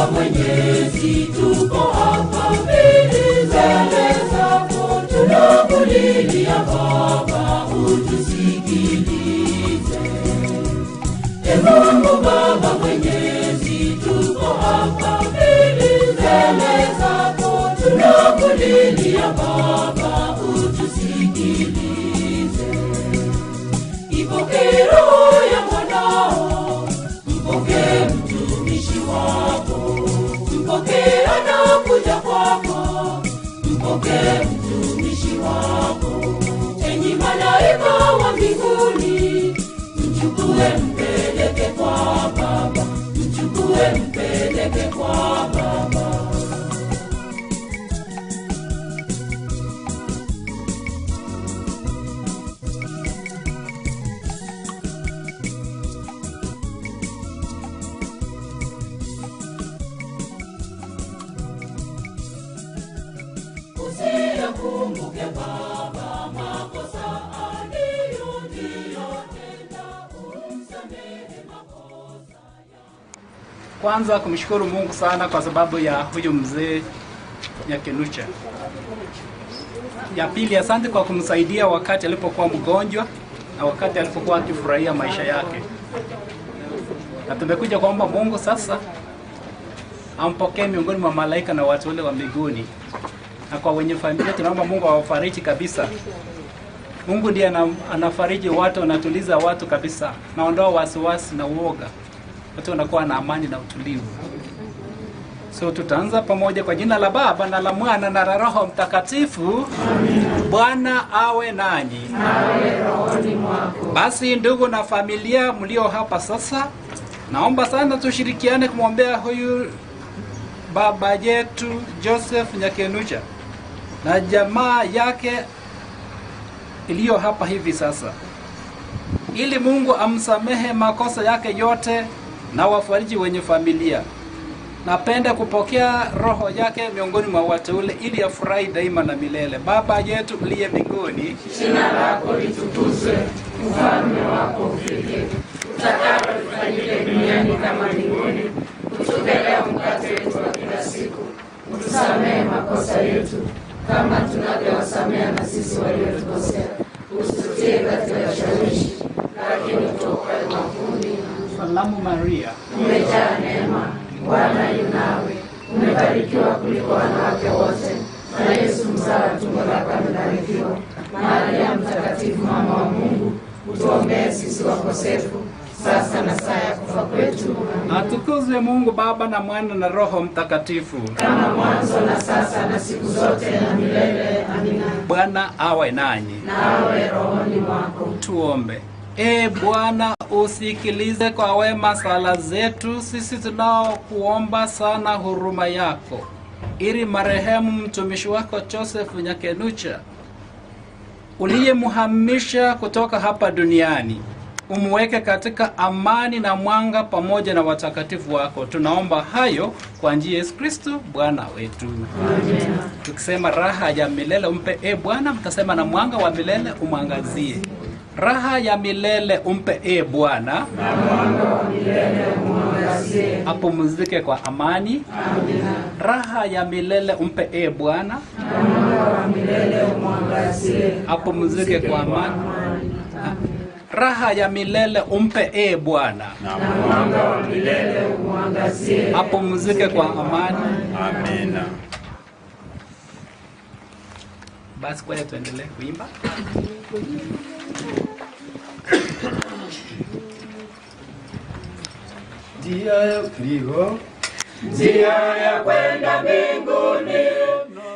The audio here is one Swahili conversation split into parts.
Baba Mwenyezi, tuko hapa mbele zako, tunakulilia Baba, utusikilize. Mungu Baba Mwenyezi, tuko hapa mbele zako, tunakulilia Baba, utusikilize. Ipokee roho ya mwanao, mpokee mtumishi wako, mpokee anakuja kwako, mpokee mtumishi wako. Enyi malaika wa mbinguni, mchukue mpeleke kwa Baba, mchukue mpeleke kwa Baba. Usiyakumbuke Baba makosa aliyotenda, umsamehe makosa yako. Kwanza kumshukuru Mungu sana kwa sababu ya huyu mzee Nyakenucha. Ya pili, asante kwa kumsaidia wakati alipokuwa mgonjwa na wakati alipokuwa akifurahia maisha yake. Na tumekuja kuomba Mungu sasa ampokee miongoni mwa malaika na watu wale wa mbinguni. Na kwa wenye familia tunaomba Mungu awafariji kabisa. Mungu ndiye anafariji watu, anatuliza watu kabisa. Naondoa wasiwasi na uoga. Watu wanakuwa na amani na utulivu. So tutaanza pamoja kwa jina la Baba na la Mwana na la Roho Mtakatifu. Amina. Bwana awe nanyi. Awe rohoni mwako. Basi ndugu na familia mlio hapa sasa, naomba sana tushirikiane kumwombea huyu baba yetu Joseph Nyakenucha na jamaa yake iliyo hapa hivi sasa, ili Mungu amsamehe makosa yake yote na wafariji wenye familia. Napenda kupokea roho yake miongoni mwa wateule ili afurahi daima na milele. Baba yetu uliye mbinguni, jina lako litukuzwe, ufalme wako ufike, utakalo lifanyike duniani kama mbinguni. Utupe leo mkate wetu wa kila siku, utusamehe makosa yetu kama tunavyowasamehe na sisi waliotukosea, usitutie katika shawishi, lakini utuokoe maovuni. Salamu Maria, umejaa neema, Bwana yu nawe, umebarikiwa kuliko wanawake wote, na Yesu mzao wa tumbo lako amebarikiwa. Maria Mtakatifu, mama wa Mungu, utuombee sisi wakosefu, sasa na saa ya kufa kwetu. Atukuzwe Mungu Baba na Mwana na Roho Mtakatifu, kama mwanzo na sasa na siku zote na milele. Amina. Bwana awe nanyi. Na awe rohoni mwako. Tuombe. Bwana, usikilize kwa wema sala zetu sisi tunaokuomba sana huruma yako, ili marehemu mtumishi wako Joseph Nyakenucha uliyemhamisha kutoka hapa duniani umweke katika amani na mwanga pamoja na watakatifu wako. Tunaomba hayo kwa njia ya Yesu Kristo Bwana wetu. Amen. Tukisema raha ya milele umpe Bwana, mtasema na mwanga wa milele umwangazie. Raha ya milele umpe Bwana, na mwanga wa milele umwangazie. Apumzike kwa amani. Amina. Raha ya milele umpe Bwana, na mwanga wa milele umwangazie. Apumzike kwa amani. Raha ya milele umpe Bwana, na mwanga wa milele umwangazie. Apumzike kwa amani. Amina. Basi kwa hiyo tuendelee kuimba. Njia ya kwenda mbinguni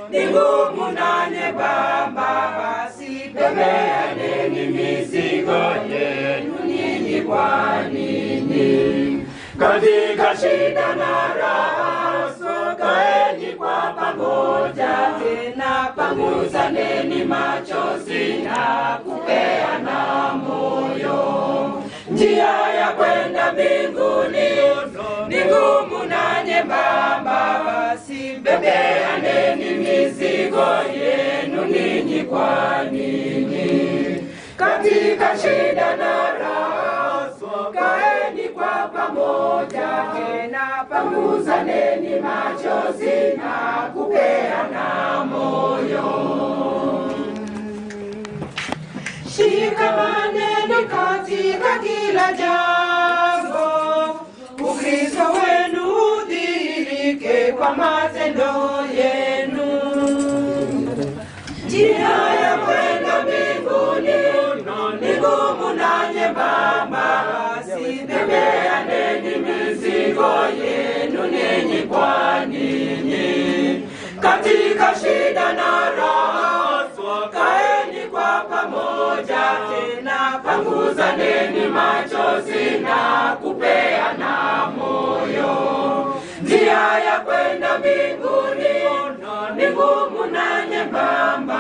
ni ngumu na nyembamba, basi bebeaneni mizigo yenu nyinyi kwa ninyi. Katika shida na raha sokaeni kwa pamoja, tena panguzaneni machozi na kupeana moyo. Njia ya kwenda mbinguni ni ngumu na nyembamba, basi bebeaneni mizigo yenu ninyi kwa ninyi. Katika shida na raha kaeni kwa pamoja, tena panguzaneni machozi na kupeana moyo. Shikamaneni katika kila jambo, Ukristo wenu udhihirike kwa matendo yenu. Njia ya kwenda mbinguni ni ngumu na nyembamba, basi bebeaneni mizigo yenu ninyi kwa ninyi. Katika shida na raha kaeni kwa pamoja, tena panguzaneni machozi na kupeana moyo. Njia ya kwenda mbinguni ni ngumu na nyembamba,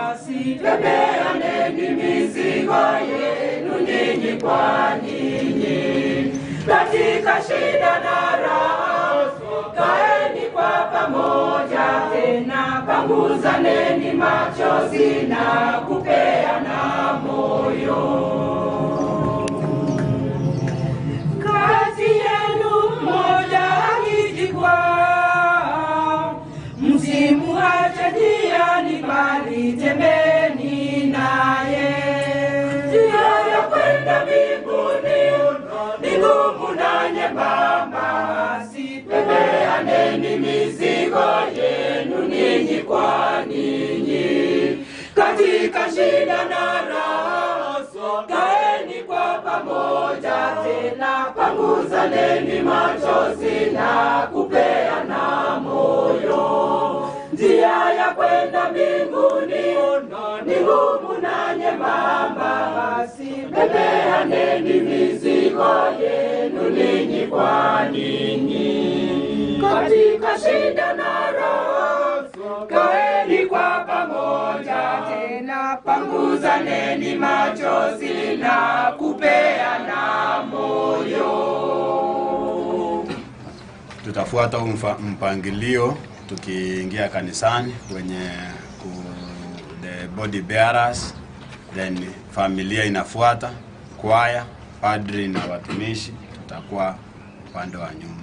basi bebeaneni mizigo yenu ninyi kwa ninyi. Katika shida na raha kaeni kwa pamoja, tena panguzaneni machozi na kupeana moyo. Kati yenu mmoja akijikwaa, msimuache njiani, bali tembeni naye. Njia ya kwenda mbinguni ni ngumu na nyembamba, basi bebeaneni mizigo yenu ninyi kwa ninyi. Katika shida na raha kaeni kwa pamoja, tena panguzaneni machozi na kupeana moyo. Njia ya kwenda mbinguni ni ngumu na nyembamba, basi bebeaneni mizigo yenu ninyi kwa ninyi. Katika shida na raha kaeni kwa pamoja, tena panguzaneni machozi na kupeana moyo. Tutafuata mpangilio tukiingia kanisani kwenye the body bearers, then familia inafuata, kwaya, padri na watumishi tutakuwa upande wa nyuma.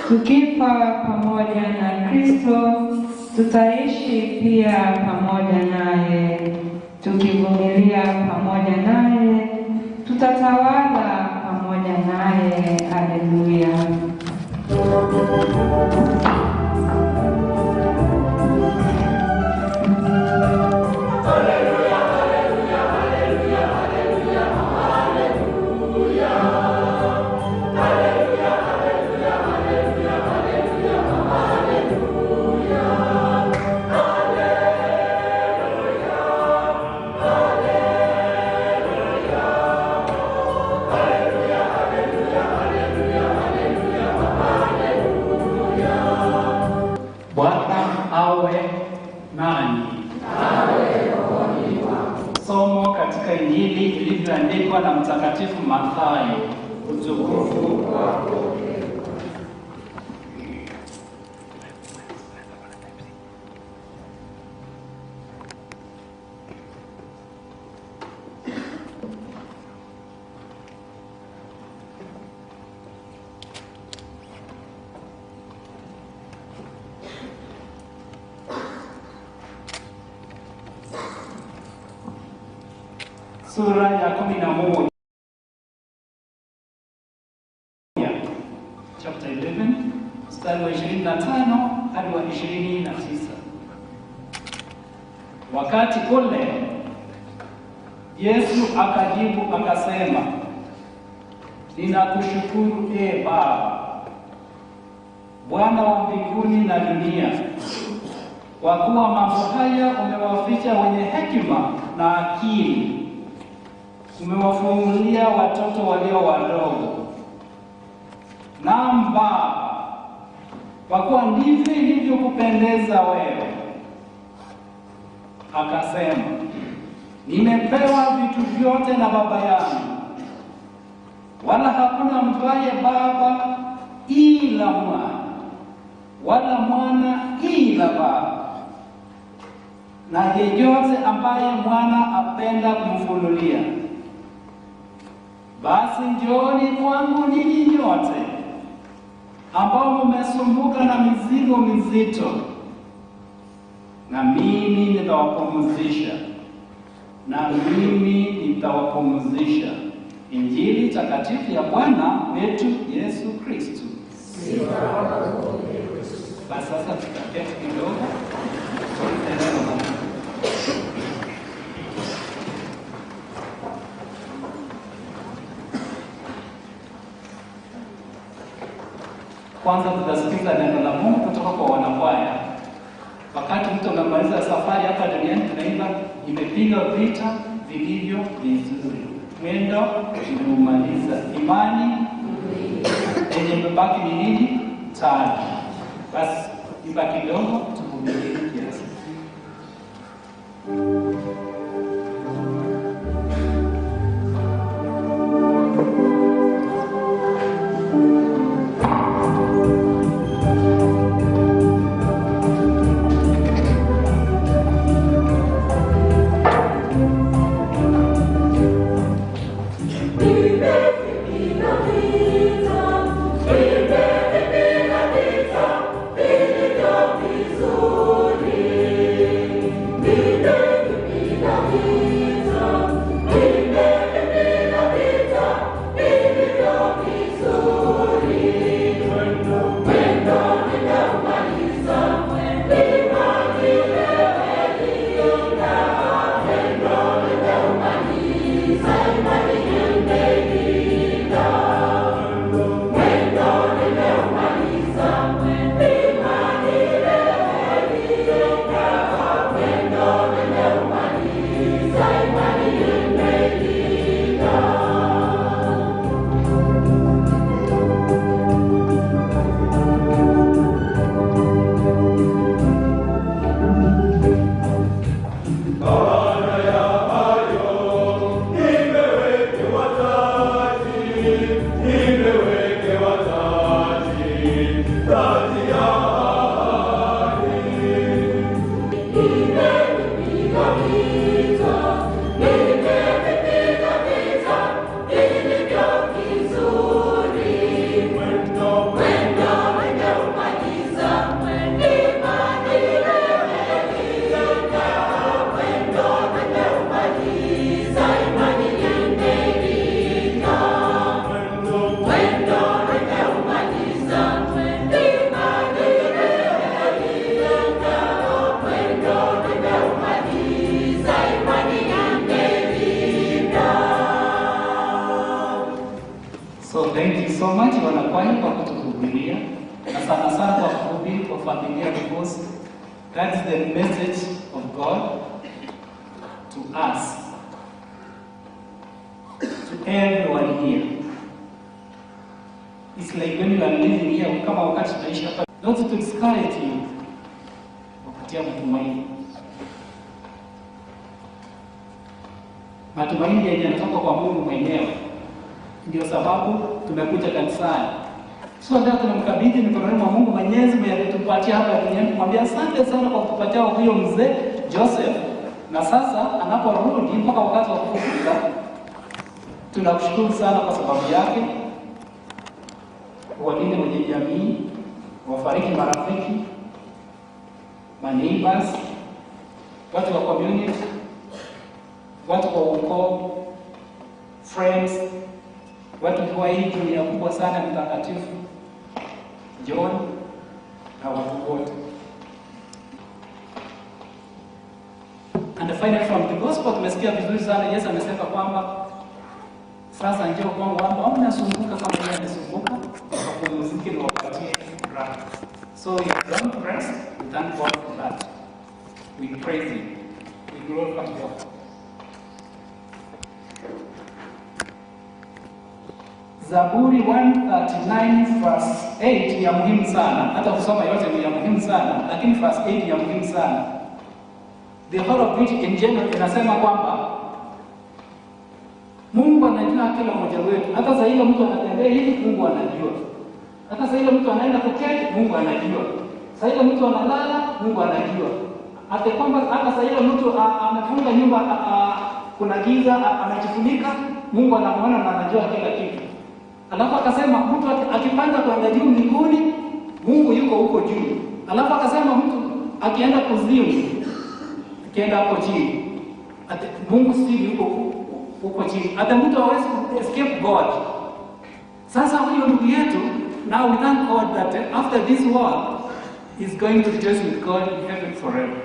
Tukifa pamoja na Kristo, tutaishi pia pamoja naye. Tukivumilia pamoja naye, tutatawala pamoja naye. Haleluya. Injili ilivyoandikwa na Mtakatifu Mathayo. Utukufu kwako. Sura ya 11, chapter 11, mstari wa 25 hadi wa 29. Wakati ule Yesu akajibu akasema, ninakushukuru Baba, Bwana wa mbinguni na dunia, kwa kuwa mambo haya umewaficha wenye hekima na akili, umewafunulia watoto walio wadogo. Naam Baba, kwa kuwa ndivyo ilivyokupendeza wewe. Akasema, nimepewa vitu vyote na Baba yangu, wala hakuna mjuaye Baba ila Mwana, wala Mwana ila Baba, na yeyote ambaye Mwana apenda kumfunulia. Basi njooni kwangu ninyi nyote ambao mmesumbuka na mizigo mizito, na mimi nitawapumzisha. Injili takatifu ya Bwana wetu Yesu Kristo. Sifa kwako Yesu. Basi sasa tutaketi kidogo. Kwanza tutasikiza neno la Mungu kutoka kwa wanakwaya. Wakati mtu anamaliza safari hapa duniani, tunaimba imepiga vita vilivyo vizuri, mwendo umeumaliza, imani yenye imebaki ni nini? Taji. Basi imba kidogo, tuvumilie kiasi. so much wanakwani kwa kutuhubiria na sana sana kwa kuhubiri kwa familia, because that's the message of God to us, to everyone here. It's like when you are living here, kama wakati tunaishi hapa, not to discourage you, wapatia matumaini. matumaini yenye yanatoka kwa Mungu mwenyewe. Ndio sababu tumekuja kanisani. So ndio tunamkabidhi mikononi mwa Mungu Mwenyezi mwenye alitupatia hapa duniani, kumwambia asante sana kwa kutupatia huyo mzee Joseph, na sasa anaporudi mpaka wakati wa kufufuka, tunakushukuru sana kwa sababu yake. Walinde kwenye jamii, wafariki marafiki, neighbors, watu wa community, watu wa ukoo, friends, watu kwa hii dunia kubwa sana mtakatifu John na watu wote. And finally from the gospel tumesikia vizuri sana Yesu amesema kwamba sasa njoo kwangu ambao mnasumbuka kama yeye anasumbuka, kupumzika na wapatie raha. So you don't rest, we thank God for that. We praise Him, we glorify God. Zaburi 139 verse 8 ya muhimu sana. Hata kusoma yote ni ya muhimu sana, lakini verse 8 ya muhimu sana. The whole of it in general inasema kwamba Mungu anajua kila mmoja wetu. Hata sasa ile mtu anatembea hivi, Mungu anajua. Hata sasa ile mtu anaenda kuketi, Mungu anajua. Sasa ile mtu analala, Mungu anajua. Hata kwamba hata sasa ile mtu amefunga nyumba, kuna giza, amejifunika, Mungu anamuona na anajua kila kitu. Alafu akasema mtu akipanda kwenda juu mbinguni, Mungu yuko huko juu. Alafu akasema mtu akienda kuzimu, akienda hapo chini, Mungu still yuko huko chini. Hata mtu hawezi escape God. Sasa huyo ndugu yetu, now we thank God that after this world is going to rejoice with God in heaven forever.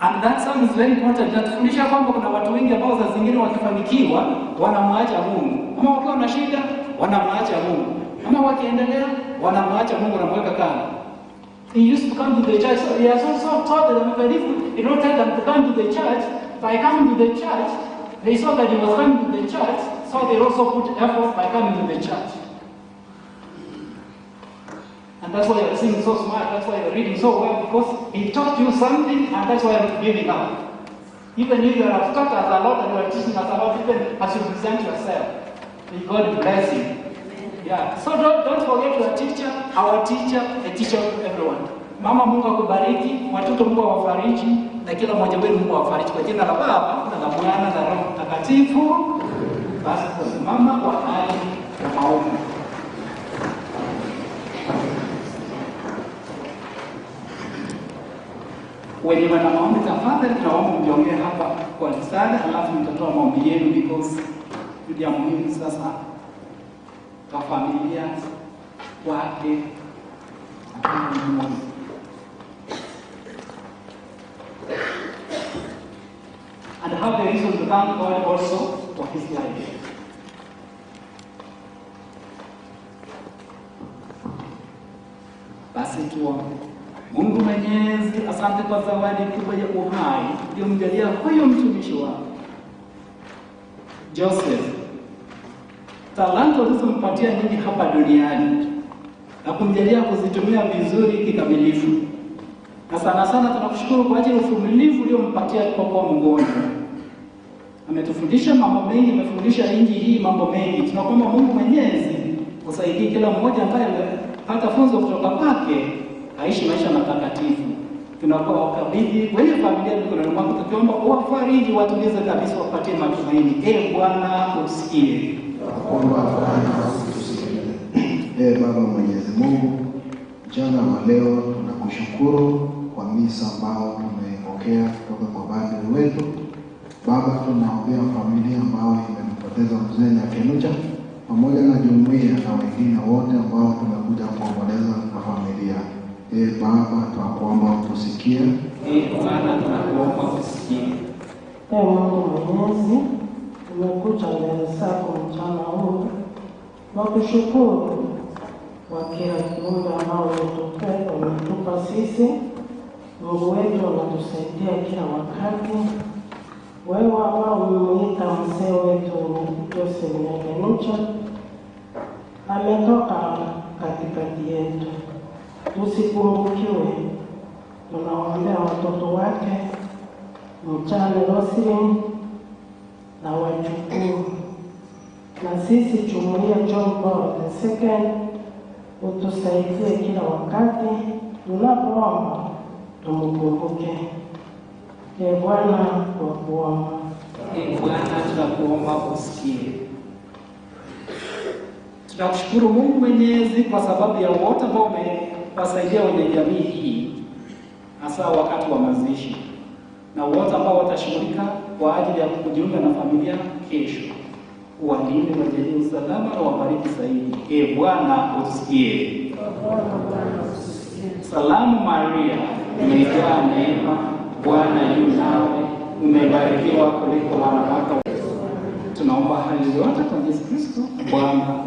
And that sound is very important. Natufundisha kwamba kuna watu wengi ambao saa zingine wakifanikiwa wanamwacha Mungu. Ama wakiwa na shida wanamwacha Mungu. Ama wakiendelea wanamwacha Mungu na mweka kando. He used to come to the church. So he has also taught them that if you don't tell them to come to the church, by coming to the church, they saw that he was coming to the church, so they also put effort by coming to the church. And that's why you're singing so smart, that's why you're reading so well, because he taught you something, and that's why you're giving up. Even if you have taught us a lot and you are teaching us a lot, even as you present yourself, may God bless you. Yeah. So don't forget your teacher, our teacher, a teacher of everyone. Mama, Mungu akubariki, watoto Mungu awafariji, na kila mmoja wenu Mungu awafariji kwa jina la Baba na la Mwana na Roho Mtakatifu. Basi tusimama kwa hali ya maombi. Wenye wana maombi tafadhali tunaomba mjiongee hapa kwa msaada, alafu mtatoa maombi yenu because ndio muhimu sasa kwa familia wake na Mungu. And have the reason to thank God also for his life. Basi tuombe. Mungu Mwenyezi, asante kwa zawadi kubwa ya uhai uliyomjalia huyo mtumishi wako Joseph. Talanta ulizompatia nyingi hapa duniani na kumjalia kuzitumia vizuri kikamilifu. Na sana sana tunakushukuru kwa ajili ya uvumilivu uliompatia kwa mgonjwa. Ametufundisha mambo mengi, amefundisha inji hii mambo mengi. Tunakuomba Mungu Mwenyezi usaidie kila mmoja ambaye amepata funzo kutoka kwake aishi maisha matakatifu. Tunakuwa wakabidhi kwenye familia mikononi mwako, tukiomba uwafariji, watulize kabisa, wapatie matumaini. Bwana usikie. Naomba Bwana usikie. Baba Mwenyezi Mungu, jana wa leo tunakushukuru kwa misa ambao tumepokea kutoka kwa padri wetu. Baba, tunaombea familia ambao imempoteza mzee Nyakenucha pamoja na jumuiya na wengine wote ambao tumekuja kuomboleza na familia. Baba, tunakuomba utusikie. Bwana, tunakuomba usikie. Mungu Mwenyezi, tumekuja mbele zako mchana huu na kushukuru kwa kila kiumbe ambao umetupa sisi. Mungu wetu unatusaidia kila wakati. Wewe ambao umemuita mzee wetu Joseph Nyakenucha ametoka katikati yetu, tusipungukiwe. Tunaombea watoto wake mchane Roslyn na wajukuu, na sisi jumuiya John Paul II utusaidie kila wakati tunapoomba tumukumbuke. Ee Bwana tunakuomba. Ee Bwana tunakuomba usikie. Tunakushukuru Mungu Mwenyezi kwa sababu ya wote ambao umewasaidia wenye jamii hii, hasa wakati wa mazishi, na wote ambao watashughulika kwa ajili ya kujiunga na familia kesho. Uwalinde, wajalie usalama na wabariki zaidi. Ee Bwana usikie. Salamu Maria, umejaa neema, Bwana yu nawe, umebarikiwa kuliko wanawake. Tunaomba hali yote kwa Yesu Kristo Bwana wetu.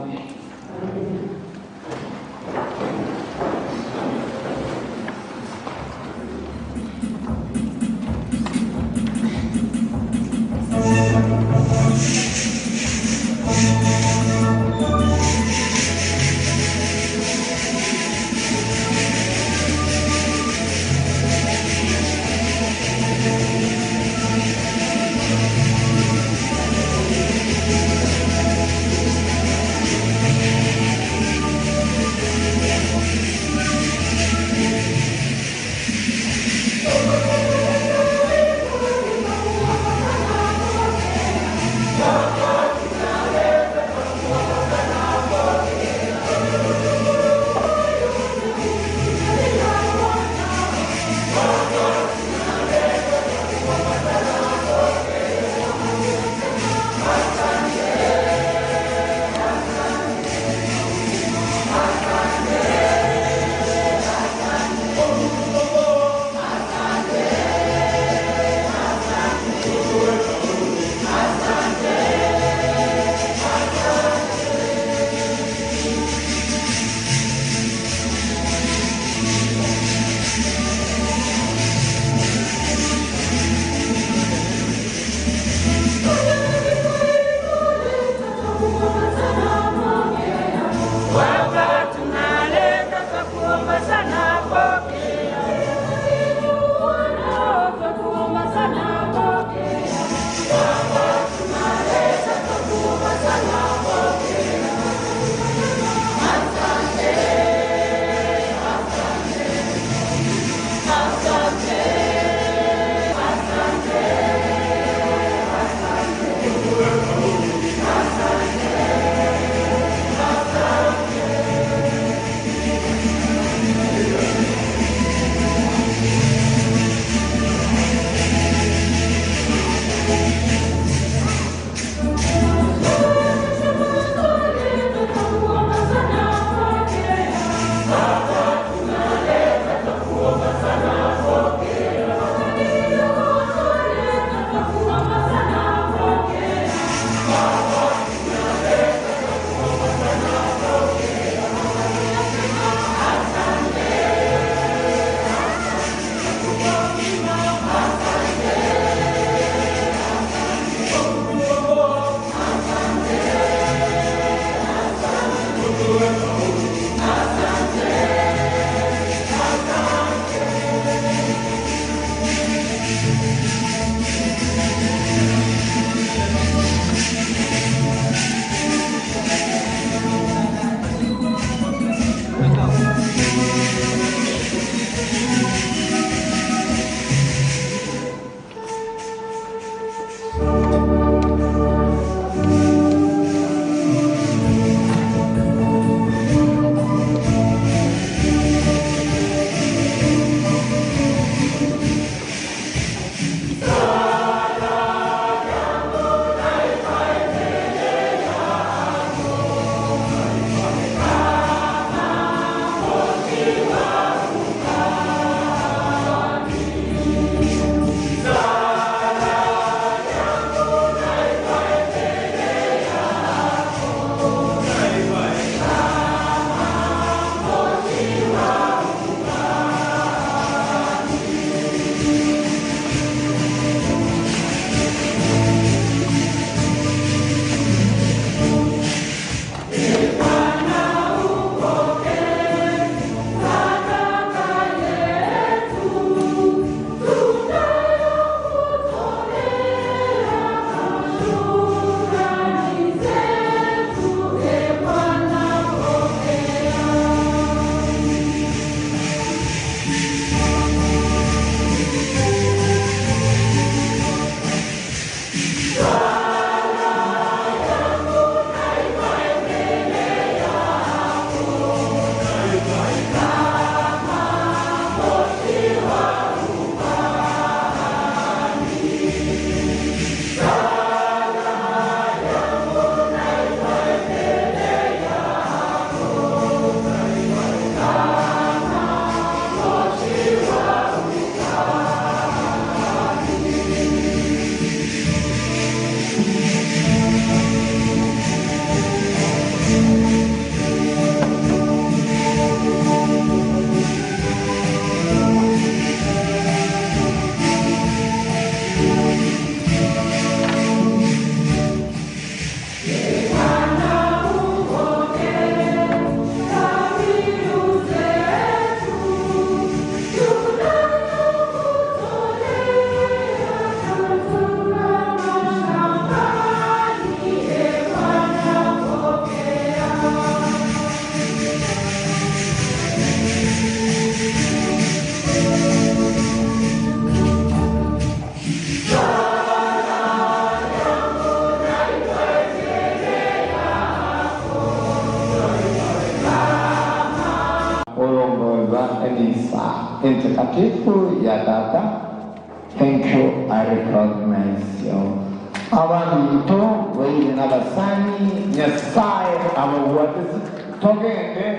organization. Abantu wengine nabasani nyasaye amewateza togende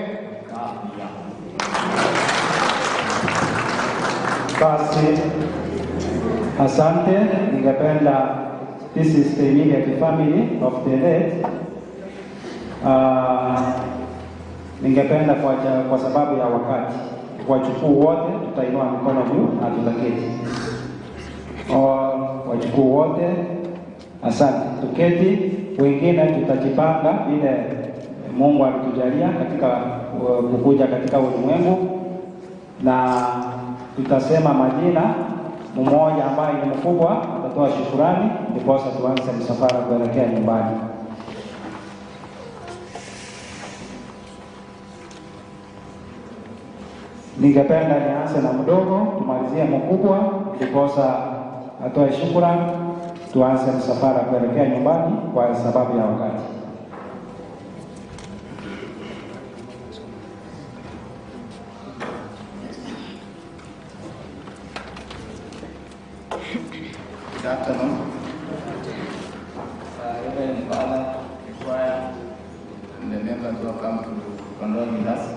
basi. Asante, ningependa, this is the immediate family of the late. Ningependa kwa sababu ya wakati wachukuu wote tutainua mikono juu na tutaketi. Wachukuu wote, asante, tuketi. Wengine tutajipanga ile Mungu alitujalia katika kukuja katika ulimwengu, na tutasema majina. Mmoja ambaye ni mkubwa atatoa shukrani, ndipo tuanze msafara kuelekea nyumbani. Ningependa nianze na mdogo, tumalizie mkubwa, ndipo atoe shukrani, tuanze msafara kuelekea nyumbani kwa sababu ya wakati. Good afternoon. Reverend Father, the choir, and the members who have come to condole with us.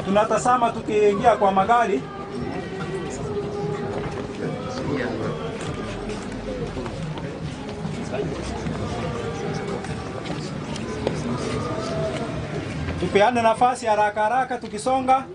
Tunatazama tukiingia kwa magari. Tupeane nafasi haraka haraka tukisonga.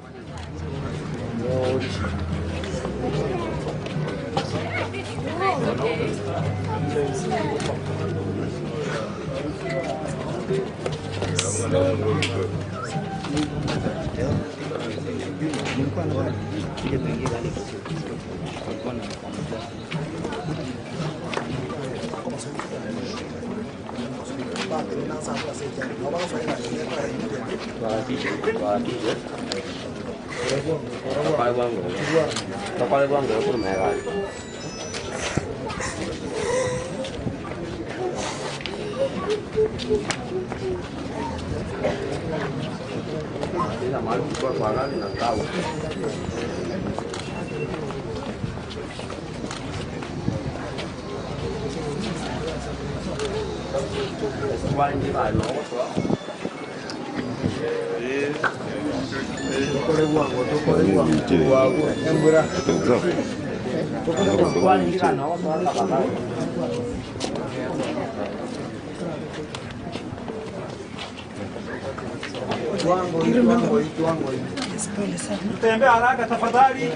Tembea haraka tafadhali.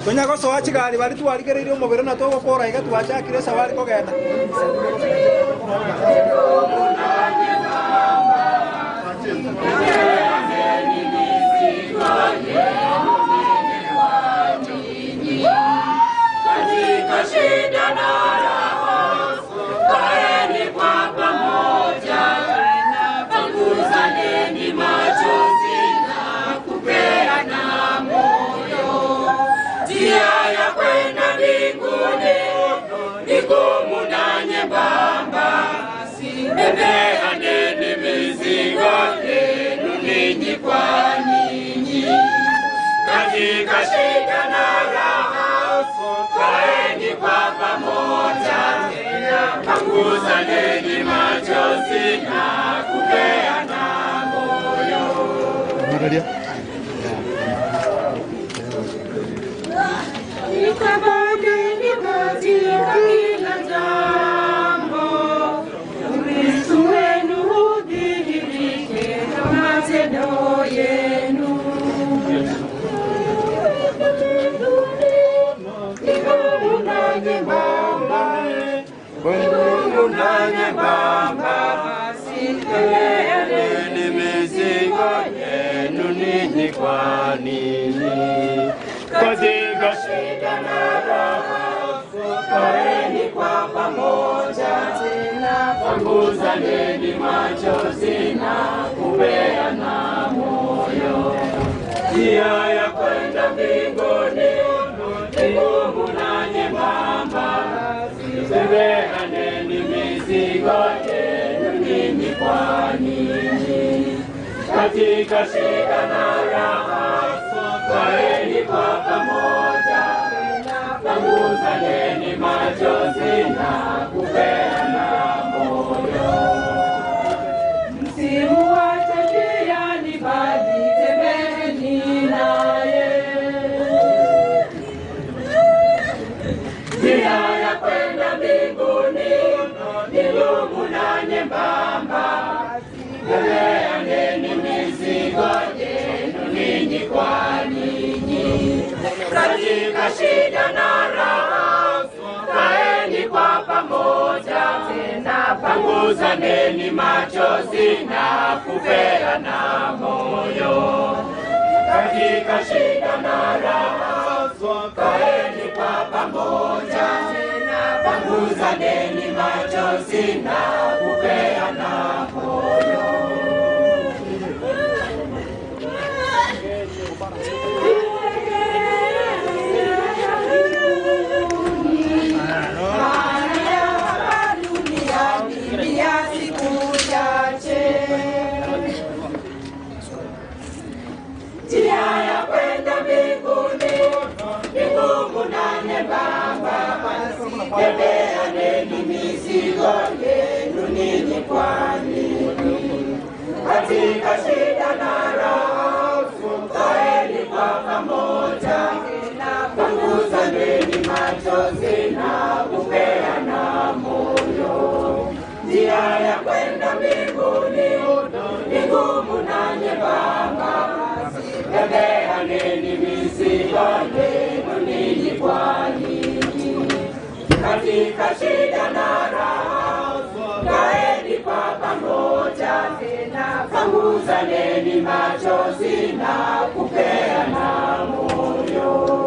Tonya koso achikali bali twaligereire omubiro na togo kora iga twachakire sawali kogenda. Katika shida na raha, kaeni kwa pamoja, panguzaneni machozi na kupeana moyo. Njia ya kwenda mbinguni ni ngumu na nyembamba, bebeaneni mizigo yenu ninyi kwa ninyi. Katika shida na raha, kaeni kwa pamoja, panguzaneni machozi na kupeana moyo. Nikabadili katika kila jambo, Kristo wenu hudhihirike kwa matendo yenu. Mungu na nyembamba, bebeaneni mizigo yenu ninyi kwa ninyi. Katika shida na raha, kaeni kwa pamoja, panguzaneni machozi na kupeana moyo. Njia ya kwenda mbinguni ni ngumu na nyembamba, bebeaneni mizigo yenu ninyi kwa ninyi. Katika shida na raha, kaeni kwa pamoja, panguzaneni machozi na kupeana moyo. Msimuache njiani, bali tembeeni naye. Njia ya kwenda mbinguni ni ngumu na nyembamba, bebeaneni mizigo yenu ninyi kwa ninyi. Katika shida na raha, kaeni kwa pamoja, panguzaneni machozi na kupeana moyo. Katika shida na raha, kaeni kwa pamoja, panguzaneni machozi na kupeana moyo. Njia ya kwenda mbinguni ni ngumu na nyembamba, bebeaneni mizigo yenu ninyi kwa ninyi. Katika shida na raha, kaeni kwa pamoja, panguzaneni machozi na kupeana moyo. Njia ya kwenda mbinguni ni ngumu na nyembamba, bebeaneni mizigo yenu ninyi kwa ninyi. Katika shida na raha, kaeni kwa pamoja, panguzaneni machozi na kupeana moyo.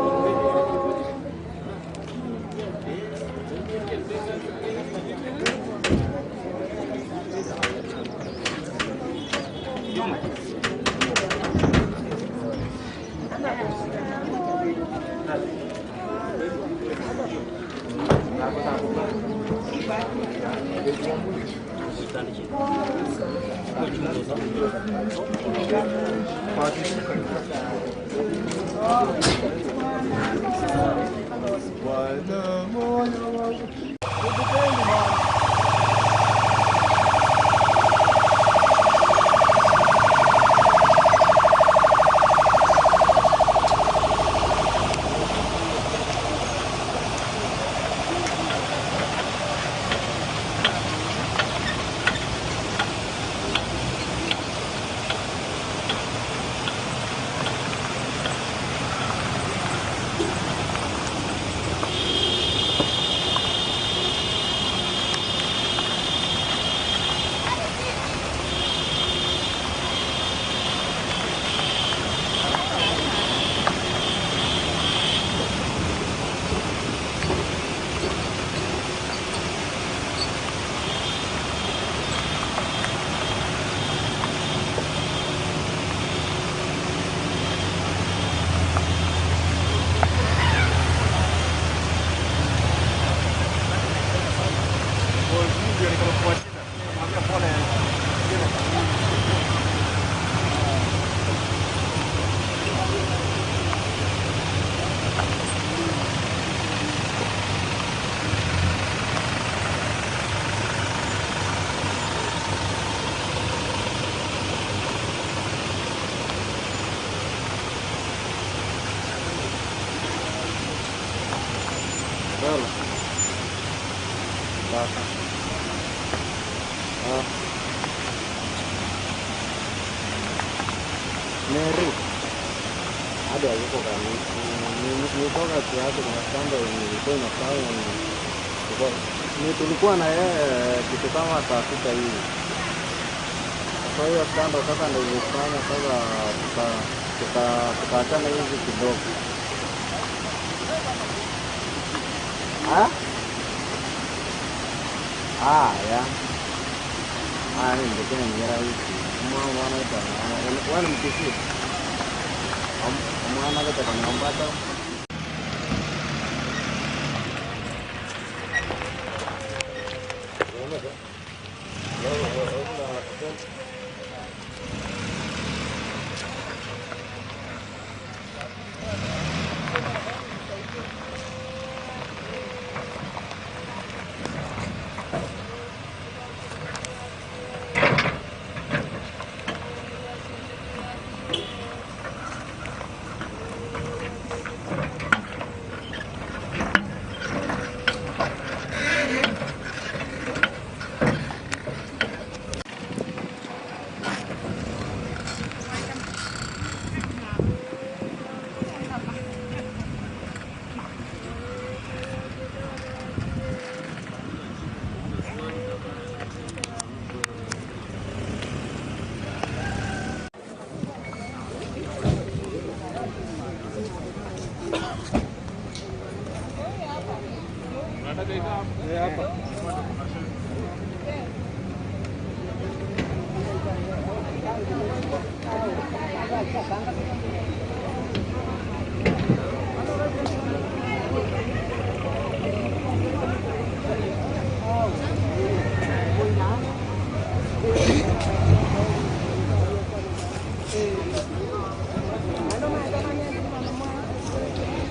Mary. Ada yuko kani. Nilitoka kiasi na shamba nilikuwa nafanya ni tulikuwa na yeye kitu kama saa 6 hivi. Kwa hiyo shamba sasa ndio ilifanya sasa tukaachana hivi kidogo. Ya. Ndio tena ni rahisi. Mwana wana mkisi. Mwana kata kama mbata.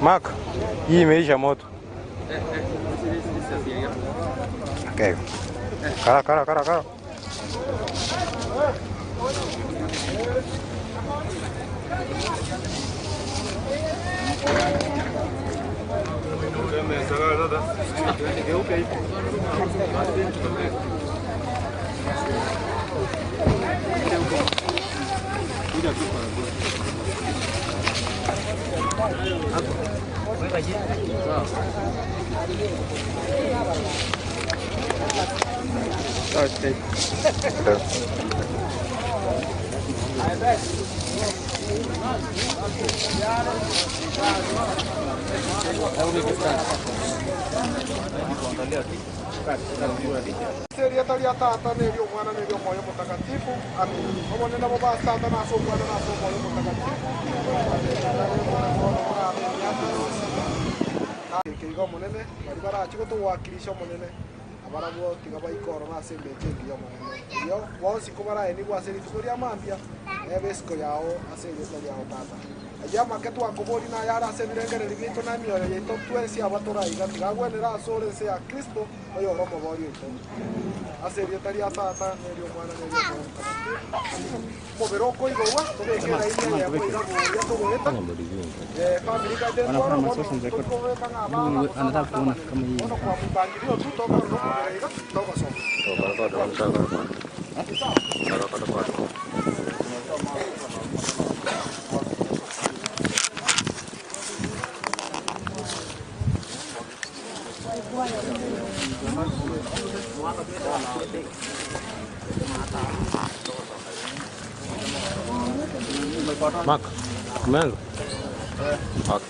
Mark, hii imeisha moto. Okay. Kara. Seria taria tata nĩrĩo mwana nĩrĩo moyo mũtakatifu. Amina. Omone na baba tata na so mwana na so moyo mũtakatifu. Kigo munene bari barachi gutwakirisha munene abarabo tiga baikoro na sembe chengi yo munene. Yo wonsi kubara eni gwaseri tukoria mambia ebesko yao aseri yao tata. Ayama ketu akobori na yara sebirengere ligito na mioyo yeto twesi abatora igatiga gwenera asore se a Kristo oyo romo bori yeto. Aseri tari asata nerio mwana nerio mobero ko igwa tobekera ine ya kuira ya tobeta. Family ka den bora mono anataka kuona kama hii. Kwa mpangilio tu toka roho berega toka so. Mark, começa. Ok.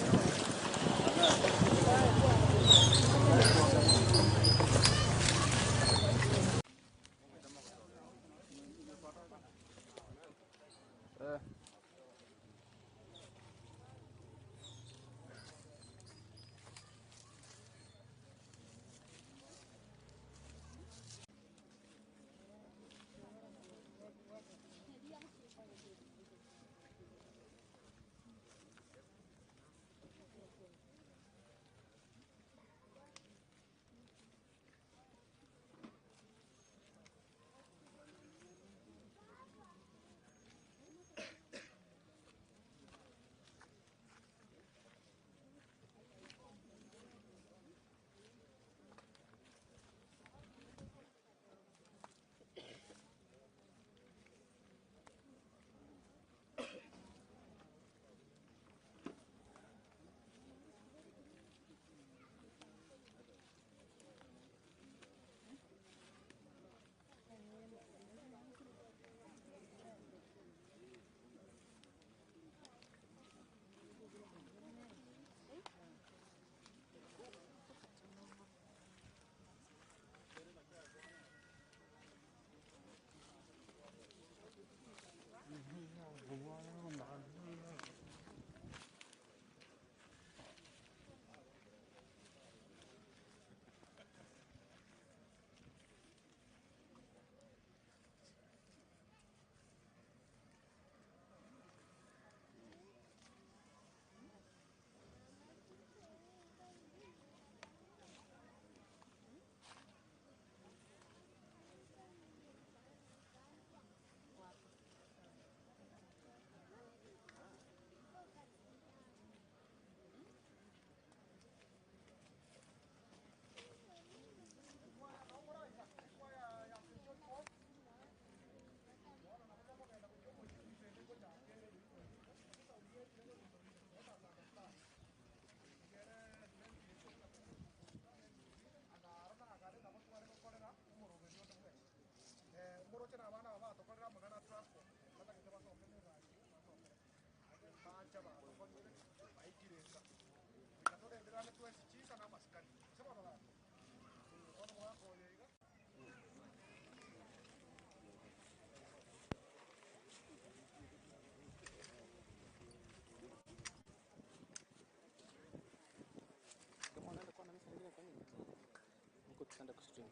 Sanda kustream.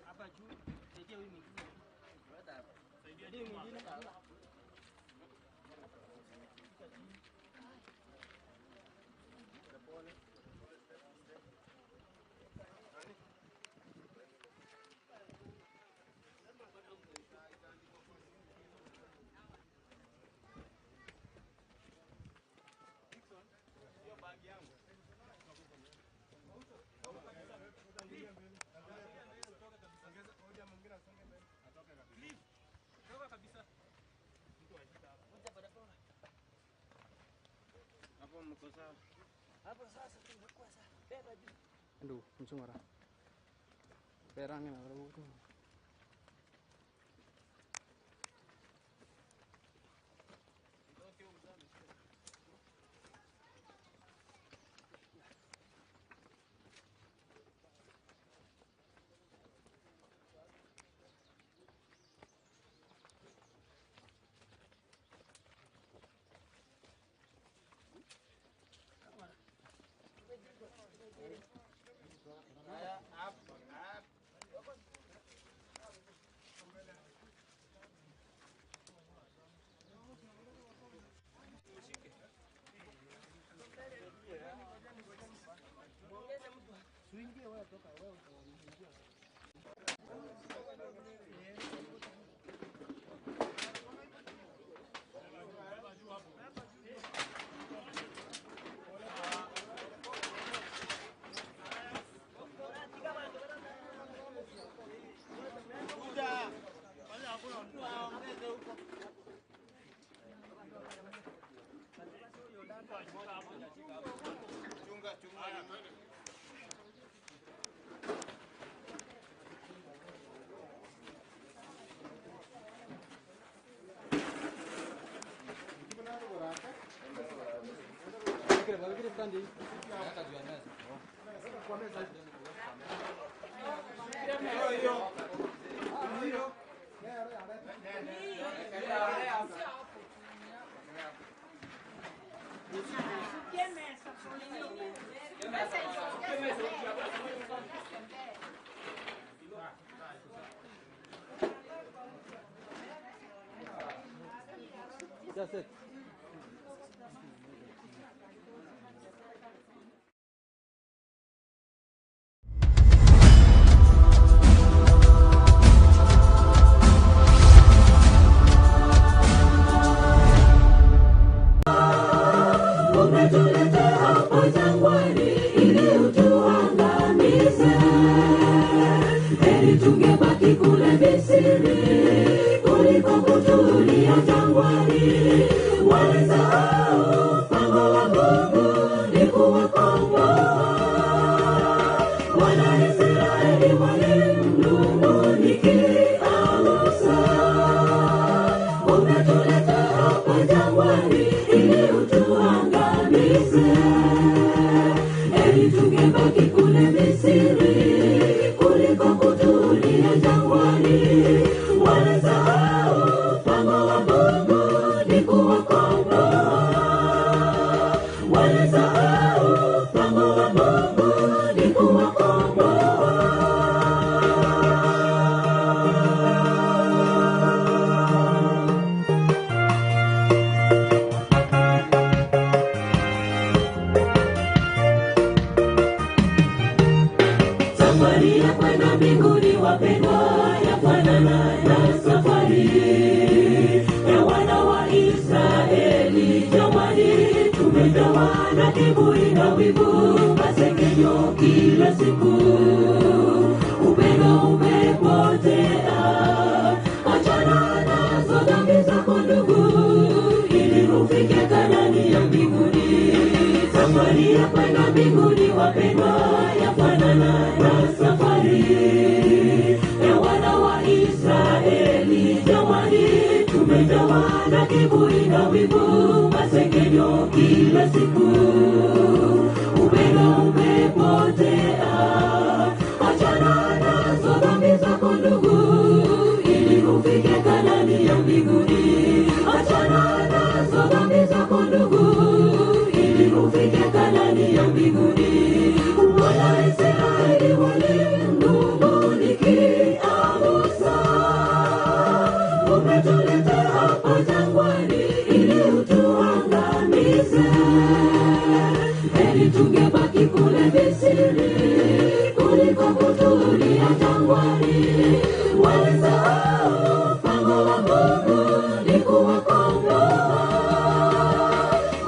Hapa juu, saidia huyu mwingine. Saidia huyu mwingine. Hapo mko sawa? Hapo sasa tumekuwa sawa. Beba juu. Ndio, mchungara. Perangnya na huko. That's it. Umetuleta hapa jangwani ili utuangamize. Heri tungebaki kule Misri kuliko kutulia jangwani. Walisahau mpango wa Mungu ni kuwakomboa. Wana Israeli walimnung'unikia Musa. Umetuleta hapa jangwani ili utuangamize. Heri tungebaki kule Misri kuliko kutulia jangwani. Walisahau mpango wa Mungu ni kuwakomboa. Walisahau mpango wa Mungu ni kuwakomboa. Safari ya kwenda mbinguni wapendwa, yafanana na safari ya wana wa Israeli. Jamani, tumejawa na kiburi na wivu, masengenyo kila siku, upendo umepotea. Achana nazo dhambi zako ndugu, ili ufike Kanaani ya mbinguni. Safari ya kwenda mbinguni wapendwa, yafanana na safari ya wana wa Israeli. Jamani, tumejawa na kiburi na wivu, masengenyo kila siku, upendo umepotea. Achana nazo dhambi zako ndugu, ili ufike Kanaani ya mbinguni. Achana nazo dhambi zako ndugu, jangwani. Walisahau mpango wa Mungu ni kuwakomboa.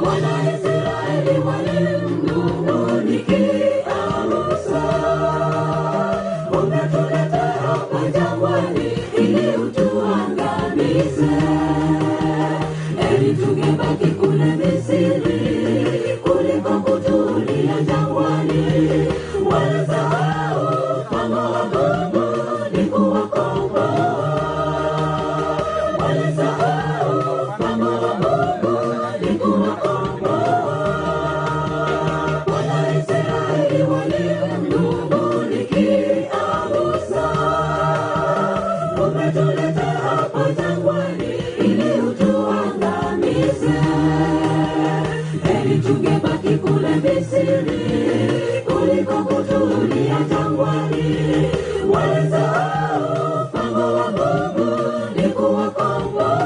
Wana Israeli walimnung'unikia Musa, umetuleta hapa jangwani ili utuangamize. Heri tungebaki kule Misri kuliko kutulia jangwani. Walisahau mpango wa Mungu ni kuwakomboa. Walisahau mpango wa Mungu ni kuwakomboa. Wana Israeli walimnung'unikia Musa, umetuleta hapa jangwani ili utuangamize. Heri tungebaki kule Misri kuliko kutulia jangwani. Walisahau mpango wa Mungu ni kuwakomboa.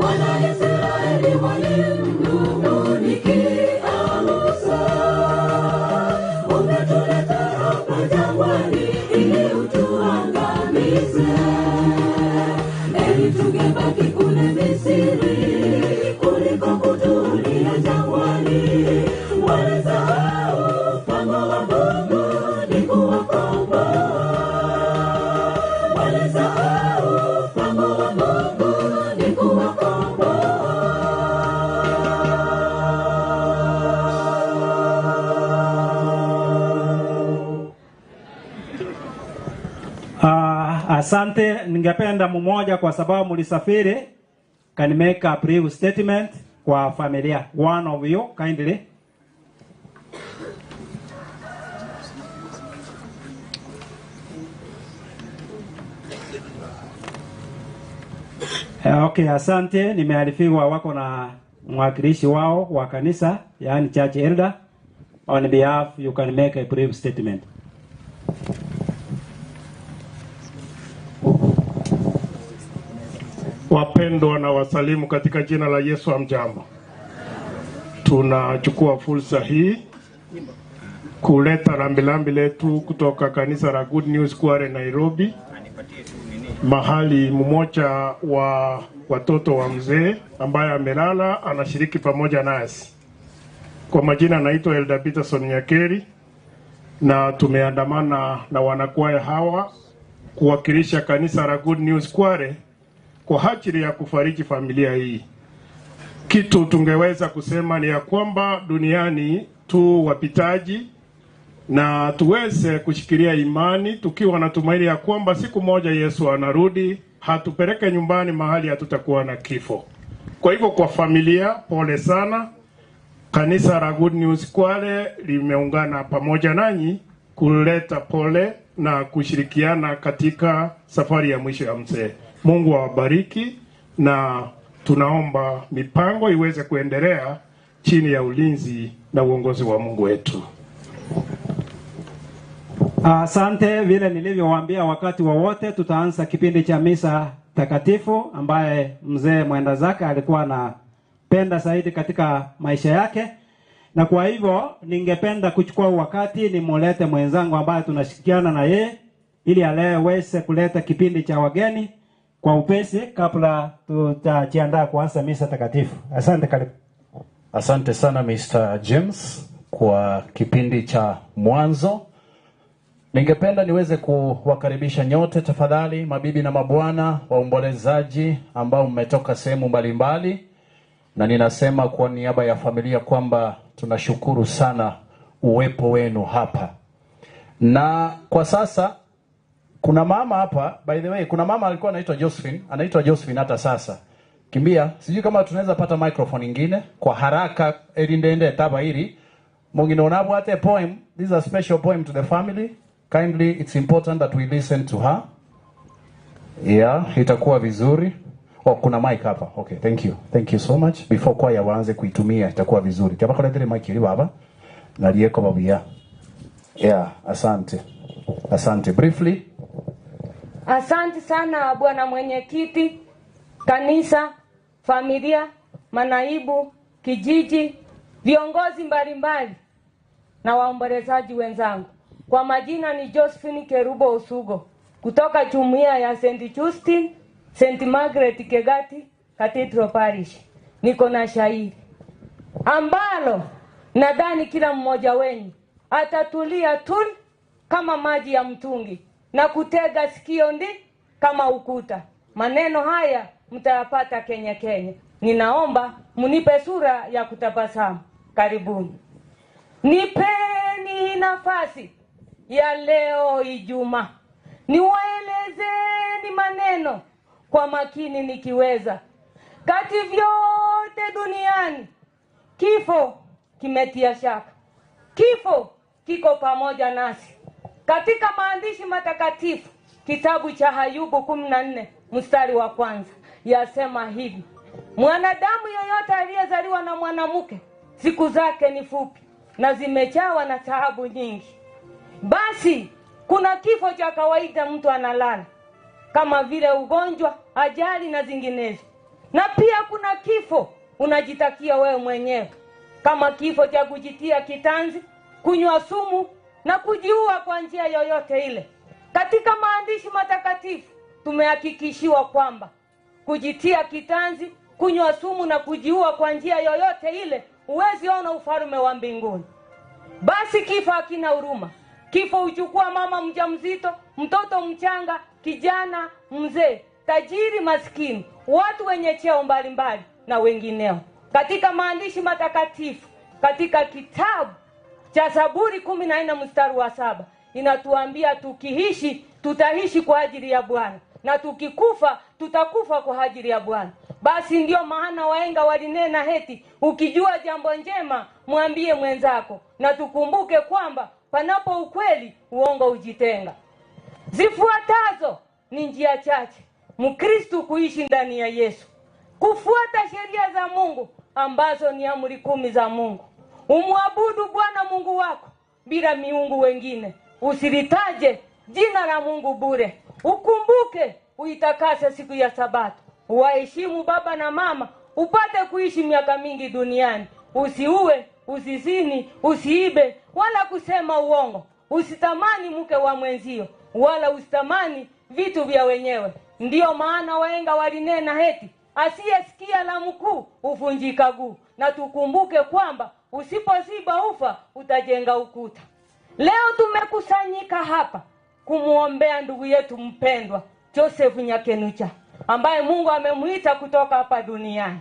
Wana Israeli walimnung'unikia Musa, umetuleta hapa jangwani ili utuangamize. Heri tungebaki kule Misri kuliko kutulia jangwani. Walisahau mpango wa Mungu ni kuwakomboa. Walisahau mpango wa Mungu ni kuwakomboa. Asante. Ningependa mmoja, kwa sababu mlisafiri, can make a brief statement kwa familia. One of you kindly. Okay, asante. Nimearifiwa wako na mwakilishi wao wa kanisa, yani church elder. On behalf, you can make a brief statement. Wapendwa na wasalimu katika jina la Yesu. Amjambo. Tunachukua fursa hii kuleta rambirambi letu kutoka kanisa la Good News Kware Nairobi, mahali mmoja wa watoto wa mzee ambaye amelala anashiriki pamoja nasi. Kwa majina anaitwa Elder Peterson Nyakeri, na tumeandamana na wanakwaya hawa kuwakilisha kanisa la Good News Kware kwa ajili ya kufariji familia hii. Kitu tungeweza kusema ni ya kwamba duniani tu wapitaji, na tuweze kushikilia imani tukiwa na tumaini ya kwamba siku moja Yesu anarudi, hatupeleke nyumbani mahali hatutakuwa na kifo. Kwa hivyo kwa familia, pole sana. Kanisa la Good News Kware limeungana pamoja nanyi kuleta pole na kushirikiana katika safari ya mwisho ya mzee. Mungu awabariki, na tunaomba mipango iweze kuendelea chini ya ulinzi na uongozi wa Mungu wetu. Asante. Vile nilivyowaambia, wakati wowote tutaanza kipindi cha misa takatifu ambaye mzee mwenda zake alikuwa anapenda zaidi katika maisha yake, na kwa hivyo ningependa kuchukua wakati nimulete mwenzangu ambaye tunashirikiana na yeye ili aleweze kuleta kipindi cha wageni kwa upesi kabla tutajiandaa kuanza misa takatifu. Asante, karibu. Asante sana Mr. James kwa kipindi cha mwanzo. Ningependa niweze kuwakaribisha nyote tafadhali, mabibi na mabwana, waombolezaji ambao mmetoka sehemu mbalimbali, na ninasema kwa niaba ya familia kwamba tunashukuru sana uwepo wenu hapa. Na kwa sasa kuna mama hapa, by the way, kuna mama alikuwa anaitwa Josephine hata sasa. Kimbia, sijui kama tunaweza pata microphone nyingine kwa haraka elindende taba hili. Mungine onabu ate poem, this is a special poem to the family. Kindly, it's important that we listen to her. Yeah, itakuwa vizuri. Oh, kuna mic hapa. Okay, thank you. Thank you so much. Before kwaya waanze kuitumia, itakuwa vizuri. Kama kuna ile mic ile baba, na lieko babu ya. Yeah, asante. Asante. Briefly. Asante sana bwana mwenyekiti, kanisa, familia, manaibu, kijiji, viongozi mbalimbali na waombolezaji wenzangu. Kwa majina ni Josephine Kerubo Usugo kutoka jumuiya ya St. Justin, St. Margaret Kegati Cathedral Parish. Niko na shairi ambalo nadhani kila mmoja wenyu atatulia tuli kama maji ya mtungi na kutega sikio ndi kama ukuta. Maneno haya mtayapata Kenya. Ninaomba munipe sura ya kutabasamu. Karibuni. Nipeni nafasi ya leo Ijumaa, niwaelezeni maneno kwa makini nikiweza. Kati vyote duniani kifo kimetia shaka, kifo kiko pamoja nasi. Katika maandishi matakatifu kitabu cha Ayubu 14 mstari wa 1 yasema hivi: mwanadamu yoyote aliyezaliwa na mwanamke siku zake ni fupi na zimejawa na taabu nyingi. Basi kuna kifo cha kawaida mtu analala, kama vile ugonjwa, ajali na zinginezo. Na pia kuna kifo unajitakia wewe mwenyewe, kama kifo cha kujitia kitanzi, kunywa sumu na kujiua kwa njia yoyote ile. Katika maandishi matakatifu tumehakikishiwa kwamba kujitia kitanzi, kunywa sumu na kujiua kwa njia yoyote ile huwezi ona ufalme wa mbinguni. Basi kifo hakina huruma. Kifo huchukua mama mjamzito, mtoto mchanga, kijana, mzee, tajiri, maskini, watu wenye cheo mbalimbali na wengineo. Katika maandishi matakatifu katika kitabu cha Zaburi 14 mstari wa 7 inatuambia tukiishi tutaishi kwa ajili ya Bwana, na tukikufa tutakufa kwa ajili ya Bwana. Basi ndio maana wahenga walinena heti, ukijua jambo njema mwambie mwenzako, na tukumbuke kwamba panapo ukweli uongo ujitenga. Zifuatazo ni njia chache Mkristo kuishi ndani ya Yesu: kufuata sheria za Mungu ambazo ni amri 10 za Mungu. Umwabudu Bwana Mungu wako bila miungu wengine. Usilitaje jina la Mungu bure. Ukumbuke uitakase siku ya Sabato. Waheshimu baba na mama upate kuishi miaka mingi duniani. Usiue, usizini, usiibe wala kusema uongo. Usitamani mke wa mwenzio wala usitamani vitu vya wenyewe. Ndiyo maana wahenga walinena heti, asiyesikia la mkuu uvunjika guu. Na tukumbuke kwamba usipoziba ufa utajenga ukuta. Leo tumekusanyika hapa kumuombea ndugu yetu mpendwa Joseph Nyakenucha ambaye Mungu amemuita kutoka hapa duniani.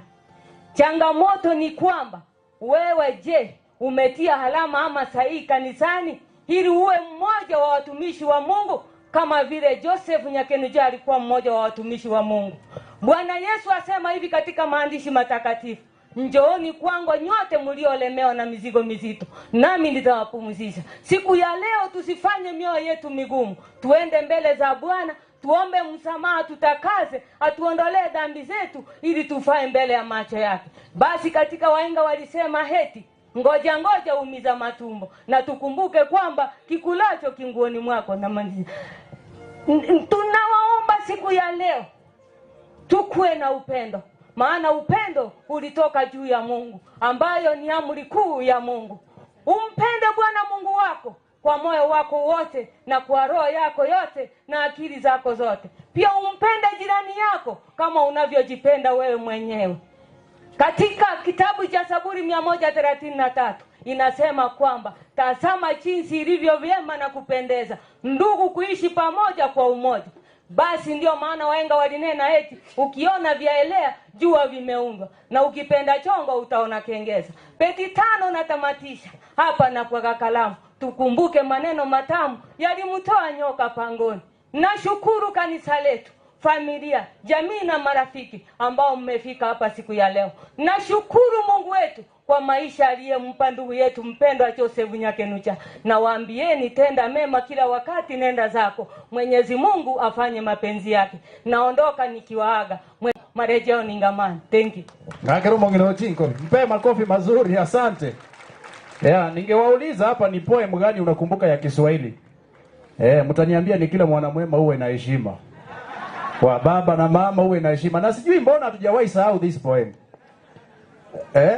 Changamoto ni kwamba wewe, je, umetia alama ama sahihi kanisani ili uwe mmoja wa watumishi wa Mungu kama vile Joseph Nyakenucha alikuwa mmoja wa watumishi wa Mungu? Bwana Yesu asema hivi katika maandishi matakatifu: njooni kwangu nyote mliolemewa na mizigo mizito, nami nitawapumzisha. Siku ya leo tusifanye mioyo yetu migumu. Tuende mbele za Bwana, tuombe msamaha, tutakaze, atuondolee dhambi zetu ili tufae mbele ya macho yake. Basi katika wahenga walisema heti, ngoja umiza matumbo. Na tukumbuke kwamba kikulacho kinguoni mwako. Na tunawaomba siku ya leo tukue na upendo, maana upendo ulitoka juu ya Mungu, ambayo ni amri kuu ya Mungu. Umpende Bwana Mungu wako kwa moyo wako wote na kwa roho yako yote na akili zako zote. Pia umpende jirani yako kama unavyojipenda wewe mwenyewe. Katika kitabu cha Zaburi 133 inasema kwamba tazama jinsi ilivyo vyema na kupendeza ndugu kuishi pamoja kwa umoja. Basi ndio maana wahenga walinena eti, ukiona vyaelea jua vimeundwa, na ukipenda chongo utaona kengeza. Beti 5 natamatisha hapa na kwa kalamu. Tukumbuke maneno matamu yalimtoa nyoka pangoni. Nashukuru kanisa letu, familia, jamii na marafiki ambao mmefika hapa siku ya leo. Nashukuru Mungu wetu kwa maisha aliyempa ndugu yetu mpendwa Joseph Nyakenucha. Na waambieni, tenda mema kila wakati, nenda zako. Mwenyezi Mungu afanye mapenzi yake. Naondoka nikiwaaga. Marejeo ningamani. Thank you. Ngakero mongino chinko. Mpe makofi mazuri, asante. Ningewauliza hapa ni poem gani unakumbuka ya Kiswahili. Mtaniambia ni kila mwanamwema uwe na heshima. Kwa baba na mama uwe na heshima. Na sijui mbona hatujawahi sahau this poem.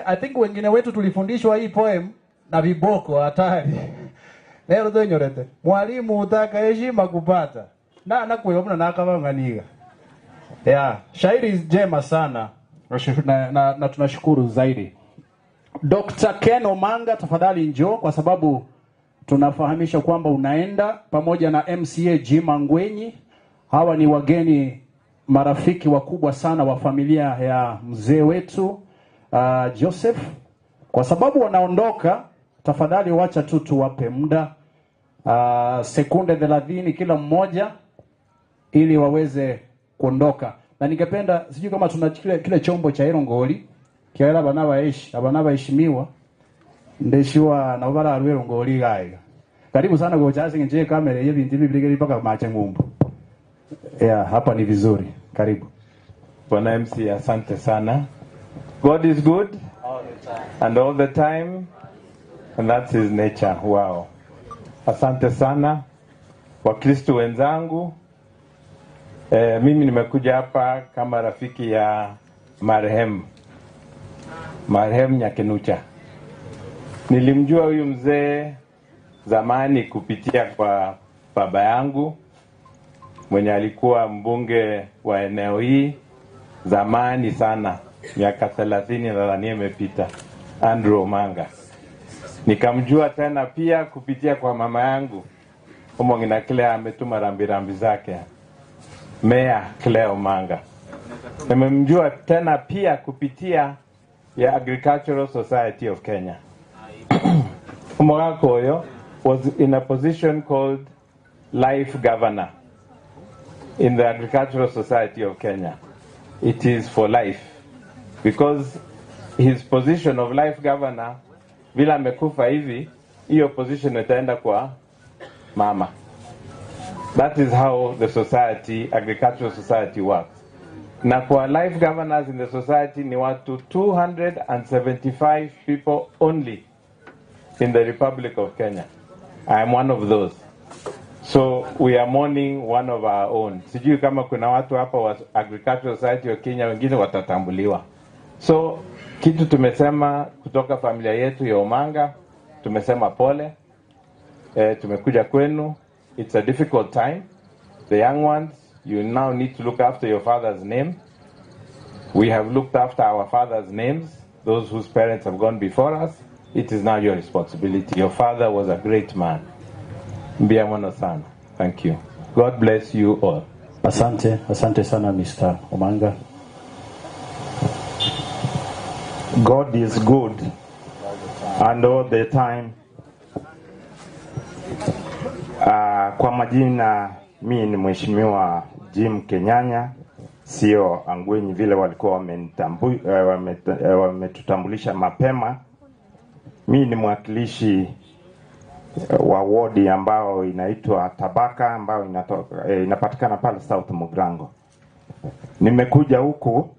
I think wengine wetu tulifundishwa hii poem na viboko hatari. lero tonyorete mwalimu utaka heshima kupata na kuyo na akavanganiga. Shairi jema sana na tunashukuru zaidi. Dr. Ken Omanga, tafadhali njoo, kwa sababu tunafahamisha kwamba unaenda pamoja na MCA Jim Angwenyi. Hawa ni wageni marafiki wakubwa sana wa familia ya mzee wetu Joseph. Kwa sababu wanaondoka, tafadhali wacha tu tuwape muda sekunde 30 kila mmoja ili waweze kuondoka. Na ningependa, sijui kama tuna kile chombo cha Irongoli kiaela abana baheshimiwa ndeshiwa na bala Irongoli gaiga. Karibu sana kwa chazi nje kamera hiyo binti biblige mpaka mache ngumbu. Hapa ni vizuri. Karibu. Bwana MC, asante sana. God is good all the time. And all the time, and that's his nature. Wow. Asante sana Wakristo wenzangu. Mimi nimekuja hapa kama rafiki ya marehemu Nyakenucha. Nilimjua huyu mzee zamani kupitia kwa baba yangu mwenye alikuwa mbunge wa eneo hii zamani sana, miaka 30 nadhani imepita, Andrew Omanga. Nikamjua tena pia kupitia kwa mama yangu Omongina Claire, ametuma rambirambi zake, Mayor Claire Omanga. Nimemjua tena pia kupitia ya Agricultural Society of Kenya. Omanga Koyo was in a position called Life Governor in the Agricultural Society of Kenya. It is for life, because his position of Life Governor, vila amekufa hivi, hiyo position itaenda kwa mama. That is how the society, Agricultural Society, works. Na kwa Life Governors in the society ni watu 275 people only in the Republic of Kenya. I am one of those. So we are mourning one of our own. Sijui kama kuna watu hapa wa Agricultural Society of Kenya wengine watatambuliwa. So kitu tumesema kutoka familia yetu ya Omanga, tumesema pole. Tumekuja kwenu. It's a difficult time. The young ones, you now need to look after your father's name. We have looked after our father's names, those whose parents have gone before us. It is now your responsibility. Your father was a great man. Mbiamano sana. Thank you. God bless you all. Asante sana Mr. Omanga. God is good and all the time. Kwa majina mimi ni Mheshimiwa Jim Kenyanya, sio Angwenyi vile walikuwa wametutambulisha mapema. Mimi ni mwakilishi wa wodi ambao inaitwa Tabaka, ambao inapatikana pale South Mugrango. Nimekuja huku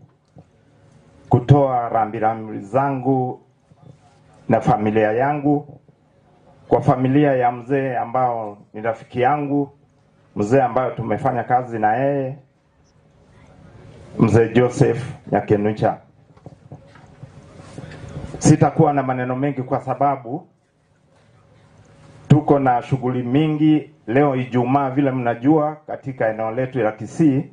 kutoa rambirambi zangu na familia yangu, kwa familia ya mzee ambao ni rafiki yangu, mzee ambao tumefanya kazi na yeye, mzee Joseph Nyakenucha. Sitakuwa na maneno mengi kwa sababu tuko na shughuli mingi leo Ijumaa. Vile mnajua katika eneo letu la Kisii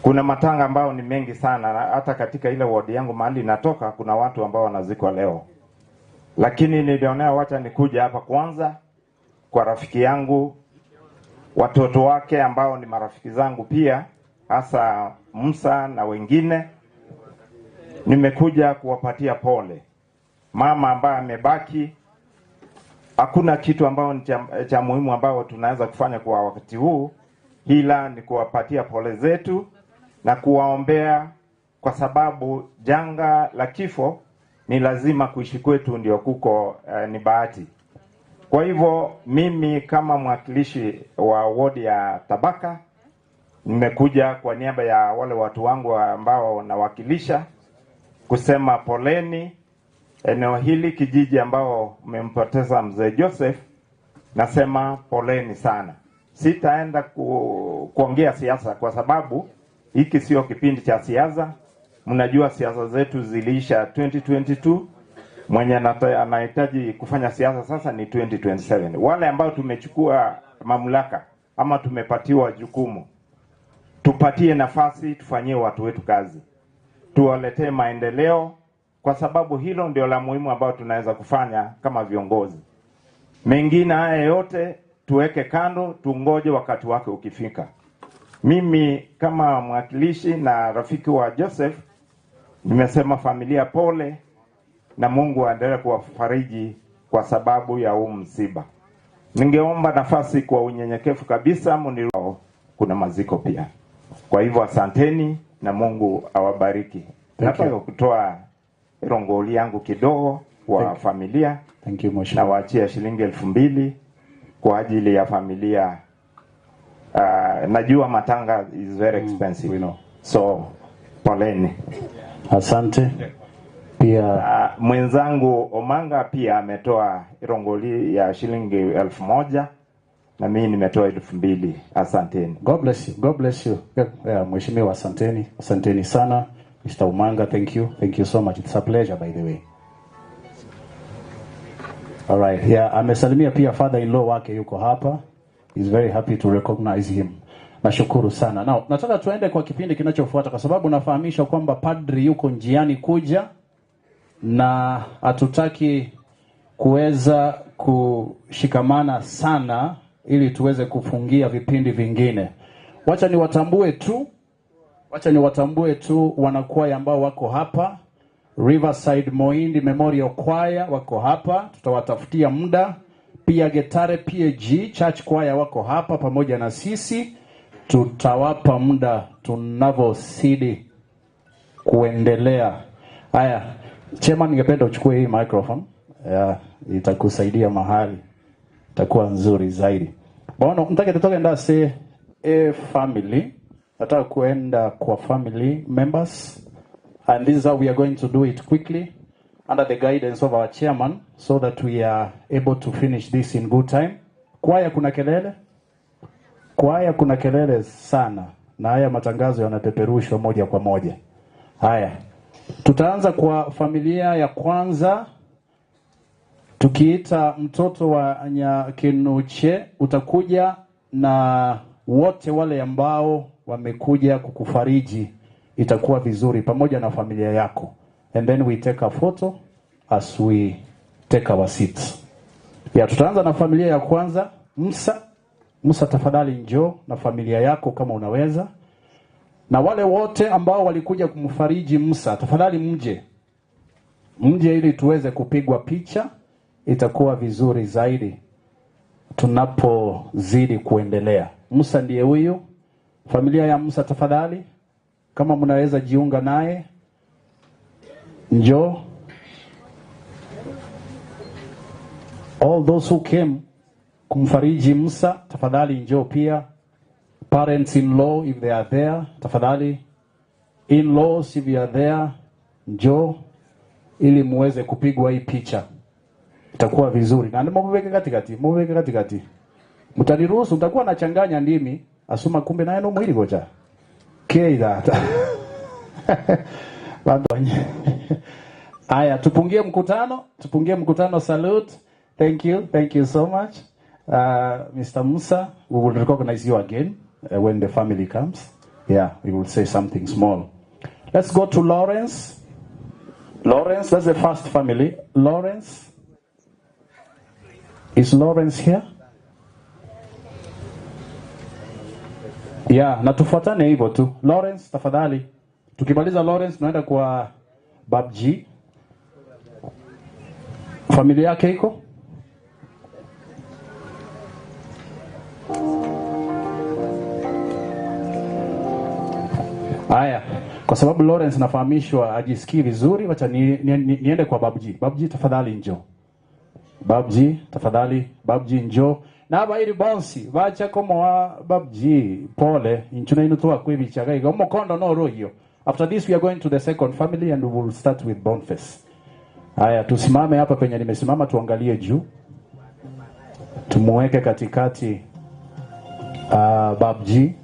kuna matanga ambao ni mengi sana, hata katika ile ward yangu mahali natoka kuna watu ambao wanazikwa leo. Lakini nilionea wacha nikuja hapa kwanza kwa rafiki yangu, watoto wake ambao ni marafiki zangu pia, hasa Musa na wengine. Nimekuja kuwapatia pole. Mama ambaye amebaki, hakuna kitu ambao ni cha muhimu ambao tunaweza kufanya kwa wakati huu, ila ni kuwapatia pole zetu na kuwaombea, kwa sababu janga la kifo ni lazima kuishi kwetu ndio kuko ni bahati. Kwa hivyo mimi kama mwakilishi wa wodi ya Tabaka nimekuja kwa niaba ya wale watu wangu ambao nawakilisha kusema poleni eneo hili, kijiji ambao mmempoteza mzee Joseph. Nasema poleni sana. Sitaenda kuongea siasa kwa sababu hiki sio kipindi cha siasa. Mnajua siasa zetu ziliisha 2022 mwenye anahitaji kufanya siasa sasa ni 2027. Wale ambao tumechukua mamlaka ama tumepatiwa jukumu, tupatie nafasi, tufanyie watu wetu kazi, tuwaletee maendeleo, kwa sababu hilo ndio la muhimu ambao tunaweza kufanya kama viongozi. Mengine haya yote tuweke kando, tungoje wakati wake ukifika. Mimi kama mwakilishi na rafiki wa Joseph nimesema familia pole, na Mungu aendelee kuwafariji kwa sababu ya huu msiba. Ningeomba nafasi kwa unyenyekevu kabisa, mnilao kuna maziko pia. Kwa hivyo asanteni na Mungu awabariki. Nataka kutoa rongoli yangu kidogo kwa familia. Thank you, Mheshimiwa. Na waachia shilingi 2,000 kwa ajili ya familia. Najua matanga is very expensive. We know. So poleni. Asante. Pia mwenzangu Omanga pia ametoa rongoli ya shilingi 1,000 na mimi nimetoa 2,000. Asanteni. God bless you. God bless you. Yeah, Mheshimiwa, asanteni. Asanteni sana. Mr. Omanga, thank you. Thank you so much. It's a pleasure, by the way. All right. Yeah, amesalimia pia father-in-law wake yuko hapa. He's very happy to recognize him. Nashukuru sana. Now, nataka tuende kwa kipindi kinachofuata kwa sababu nafahamisha kwamba padri yuko njiani kuja na hatutaki kuweza kushikamana sana ili tuweze kufungia vipindi vingine. Wacha niwatambue tu wanakwaya ambao wako hapa. Riverside Moindi Memorial Choir wako hapa, tutawatafutia muda. Pia Getare PAG Church Choir wako hapa pamoja na sisi, tutawapa muda tunavozidi kuendelea. Haya, Chema, ningependa uchukue hii microphone. Itakusaidia mahali, itakuwa nzuri zaidi. Bono, mtake tutoke ndase family. Nataka kuenda kwa family members. And this is how we are going to do it quickly under the guidance of our chairman so that we are able to finish this in good time. Kwaya kuna kelele? Kwaya kuna kelele sana. Na haya matangazo yanapeperushwa moja kwa moja. Haya. Tutaanza kwa familia ya kwanza. Tukiita mtoto wa Nyakinuche, utakuja na wote wale ambao wamekuja kukufariji, itakuwa vizuri pamoja na familia yako. And then we take a photo as we take our seats. Tutaanza na familia ya kwanza. Musa tafadhali njoo na familia yako kama unaweza. Na wale wote ambao walikuja kumfariji Musa, tafadhali mje ili tuweze kupigwa picha. Itakuwa vizuri zaidi tunapozidi kuendelea. Musa ndiye huyu. Familia ya Musa tafadhali, kama mnaweza jiunga naye, njoo. All those who came kumfariji Musa, tafadhali njoo pia. Parents-in-law if they are there, tafadhali. In-laws if you are there, njoo ili muweze kupigwa hii picha. Itakuwa vizuri. Na mweke katikati. Mtaniruhusu, mtakuwa nachanganya ndimi, asuma kumbe naye no mwili gocha. That. Aya, tupungie mkutano. Salute. Thank you so much. Mr. Musa, we will recognize you again when the family comes. Yeah, we will say something small. Let's go to Lawrence. Lawrence, that's the first family. Lawrence. Is Lawrence here? Yeah, na tufuatane hivyo tu. Lawrence, tafadhali. Tukimaliza Lawrence, tunaenda kwa Babji. Familia yake iko? Haya, kwa sababu Lawrence nafahamishwa ajisikii vizuri, wacha niende kwa Babji. Babji, tafadhali njoo. Babji, tafadhali. Babji, njoo. Na bairi bonsi bacha komo wa Babji pole inchuna inutua kwebichaga iga umukondo no rohio. After this we are going to the second family and we will start with Boniface. Haya, tusimame hapa penye nimesimama, tuangalie juu. Tumuweke katikati Babji.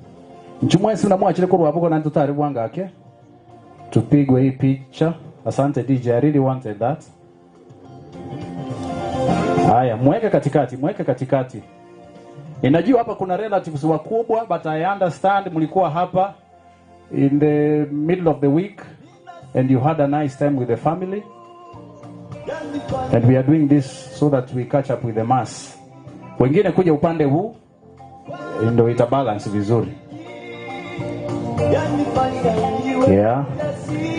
Nchumwesi na mwachile kwa wabuko na ntutari wangake. Tupigwe hii picha. Asante DJ, I really wanted that. Haya, mweke katikati. Ninajua hapa kuna relatives wakubwa, but I understand mlikuwa hapa in the middle of the week and you had a nice time with the family. And we are doing this so that we catch up with the mass. Wengine kuja upande huu ndio ita balance vizuri. Yeah.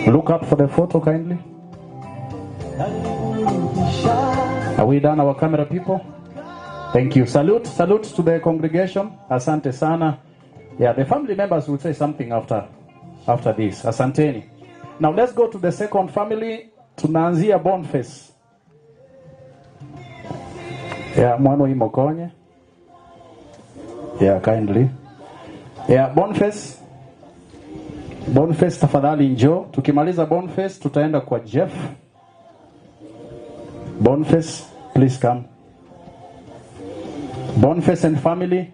Look up for the photo kindly. Are we done, our camera people? Thank you. Salute to the congregation. Asante sana. Yeah, the family members will say something after this. Asanteni. Now let's go to the second family. Tunaanzia Boniface. Yeah, mwana imokonye. Yeah, kindly. Yeah, Boniface tafadhali njoo. Tukimaliza Boniface tutaenda kwa Jeff. Boniface, please come. Boniface and family,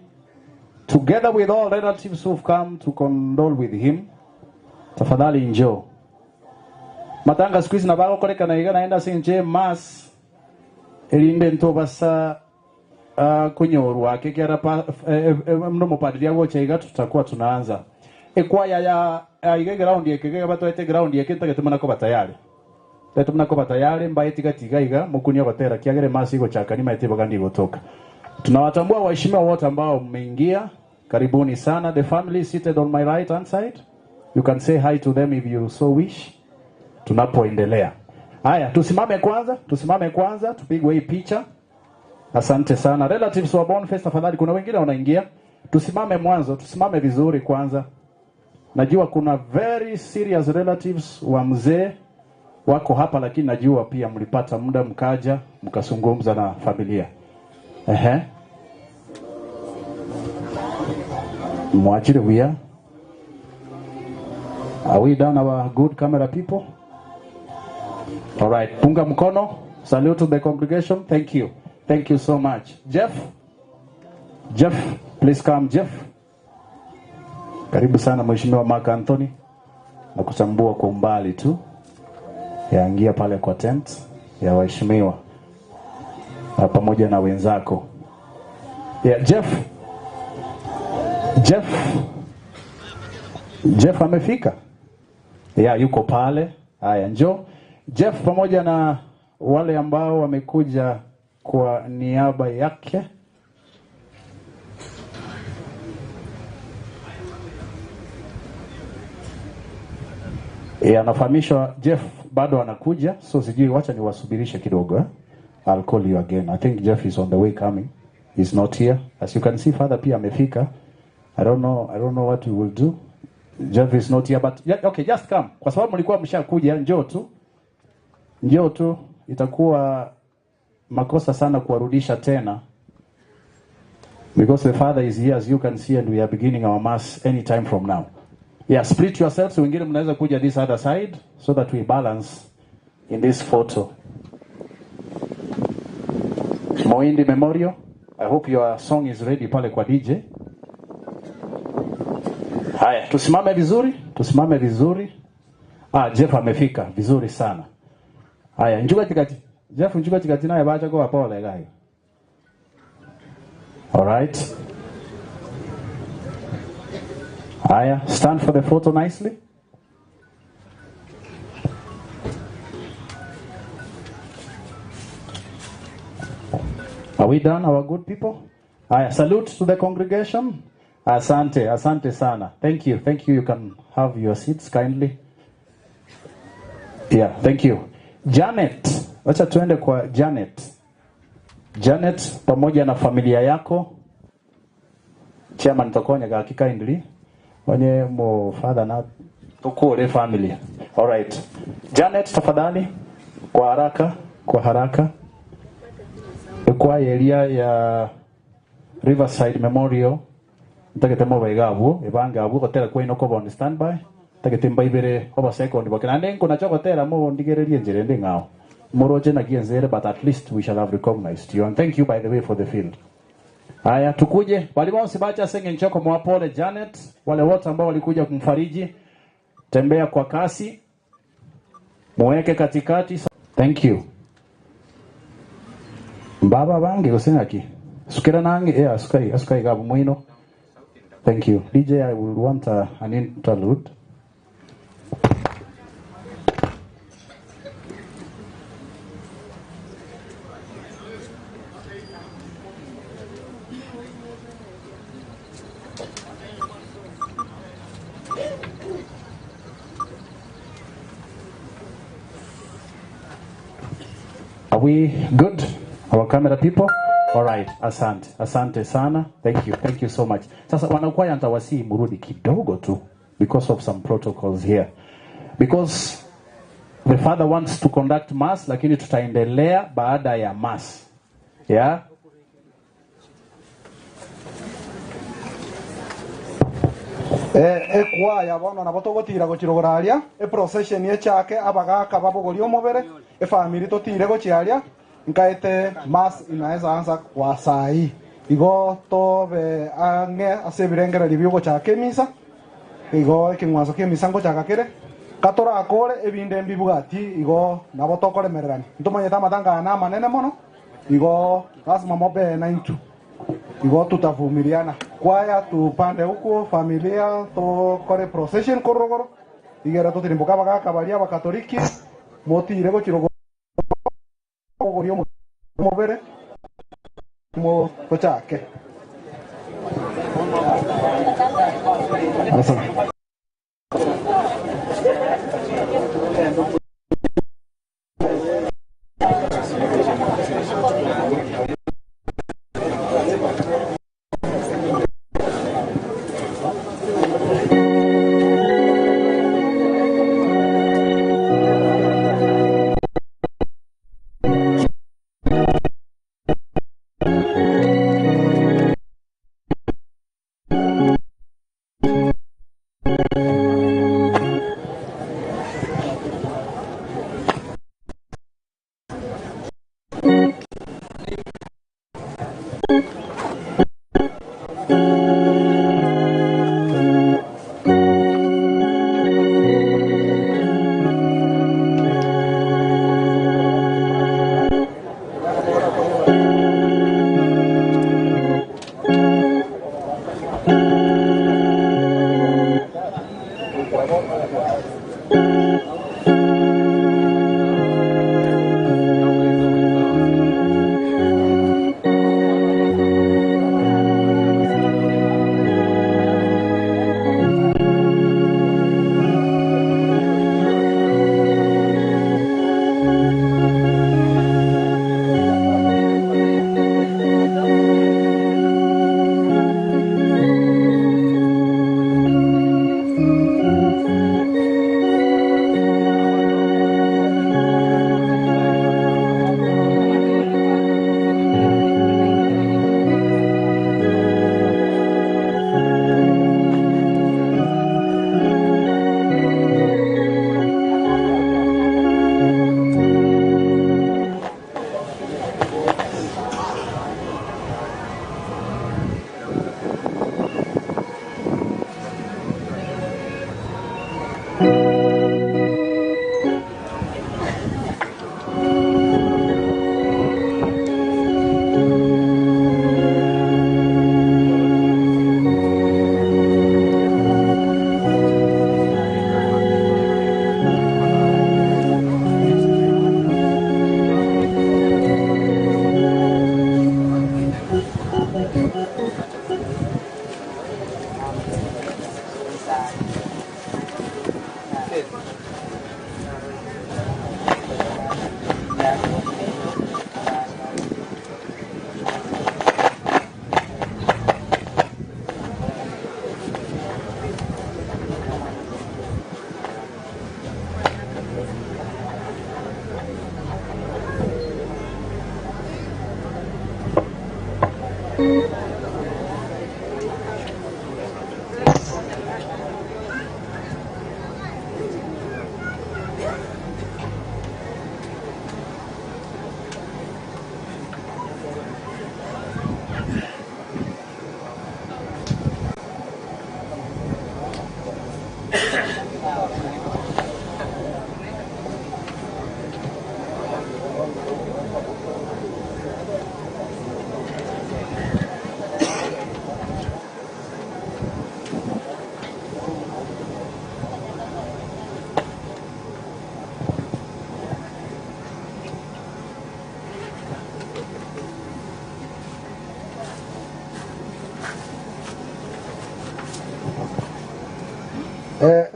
together with all relatives who've come to condole with him, tafadhali njoo. Matanga siku hizi na bako koleka na igana enda sinje mass elinde ntobasa kunyoru wake kiara mnomo padri yago chaiga tutakuwa tunaanza. Ekwaya ya igege ground yeke bato ete ground yeke ntagetumana ko batayale. Tetumana ko batayale mbaye tiga iga mukunyo batera kiagere mass iko chakani maite bagandi gotoka. Tunawatambua waheshimiwa wote ambao mmeingia. Karibuni sana. The family seated on my right hand side. You can say hi to them if you so wish. Tunapoendelea. Haya, tusimame kwanza, tupigwe hii picha. Asante sana. Relatives wa Boniface tafadhali, kuna wengine wanaingia. Tusimame mwanzo, tusimame vizuri kwanza. Najua kuna very serious relatives wa mzee wako hapa, lakini najua pia mlipata muda mkaja mkazungumza na familia. Mwachire wia. Are we done, our good camera people? All right, punga mkono. Salute to the congregation. Thank you so much. Jeff, please come. Jeff, karibu sana mheshimiwa Mark Anthony. Na kuchambua kwa umbali tu. Yaingia pale kwa tent ya waheshimiwa pamoja na wenzako. Yeah, Jeff amefika. Yeah, yuko pale. Haya, njoo. Jeff pamoja na wale ambao wamekuja kwa niaba yake. Anafahamishwa Jeff bado anakuja, so sijui, wacha niwasubirishe kidogo. I'll call you again. I think Jeff is on the way coming. He's not here. As you can see, Father pia amefika. I don't know what we will do. Jeff is not here, but yeah, okay, just come. Kwa sababu mlikuwa mshakuja, njoo tu. Itakuwa makosa sana kuwarudisha tena. Because the Father is here, as you can see, and we are beginning our mass any time from now. Yeah, split yourselves. Wengine mnaweza kuja this other side so that we balance in this photo. Moindi Memorial. I hope your song is ready pale kwa DJ. Haya, tusimame vizuri. Jeff amefika vizuri sana. Haya, Jeff njuga tikati naye bacha kwa pole guys. All right. Haya, stand for the photo nicely. Are we done, our good people? Haya, salute to the congregation. Asante sana. Thank you. You can have your seats kindly. Yeah, thank you. Janet, wacha tuende kwa Janet pamoja na familia yako. Chairman Tokonya ga kindly. Wenye mo father na tukule family. All right. Janet tafadhali kwa haraka. Kwa area ya Riverside Memorial. Ntakete mo baigabu, ebanga abu hotela kwa inoko on standby. Ntakete mbaibere oba second bakana nengo na choko hotela mo ndigererie njere ndingao. Moroje na kienzere, but at least we shall have recognized you, and thank you by the way for the field. Haya, tukuje wale wao sibacha senge nchoko mwapole Janet, wale wote ambao walikuja kumfariji, tembea kwa kasi, muweke katikati. Thank you. Baba bangi gusingaki. Sukira nangi askai gabu mwino. Thank you. DJ, I will want an interlude. Are we good? Our camera people? All right, asante sana. Thank you so much. Sasa wanakwaya nitawasihi murudi kidogo tu because of some protocols here. Because the father wants to conduct mass, lakini tutaendelea baada ya mass. Yeah? Ekwaya bono nabo togotira gochirogoraria procession yechake abagaka babogori omobere family totire gochiaria nkaete mass inaweza anza kwa saa hii igo tobe ange asebirengera libyo gochake misa igo ekingwaso kia misa ngochaka kere katora akore ebinde mbibugati igo nabo tokoremererani ntomanyeta matanga na manene mono igo lazima mobe na intu igo tutavumiliana kwaya tupande huko familia tokore procession korogoro igera tutirimbuka bagaka baria bakatoliki motire gochirogo gorio mobere mo kochake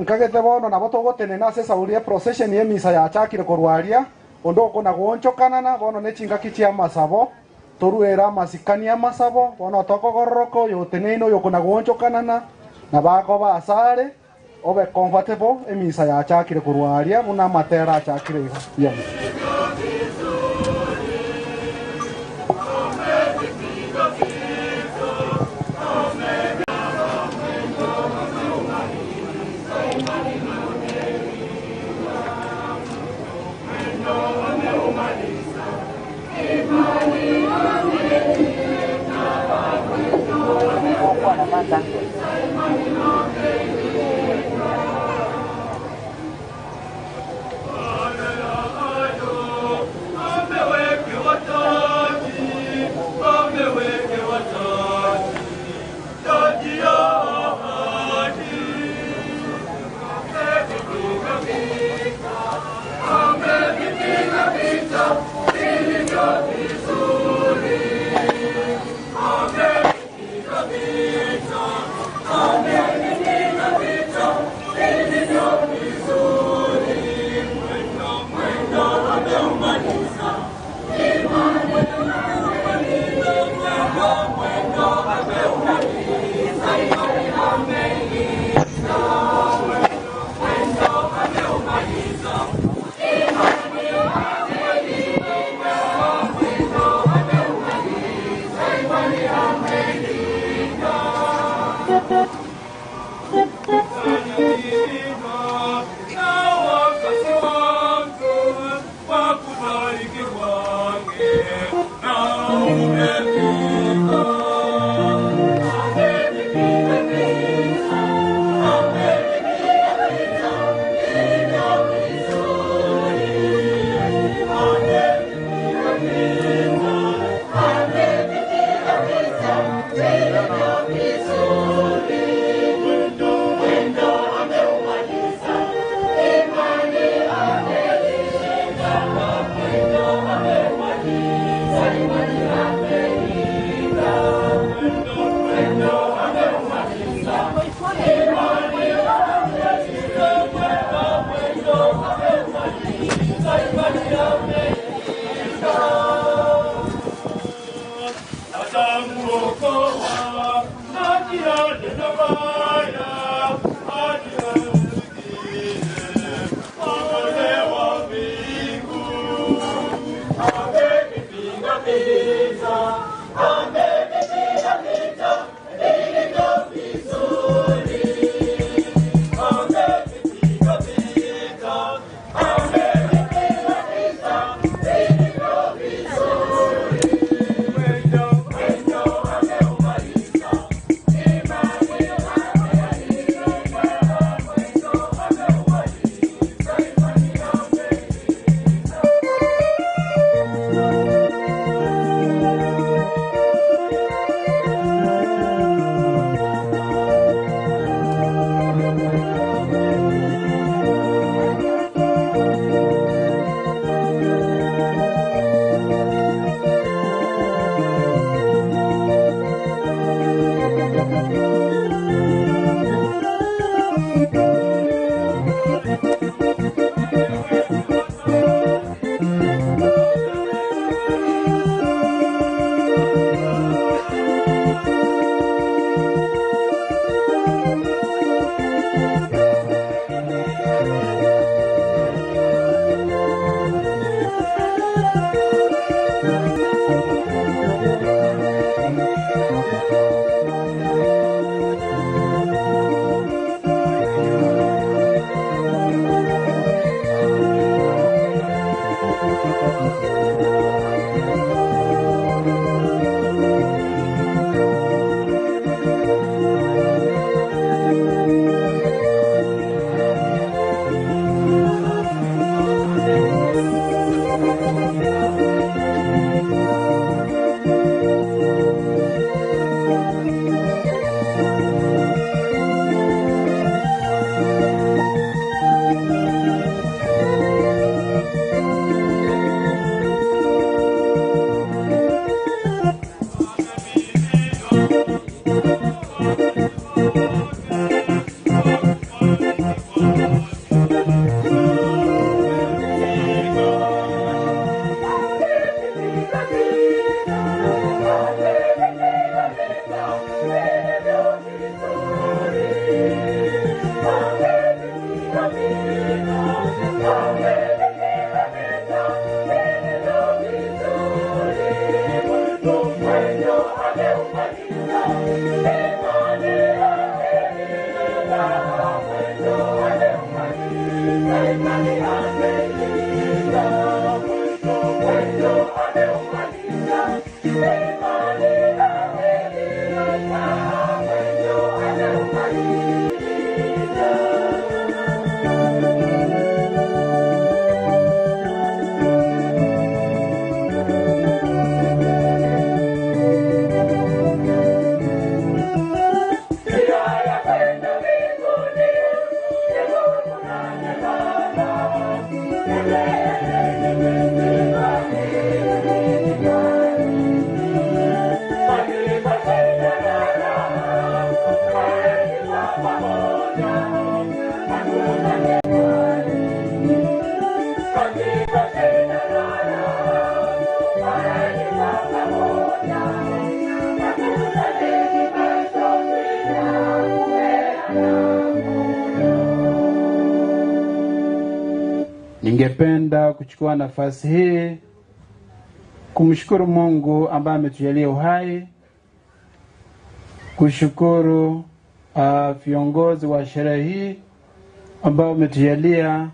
nkagete bono nabo togotenena sesa urie procession ye misa yachakire korwaria ondo kona gonchokanana bono ne chingaki chia masabo toruera masikania masabo bono tokogororoko yoteneino yokona gonchokanana na bako basare obe comfortable emisa yachakire korwaria buna matera achakire igo yeah. Ningependa kuchukua nafasi hii kumshukuru Mungu ambaye ametujalia uhai, kushukuru viongozi wa sherehe hii ambao wametujalia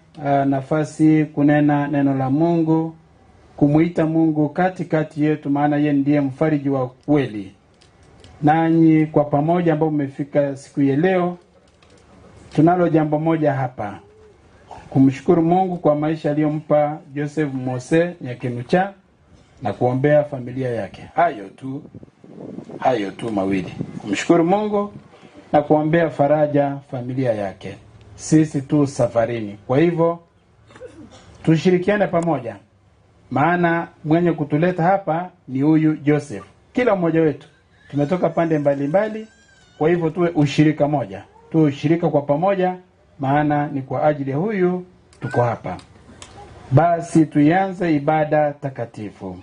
nafasi kunena neno la Mungu, kumuita Mungu katikati yetu, maana yeye ndiye mfariji wa kweli. Nanyi kwa pamoja ambao mmefika siku ya leo, tunalo jambo moja hapa: kumshukuru Mungu kwa maisha aliyompa Joseph Mose Nyakenucha na kuombea familia yake. Hayo tu mawili. Kumshukuru Mungu na kuombea faraja familia yake. Sisi tu safarini. Kwa hivyo tushirikiane pamoja. Maana mwenye kutuleta hapa ni huyu Joseph. Kila mmoja wetu tumetoka pande mbalimbali, kwa hivyo tuwe ushirika moja. Tuwe ushirika kwa pamoja, maana ni kwa ajili ya huyu tuko hapa. Basi tuianze ibada takatifu.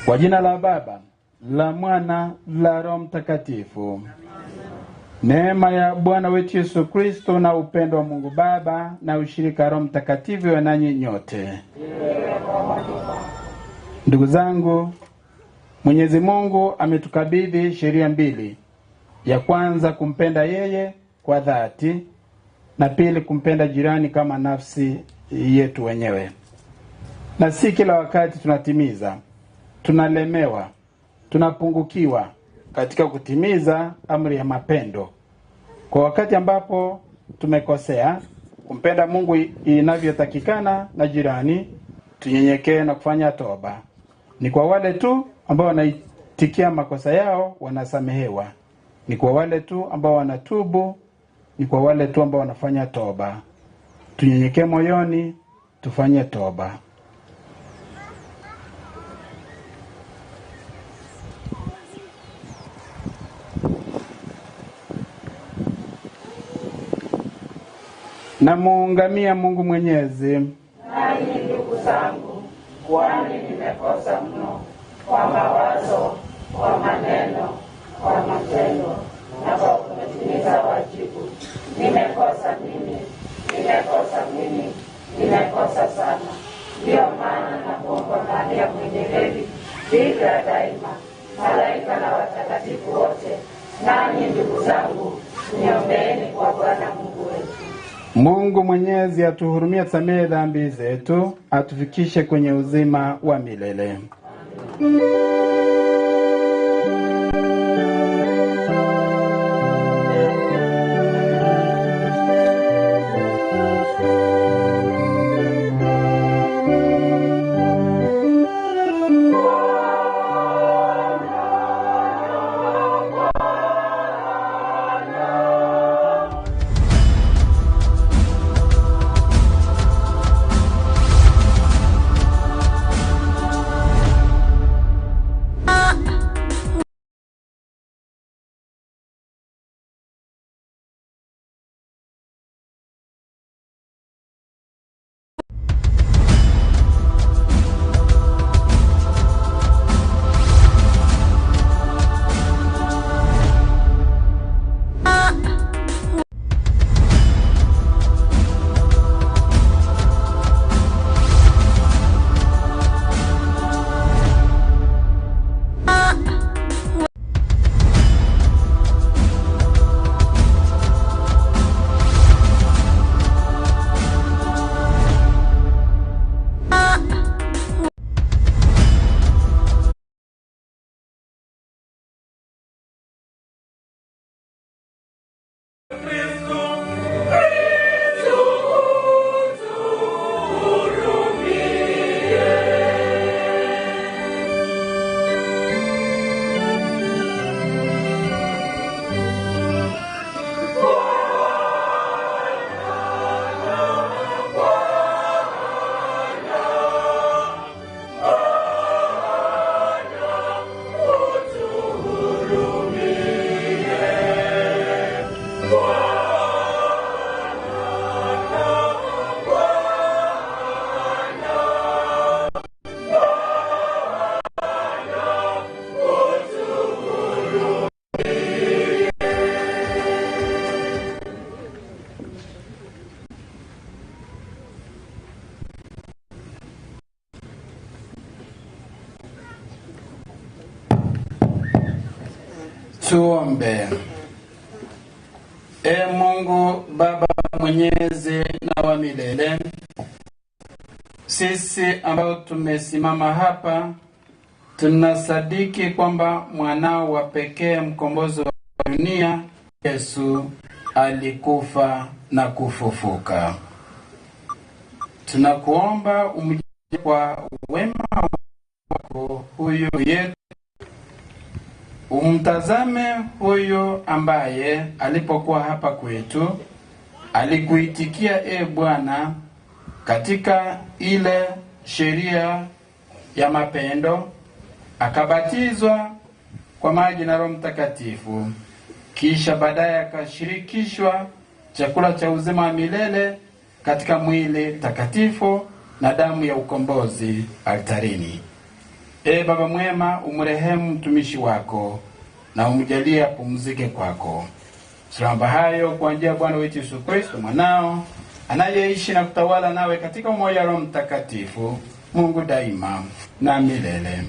Kwa jina la Baba, la Mwana, la Roho Mtakatifu. Neema ya Bwana wetu Yesu Kristo na upendo wa Mungu Baba na ushirika Roho Mtakatifu wa nanyi nyote. Ndugu zangu, Mwenyezi Mungu ametukabidhi sheria mbili. Ya kwanza kumpenda yeye kwa dhati, na pili kumpenda jirani kama nafsi yetu wenyewe. Na si kila wakati tunatimiza. Tunalemewa, tunapungukiwa katika kutimiza amri ya mapendo. Kwa wakati ambapo tumekosea kumpenda Mungu inavyotakikana na jirani, tunyenyekee na kufanya toba. Ni kwa wale tu ambao wanaitikia makosa yao wanasamehewa. Ni kwa wale tu ambao wanatubu, ni kwa wale tu ambao wanafanya toba. Tunyenyekee moyoni, tufanye toba. Na muungamia Mungu Mwenyezi. Nanyi ndugu zangu, kwani nimekosa mno kwa mawazo, kwa maneno, kwa matendo na kwa kutimiza wajibu. Nimekosa nimekosa sana. Ndiyo maana nakuomba Maria mwenye heri, Bikira daima, malaika na watakatifu wote, nanyi ndugu zangu, niombeeni kwa Bwana Mungu wetu. Mungu Mwenyezi atuhurumie, asamehe dhambi zetu, atufikishe kwenye uzima wa milele. Tuombe. E Mungu Baba mwenyezi na wa milele, sisi ambao tumesimama hapa tunasadiki kwamba mwanao wa pekee mkombozi wa dunia Yesu alikufa na kufufuka. Tunakuomba umjalie kwa wema wako huyo yetu, umtazame huyo ambaye alipokuwa hapa kwetu alikuitikia e Bwana katika ile sheria ya mapendo, akabatizwa kwa maji na Roho Mtakatifu, kisha baadaye akashirikishwa chakula cha uzima wa milele katika mwili takatifu na damu ya ukombozi altarini. E Baba mwema, umrehemu mtumishi wako na umjalie apumzike kwako. Tunaomba hayo kwa njia ya Bwana wetu Yesu Kristo mwanao, anayeishi na kutawala nawe katika umoja wa Roho Mtakatifu, Mungu daima na milele.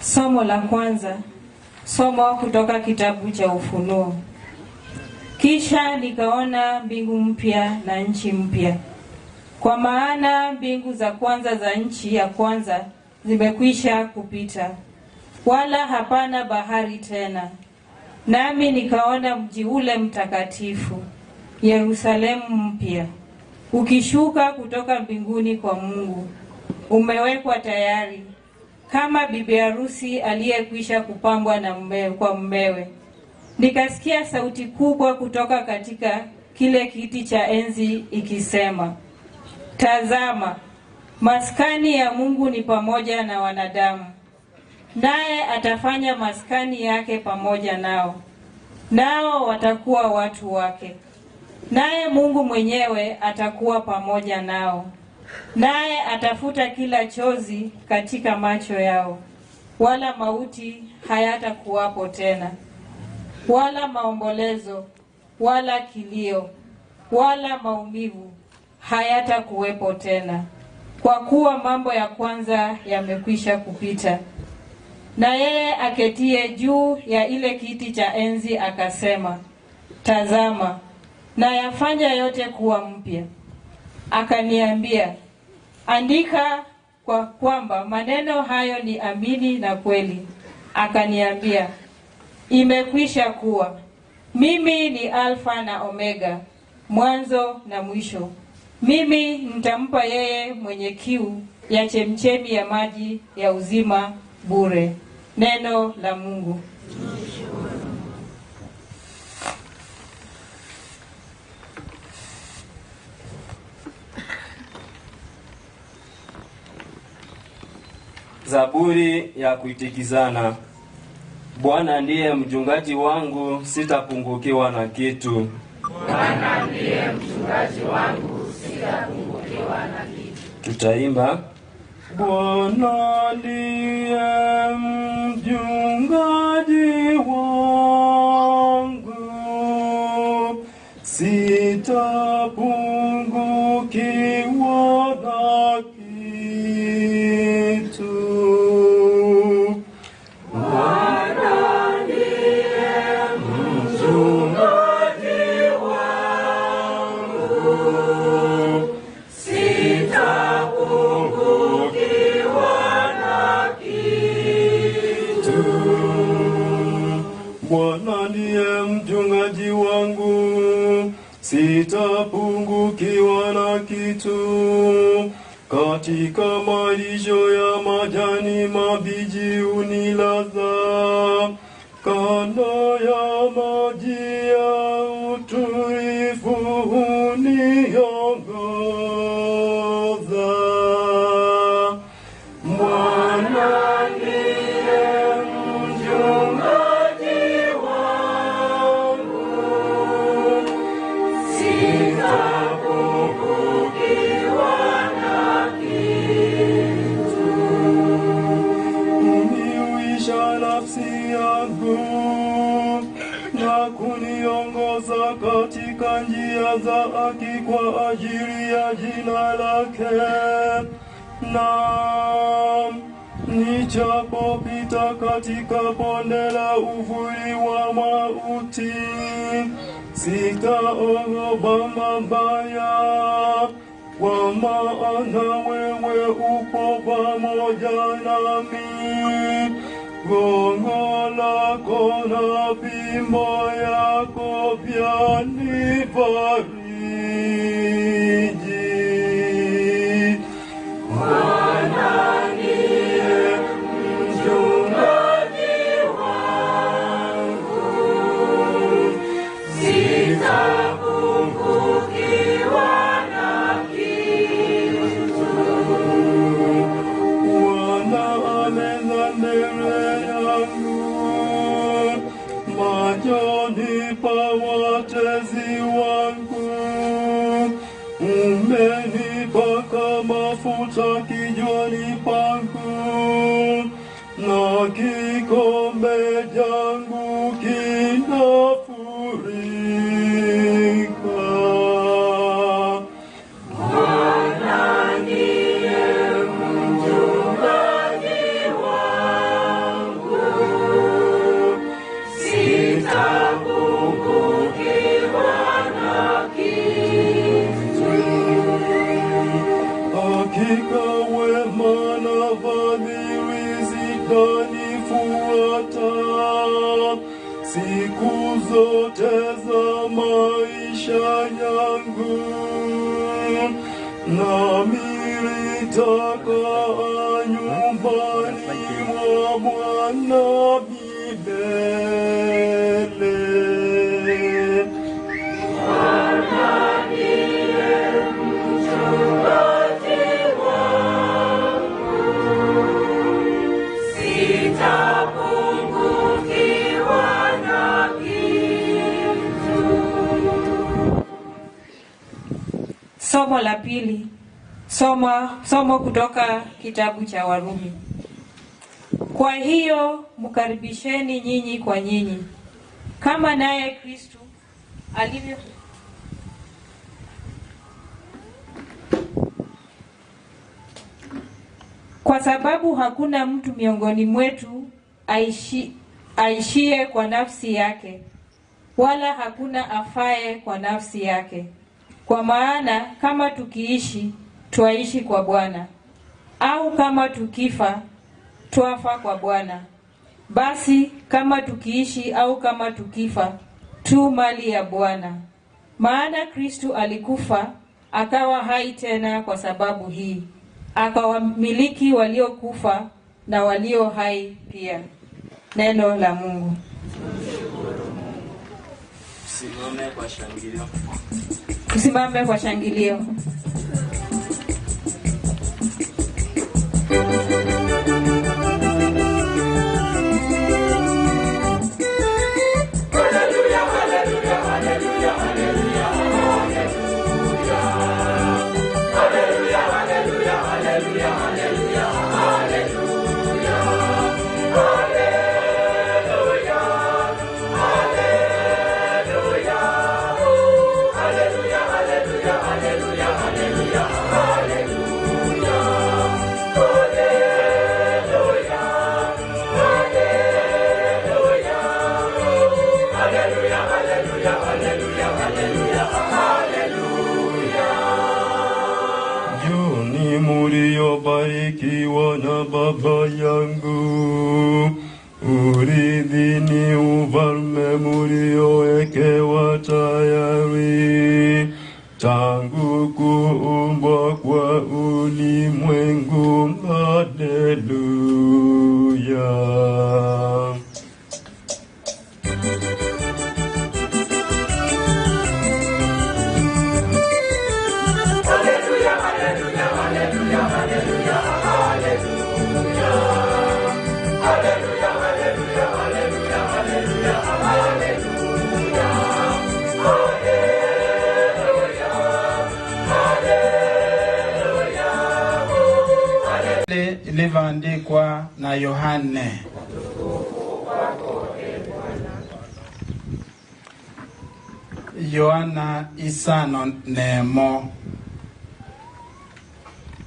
Somo la kwanza, somo kutoka kitabu cha Ufunuo. Kisha nikaona mbingu mpya na nchi mpya, kwa maana mbingu za kwanza za nchi ya kwanza zimekwisha kupita, wala hapana bahari tena. Nami nikaona mji ule mtakatifu, Yerusalemu mpya, ukishuka kutoka mbinguni kwa Mungu, umewekwa tayari kama bibi harusi aliyekwisha kupambwa na kwa mumewe. Nikasikia sauti kubwa kutoka katika kile kiti cha enzi ikisema, tazama, maskani ya Mungu ni pamoja na wanadamu, naye atafanya maskani yake pamoja nao, nao watakuwa watu wake, naye Mungu mwenyewe atakuwa pamoja nao. Naye atafuta kila chozi katika macho yao, wala mauti hayatakuwapo tena, wala maombolezo, wala kilio wala maumivu hayatakuwepo tena, kwa kuwa mambo ya kwanza yamekwisha kupita. Na yeye aketie juu ya ile kiti cha enzi akasema, tazama, na yafanya yote kuwa mpya. Akaniambia, andika kwa kwamba maneno hayo ni amini na kweli. Akaniambia, imekwisha kuwa. Mimi ni Alfa na Omega, mwanzo na mwisho. Mimi nitampa yeye mwenye kiu ya chemchemi ya maji ya uzima bure. Neno la Mungu. Zaburi ya kuitikizana. Bwana ndiye mchungaji wangu, sitapungukiwa na kitu. Bwana ndiye mchungaji wangu, sitapungukiwa na kitu. Tutaimba. Bwana ndiye mchungaji wangu, sitapungukiwa na kitu. Bwana ndiye mchungaji wangu, sitapungukiwa na kitu. Bwana ndiye mchungaji wangu, sitapungukiwa na kitu. Katika malisho ya majani mabichi unilaza, kando ya maji ya utulivu uniongoza. Bwana ndiye mchungaji wangu, sitapungukiwa na kitu. Uniuisha nafsi yangu na kuniongoza katika njia za haki kwa ajili ya jina lake. Naam, nichapopita katika bonde la uvuli wa mauti, sitaogopa mabaya, kwa maana wewe upo pamoja nami. Gongo lako na fimbo yako vyanifariji. Bwana ndiye mchungaji wangu, sitapungukiwa na kitu. Bwana ameza mbele yangu machoni pa watezi wangu. Umenipaka mafuta kichwani pangu, na kikombe changu kinafurika. Bwana ndiye mchungaji wangu, sitapungukiwa na kitu. Hakika wema na fadhili zitanifuata siku zote za maisha yangu, nami nitakaa nyumbani mwa Bwana milele. Bwana ndiye mchungaji wangu, sitapungukiwa na kitu. Somo la pili. Somo kutoka kitabu cha Warumi. Kwa hiyo mkaribisheni nyinyi kwa nyinyi, kama naye Kristo alivyo kwa sababu hakuna mtu miongoni mwetu aishie kwa nafsi yake, wala hakuna afaye kwa nafsi yake. Kwa maana kama tukiishi, twaishi kwa Bwana, au kama tukifa, twafa kwa Bwana. Basi kama tukiishi au kama tukifa, tu mali ya Bwana. Maana Kristo alikufa, akawa hai tena kwa sababu hii, akawamiliki waliokufa na walio hai pia. Neno la Mungu. Tusimame kwa shangilio. Tusimame kwa shangilio. Barikiwa na Baba yangu, uridhini ufalme mliowekewa tayari tangu kuumbwa kwa ulimwengu. Haleluya. Ilivyoandikwa na Yohane. Yohana isano nemo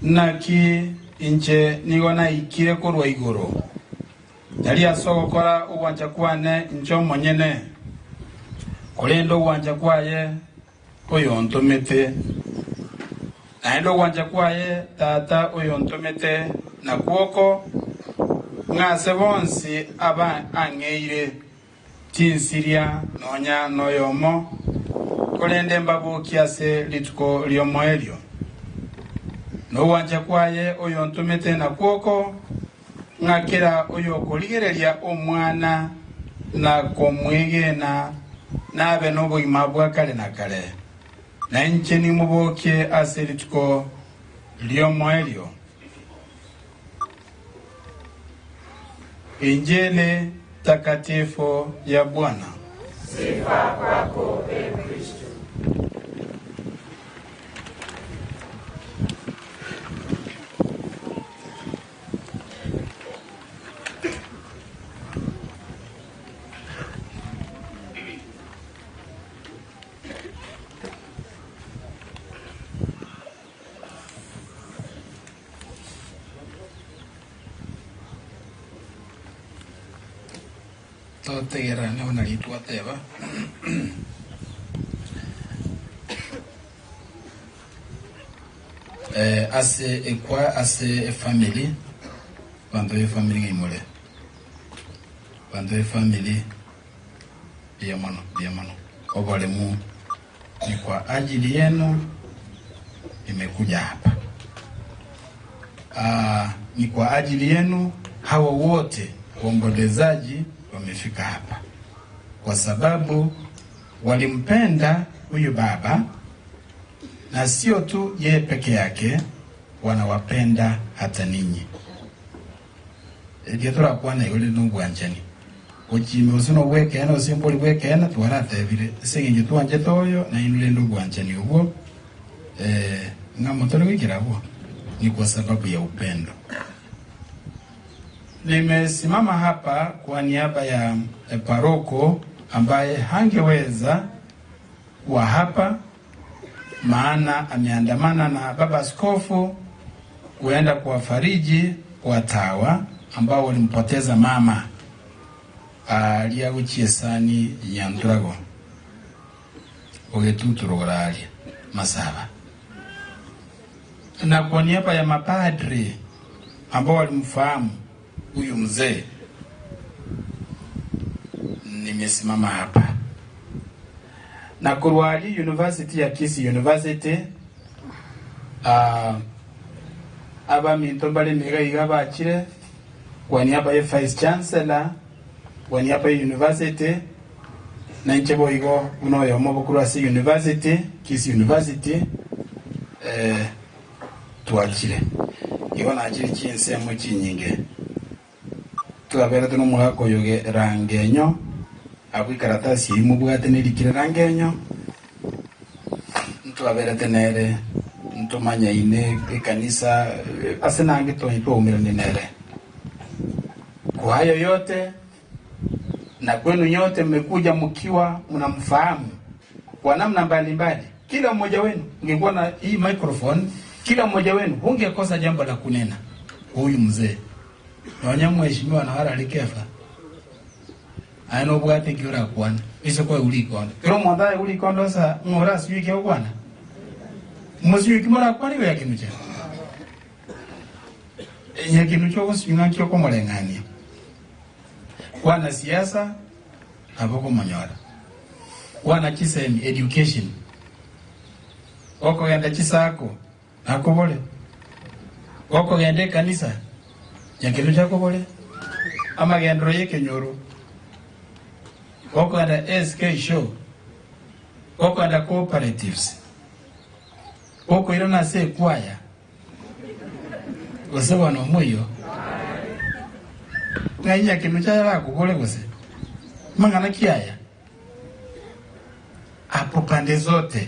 naki inche nigona ikire kurwa iguru yali asogokora uwanja kwane incho monyene kulendo uwanja kwaye oyo ntomete naendo uwanja kwaye tata oyo ntomete na kuoko ngase bonsi aba angeire tinsiria nonya noyomo kulende mbabu kiase lituko liomo elio no wanja kwaye oyo ntumete na kuoko ngakira oyo kuligereria omwana na komwigena nabe n'obuyima bwa kale na kale na nche ni muboke ase lituko liomo elio. Injili takatifu ya Bwana. Sifa kwako e Kristo. Totera ne unalitwa teba. Ase family bando ye family ngimole bando ye family biamano obole mu ni kwa ajili yenu nimekuja hapa. Ni kwa ajili yenu hawa wote waombolezaji wamefika hapa kwa sababu walimpenda huyu baba, na sio tu yeye peke yake, wanawapenda hata ninyi. Ediatora kwana yole nungu anjani ojime usino weke na usimboli weke na tuwarata vile sengi tuanje toyo na inule nungu anjani ugo ngamotoro wikira ugo ni kwa sababu ya upendo. Nimesimama hapa kwa niaba ya paroko ambaye hangeweza wa hapa, maana ameandamana na baba askofu kuenda kuwafariji watawa ambao walimpoteza mama aliaguchie sani Nyandurago ogetuturogorali Masaba. Na kwa niaba ya mapadri ambao walimfahamu huyu mzee, nimesimama hapa. Na Kurwali University ya Kisii University aba minto bali miga bachire kwa niaba ya Vice Chancellor kwa niaba ya university na nchebo igo unoyo Kurwasi University Kisii University tuachire igo na achire chinse mu chinyinge tuabera tuno mwako yoge rangenyo abwi karatasi iri mu bwate nerikire rangenyo tuabera tenere ntomanya ine kanisa asenange to ipo umirane nere. Kwa hayo yote na kwenu nyote mmekuja mkiwa mnamfahamu kwa namna mbalimbali. Kila mmoja wenu ungekuwa na hii microphone, kila mmoja wenu ungekosa jambo la kunena huyu mzee. Na wanyamheshimiwa na wala alikefa. Ano bwate kiura kwana. Iso kwa uliko. Kero mwandaye uliko ndosa ngora siyo kia kwana. Mosiyo kimara kwani we yakinucha. Yakinucha kusiyo kio kwa mwalengani. Wana siasa aboko manyora. Wana chisemi education. Oko yanda chisako akobole. Oko yande kanisa yakinucha kobole. Ama gendro yeke nyoro. Oko yanda SK show. Oko yanda cooperatives. Oko irona se kwaya. Osewa no moyo. Ngainya kinucha yala kukole kose. Mangana kiaya. Hapo pande zote.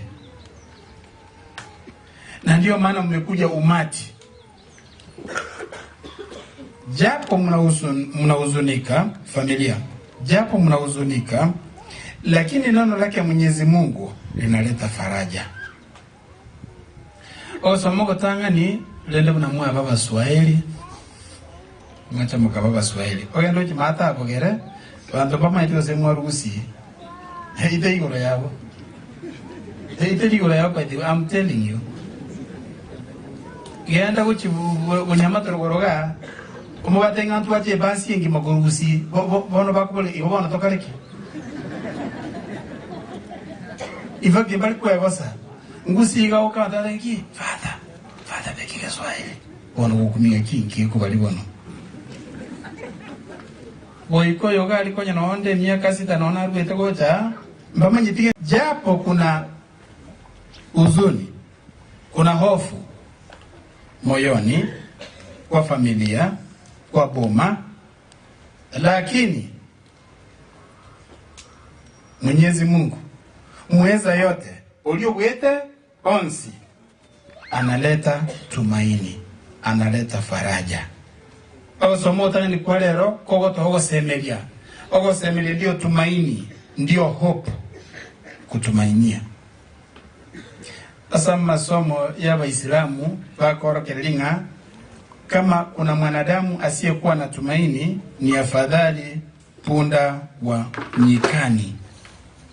Na ndio maana mmekuja umati. Japo mnahuzunika familia. Japo mnahuzunika, lakini neno lake Mwenyezi Mungu linaleta faraja. Osomo tangani lele mnamwa baba Swahili. Ngacha mukababa Swahili. Oya ndo chimata abogere. Bantu bama ito se mwarusi. Ite igoro yabo. Ite igoro yabo ite I'm telling you. Genda kuchi bunyamatoro goroga. Umubate ngantu ache basi ngi magorusi. Bono bakubole ibono tokaleki. Iva kibali kwa bosa. Ngusi ga okata lengi. Fata bekile Swahili. Bono kukumiga kinki kubali bono. Boiko yoga alikonya naonde miaka 6 naona ruete gocha mbama nyipige. Japo kuna huzuni, kuna hofu moyoni kwa familia, kwa boma, lakini Mwenyezi Mungu muweza yote uliowete onsi analeta tumaini, analeta faraja. Somo tani kwa lero kogo togo semelia. Ogo semelia ndio tumaini, ndio hope, kutumainia. Sasa masomo ya Waislamu bakora kelinga, kama kuna mwanadamu asiyekuwa na tumaini ni afadhali punda wa nyikani.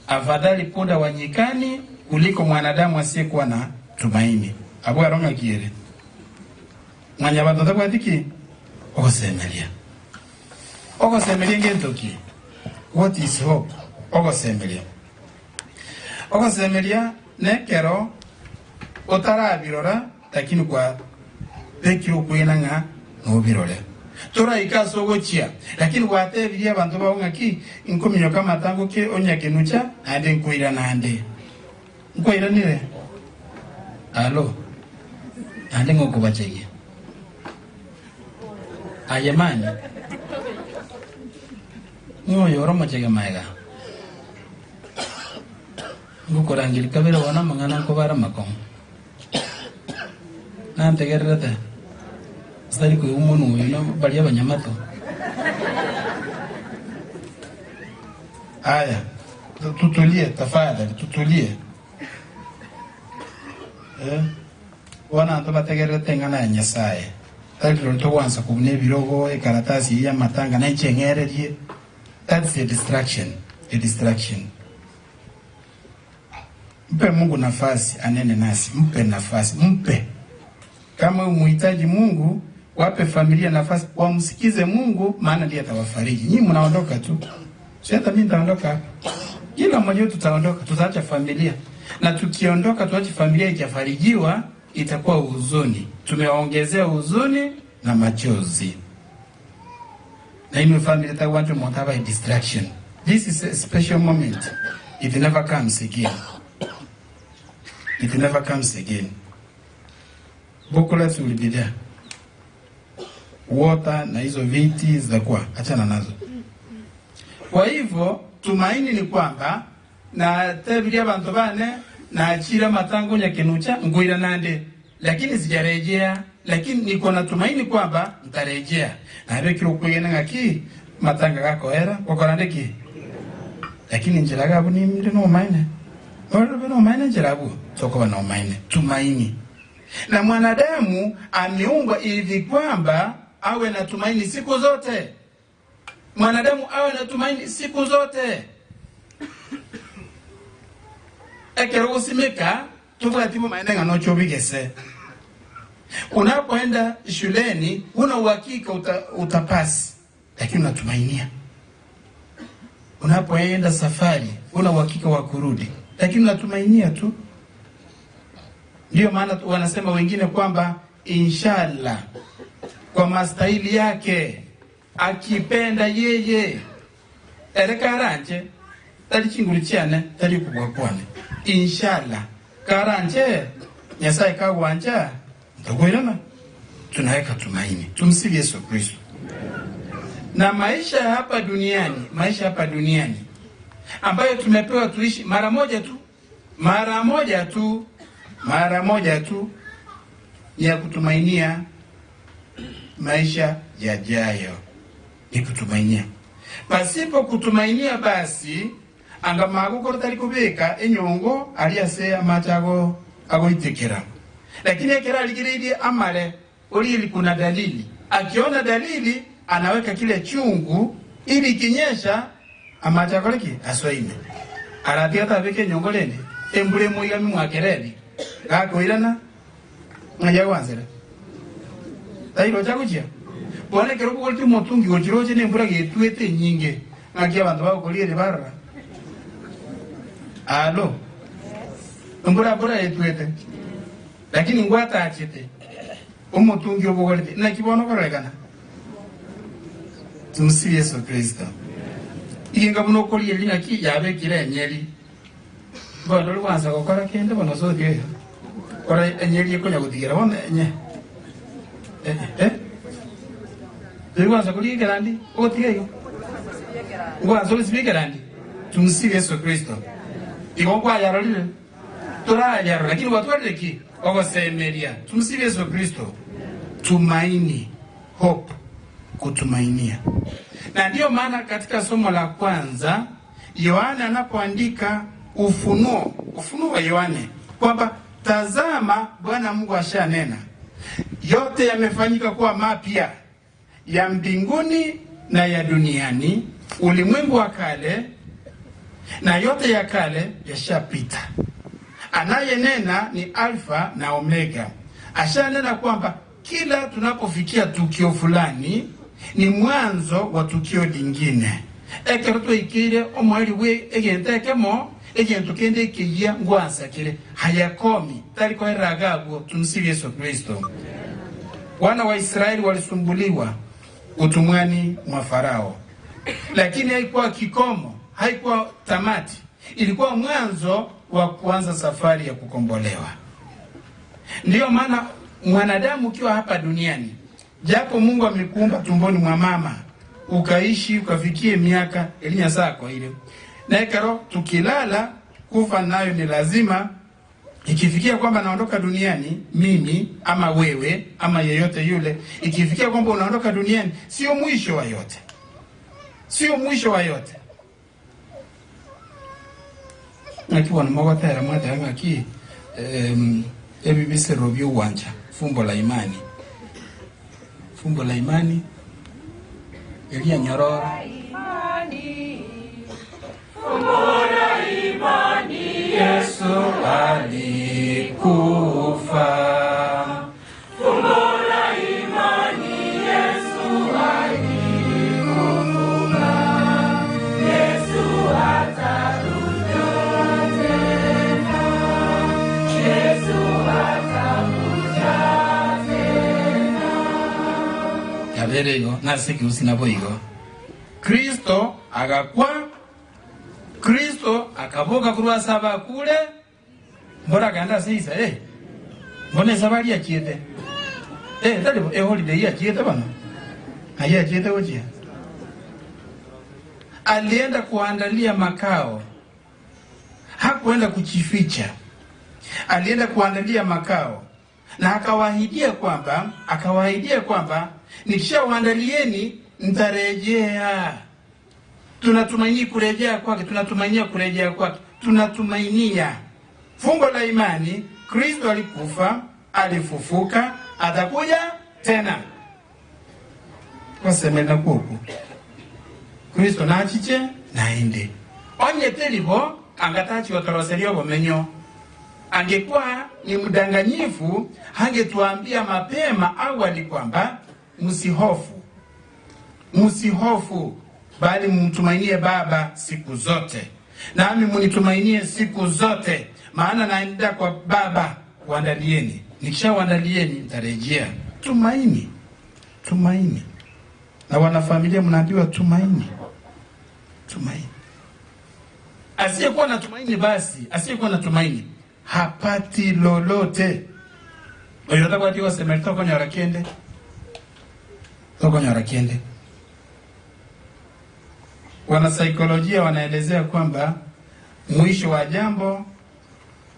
Afadhali punda wa nyikani kuliko mwanadamu asiyekuwa na tumaini. Abu aronga kiere. Mwanya batoto kwa diki ogosemelia. Ogosemelia ngentoki. What is hope? Ogosemelia. Ogosemelia nekero otara birora lakini kwa tekiro kuinanga no birore. Tora ikaso gochia lakini wate bilia bantu baunga ki inkominyo kama tango ke onya kenucha ande nkuira nande. Nkuira nire. Alo. Ande ngoko bachege. Ayamani. Ngoyo oro machege maiga. Nguko rangil kabira wana mangana ko bara makong. Nante gerrete. Stari ko umunu ino bali abanyamato. Aya. Tutulie tafadhali tutulie. wana anto bategere tengana ya Nyasaye tadiro to wansa kubne birogo e karatasi ya matanga na chengererie. That's a distraction. Mpe Mungu nafasi anene nasi, mpe nafasi, mpe. Kama umuhitaji Mungu, wape familia nafasi, wamsikize Mungu, maana ndiye atawafariji. Nyinyi mnaondoka tu. Si hata mimi nitaondoka. Kila mmoja wetu tutaondoka, tutaacha familia. Na tukiondoka tuache familia ikafarijiwa, itakuwa huzuni. Tumewaongezea huzuni na machozi. Na ino family that want to have a distraction. This is a special moment. It never comes again. It never comes again. Booklets will be there. Water na hizo viti zitakuwa achana nazo. Kwa hivyo tumaini ni kwamba na tebiria bantu bane na achira matango nyakenucha nguira nande, lakini sijarejea, lakini niko na tumaini kwamba nitarejea. Na habe kiro kuyena ngaki matanga gako era kokorandeki. Lakini njira gabu ni mire no maine. No maine njirabu soko na maine. Tumaini. Na mwanadamu ameumbwa ili kwamba awe na tumaini siku zote. Mwanadamu awe na tumaini siku zote. Ekero usimika tuvuga timu maene ngano chobigese. Unapoenda shuleni una uhakika utapasi, lakini unatumainia. Unapoenda safari una uhakika wa kurudi, lakini unatumainia tu. Ndio maana wanasema wengine kwamba inshallah, kwa mastahili yake, akipenda yeye karanje tali chingurichiane tali kubwakwane. Inshallah karanje Nyasaye kagwanja tugwirana, tunaweka tumaini. Tumsifu Yesu Kristo. Na maisha hapa duniani ambayo tumepewa tuishi mara moja tu ya kutumainia maisha yajayo. Ni kutumainia. Pasipo kutumainia basi angamago kortali kubeka enyongo aliyase amachago agoitekera. Lakini ekera aligiridi amale ulili kuna dalili. Akiona dalili anaweka kile chungu ili kinyesha amachago liki aswaine. Aratia tabeke nyongo lene embule muigami mwakereli. Gako irana ngajawanzera. Tairo chakuchia. Bwana kero kulti motungi ochiroje ne mbura getuete nyinge. Ngakia bantu bako kolire barra. Alo. Mbura etuete. Lakini ngwata achete. Omotungi obogolite na kibono korekana. Tumsifu Yesu Kristo. Inga buno kolire lina ki yabe kire nyeri. Bono lwanza gukora kende bono sothie. Kora enyeri konya gutigira bono nye. Lwanza kuliga randi otigeyo. Ngwanza usibiga randi. Tumsifu Yesu Kristo. Igongwa yarolile. Turaya lakini watu waleki wagosemeria. Tumsifu Yesu Kristo. Tumaini, hope, kutumainia. Na ndio maana katika somo la kwanza Yohana anapoandika ufunuo wa Yohane kwamba tazama Bwana Mungu ashanena, yote yamefanyika kuwa mapya, ya mbinguni na ya duniani, ulimwengu wa kale na yote ya kale yashapita. Anayenena ni Alfa na Omega. Ashanena kwamba kila tunapofikia tukio fulani ni mwanzo wa tukio lingine. Ekeroto ikire omwali we egentekemo egento kende kiya ngwansa kile hayakomi taliko eragabo. Tumsifu Yesu Kristo. Wana wa Israeli walisumbuliwa utumwani mwa Farao, lakini haikuwa kikomo, haikuwa tamati, ilikuwa mwanzo wa kuanza safari ya kukombolewa. Ndiyo maana mwanadamu ukiwa hapa duniani, japo Mungu amekuumba tumboni mwa mama, ukaishi ukafikie miaka elinya sako ile, na ekaro tukilala kufa nayo ni lazima. Ikifikia kwamba naondoka duniani, mimi ama wewe ama yeyote yule, ikifikia kwamba unaondoka duniani, sio mwisho wa yote. Sio mwisho wa yote. Nakiwa na mwagotera mwata ngaki ebi bisero by'uwanja fumbo la imani. Fumbo la imani Elia Nyororo. Fumbo la imani Yesu alikufa. Fumbo la imani Yesu alikufa. Yesu atakuja tena. Yesu atakuja tena. Yaberego nasiki usinaboigo. Kristo agakwa, Kristo akaboga kurwa saba kule, mbora ganda sisa mbone sabali ya chiete talibo holiday ya chiete bana haya chiete oje. Alienda kuandalia makao, hakuenda kujificha, alienda kuandalia makao na akawaahidia kwamba nikishawaandalieni mtarejea. Tunatumainia kurejea kwake, tunatumainia. Fumbo la imani, Kristo alikufa, alifufuka, atakuja tena. Kwa semena kuku Kristo nachiche naende onye telibo angatachi watoroselio bomenyo. Angekuwa ni mdanganyifu, hangetuambia mapema awali kwamba msihofu, bali mtumainie Baba siku zote. Nami munitumainie siku zote, maana naenda kwa Baba kuandalieni. Nikishawaandalieni nitarejea. Tumaini. Na wanafamilia mnaambiwa tumaini. Asiyekuwa na tumaini hapati lolote. Oyota kwa tiwa semerito kwa nyorakende. Wanasaikolojia wanaelezea kwamba mwisho wa jambo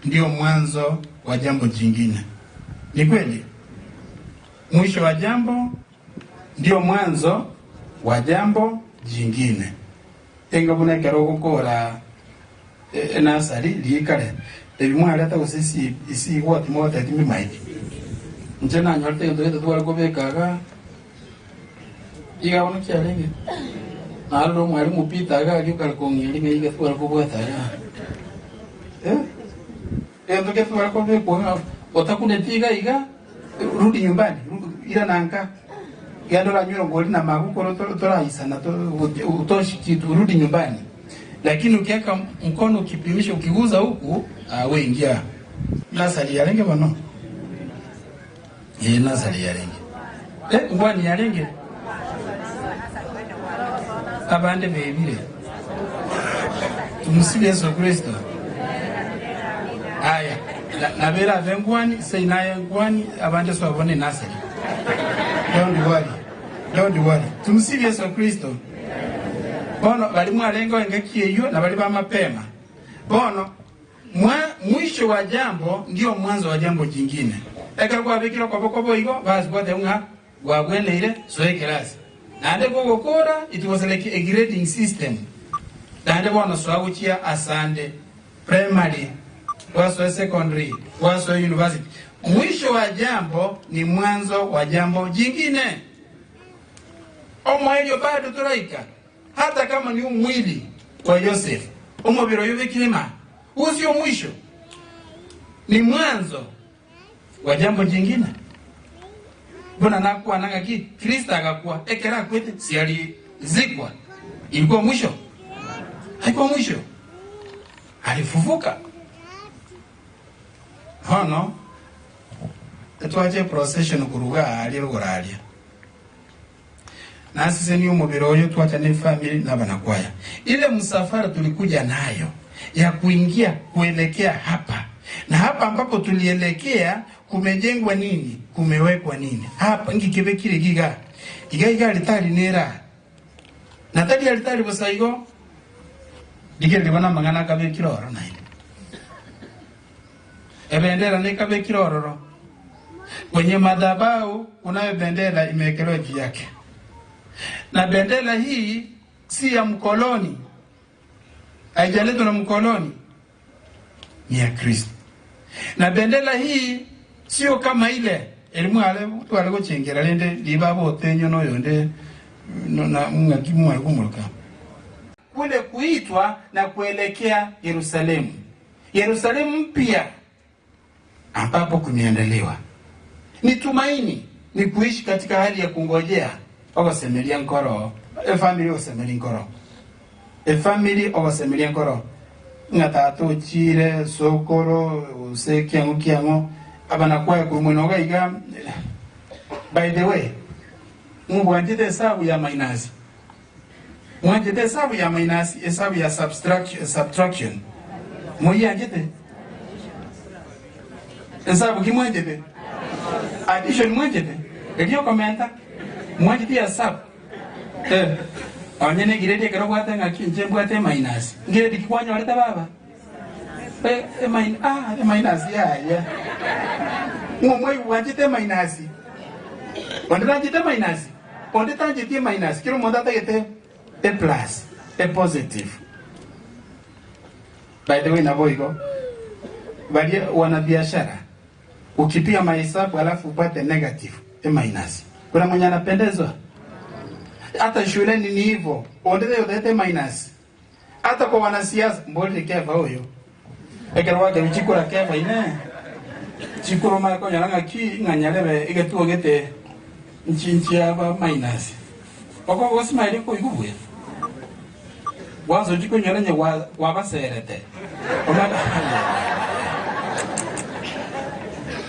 ndio mwanzo wa jambo jingine. Ni kweli? Mwisho wa jambo ndio mwanzo wa jambo jingine. Enga buna kero gukora nasari likale. Ebimwale ata usisi isi wati mota timi maidi. Njena nyolte ndo twala kobekaga. Iga wono kyalenge. Nalo mwali mupita ga yuka kongeli ngiga twala kobwata ya. Ndo twala kobekwa otakune tiga iga rudi nyumbani. Ila nanka yando la nyoro ngoli na maguko tola isana utoshi kitu rudi nyumbani. Lakini ukiweka mkono ukipimisha ukiguza huku wewe ingia. Nasali ya lenge bano. Nasali ya lenge. Ngwani ya lenge. Abande bebile. Tumusibi Yesu Kristo. Aya. Nabera vengwani seinaye ngwani abande so abone nasali. Don't worry. Tumusibi Yesu Kristo. Bono bali mwalengo engakiyo na bali ba mapema. Bono mwisho wa jambo ndio mwanzo wa jambo jingine. Eka kwa bikira kwa boko igo basi kwa denga gwagwene ile soe class. Nande kwa gokora it was like a grading system. Nande bono swauchia asande primary waso secondary waso university. Mwisho wa jambo ni mwanzo wa jambo jingine. Omwelio bado turaika. Hata kama ni mwili wa Yosef, umobiro yuve kilima, usio mwisho. Ni mwanzo wa jambo jingine. Bona nakuwa nangaki Kristo akakuwa ekera kwete si alizikwa. Ilikuwa mwisho. Haikuwa mwisho. Alifufuka. Hono tuache procession kuruga alirogoralia. Na sisi ni umubiri oyo tuatane family na banakwaya. Ile msafara tulikuja nayo ya kuelekea hapa. Na hapa ambapo tulielekea kumejengwa nini? Kumewekwa nini? Hapa ngikebe kile giga. Giga litali nera. Na tadi alitali bosaigo. Dige libana mangana kabe kiroro na ile. Bendera ni kabe kiroro. Kwenye madhabahu kunayo bendera imewekelewa juu yake. Na bendera hii si ya mkoloni. Haijaletwa na mkoloni. Ni ya Kristo. Na bendera hii Sio kama ile elimu ale mtu alego chengera lende libabo tenyo no yonde na ngakimu alkumulka. Kule kuitwa na kuelekea Yerusalemu. Yerusalemu mpya ambapo kumeandaliwa. Ni tumaini, ni kuishi katika hali ya kungojea. Ogosemelia nkoro, family ogosemelia nkoro. Family ogosemelia nkoro. Ngatato chire sokoro usekiango kiango abana kwa kumwenoga iga. By the way, Mungu anjite hesabu ya minus. Mwajite hesabu ya minus, hesabu ya subtraction. Mwi anjite hesabu kimwanjite addition mwanjite ndio komenta mwanjite hesabu onyene girede kero kwata ngakinje mbwate minus ngirede kikwanya waleta baba minus ya ngomwe wanjite minus ondanjite minus ondanjite minus kiro mondata gete a plus a positive. By the way, na boigo bali wana biashara ukipiga mahesabu alafu upate negative minus, kuna mwenye anapendezwa? Hata shuleni ni hivyo, ondeze yote minus. Hata kwa wanasiasa mbole keva huyo ekerwa de chikura keva ine chikuro mako nyanga ki nganyalebe igetuo gete nchinchi aba minus oko osmaili ko igubuya wazo jiko nyalanye wabaserete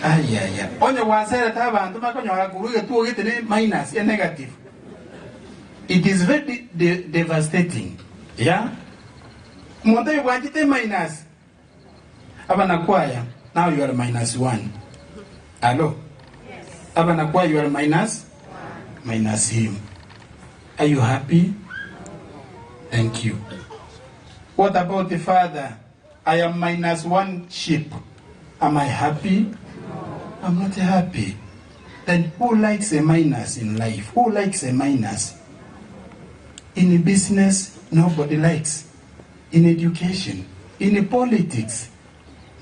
ayaya onye waserete abantu makonyola kuruge tuo gete minus ya negative. It is very devastating. Yeah, monte wajite minus abana kwaya, now you are -1. Hello, yes. Abana kwaya, you are minus him. Are you happy? Thank you. What about the father? I am -1 sheep. Am I happy? I'm not happy. Then who likes a minus in life? Who likes a minus? In business, nobody likes. In education, in politics,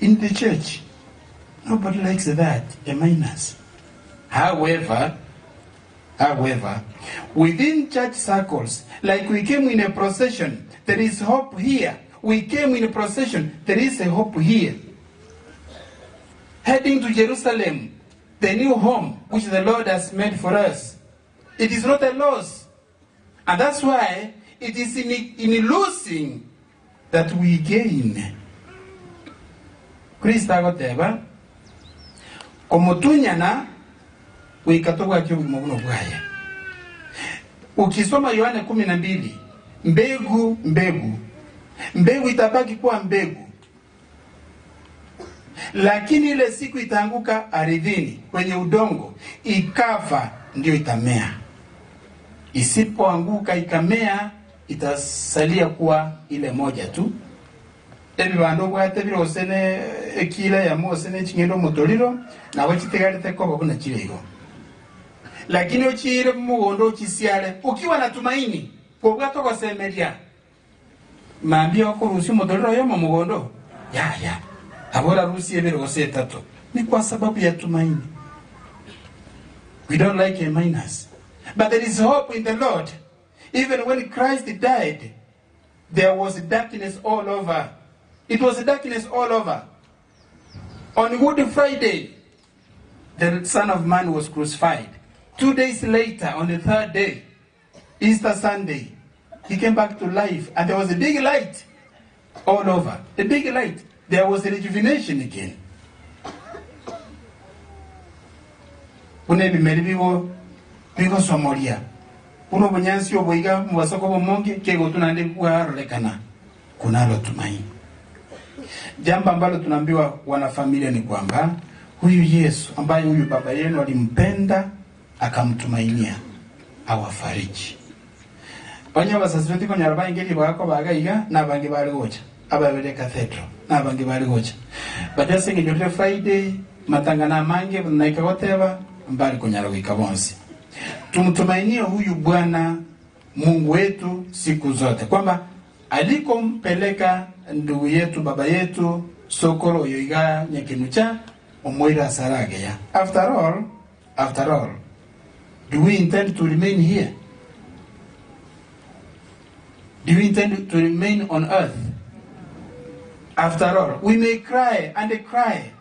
in the church, nobody likes that, a minus. However, within church circles, like we came in a procession, there is hope here. We came in a procession, there is a hope here. Heading to Jerusalem, the new home which the Lord has made for us. It is not a loss. And that's why it is in losing that we gain. Krista goteba omutunyana wikatogwa cyo mubuno bwaya. Ukisoma Yohana 12, mbegu itabaki kuwa mbegu, lakini ile siku itaanguka ardhini kwenye udongo ikafa, ndio itamea. Isipoanguka ikamea, itasalia kuwa ile moja tu. Ebi bando bwate birosene ekila ya mosene chingendo motoliro na wachitegalite ko babuna chirego. Lakini ochire mugondo chisiale ukiwa na tumaini kwa bwato kwa semeria. Maambia ko rusi motoliro yo mugondo. Ya. Abora rusi ebero setatu. Ni kwa sababu ya tumaini. We don't like a minus. But there is hope in the Lord. Even when Christ died, there was darkness all over. It was darkness all over. On Good Friday, the Son of Man was crucified. 2 days later, on the third day, Easter Sunday, he came back to life, and there was a big light all over. A big light. There was a rejuvenation again. Bigo somoria uno bunyansi oboiga mubasoko bomonge kego tunande kuarolekana kunalo tumaini. Jambo ambalo tunaambiwa wana familia ni kwamba huyu Yesu ambaye huyu baba yenu alimpenda akamtumainia awafariji. Banya basasiroti ko nyaraba ingeli bako bagaiga nabangi bali gocha ababere cathedral nabangi bali gocha badase ngejote Friday matangana mange naika goteba mbali konyara wikabonsi. Tumtumainie huyu Bwana Mungu wetu siku zote, kwamba alikompeleka ndugu yetu baba yetu Sokolo yoiga nyekinucha omoira sarage ya. After all, do we intend to remain here? Do we intend to remain on earth? After all, we may cry and cry.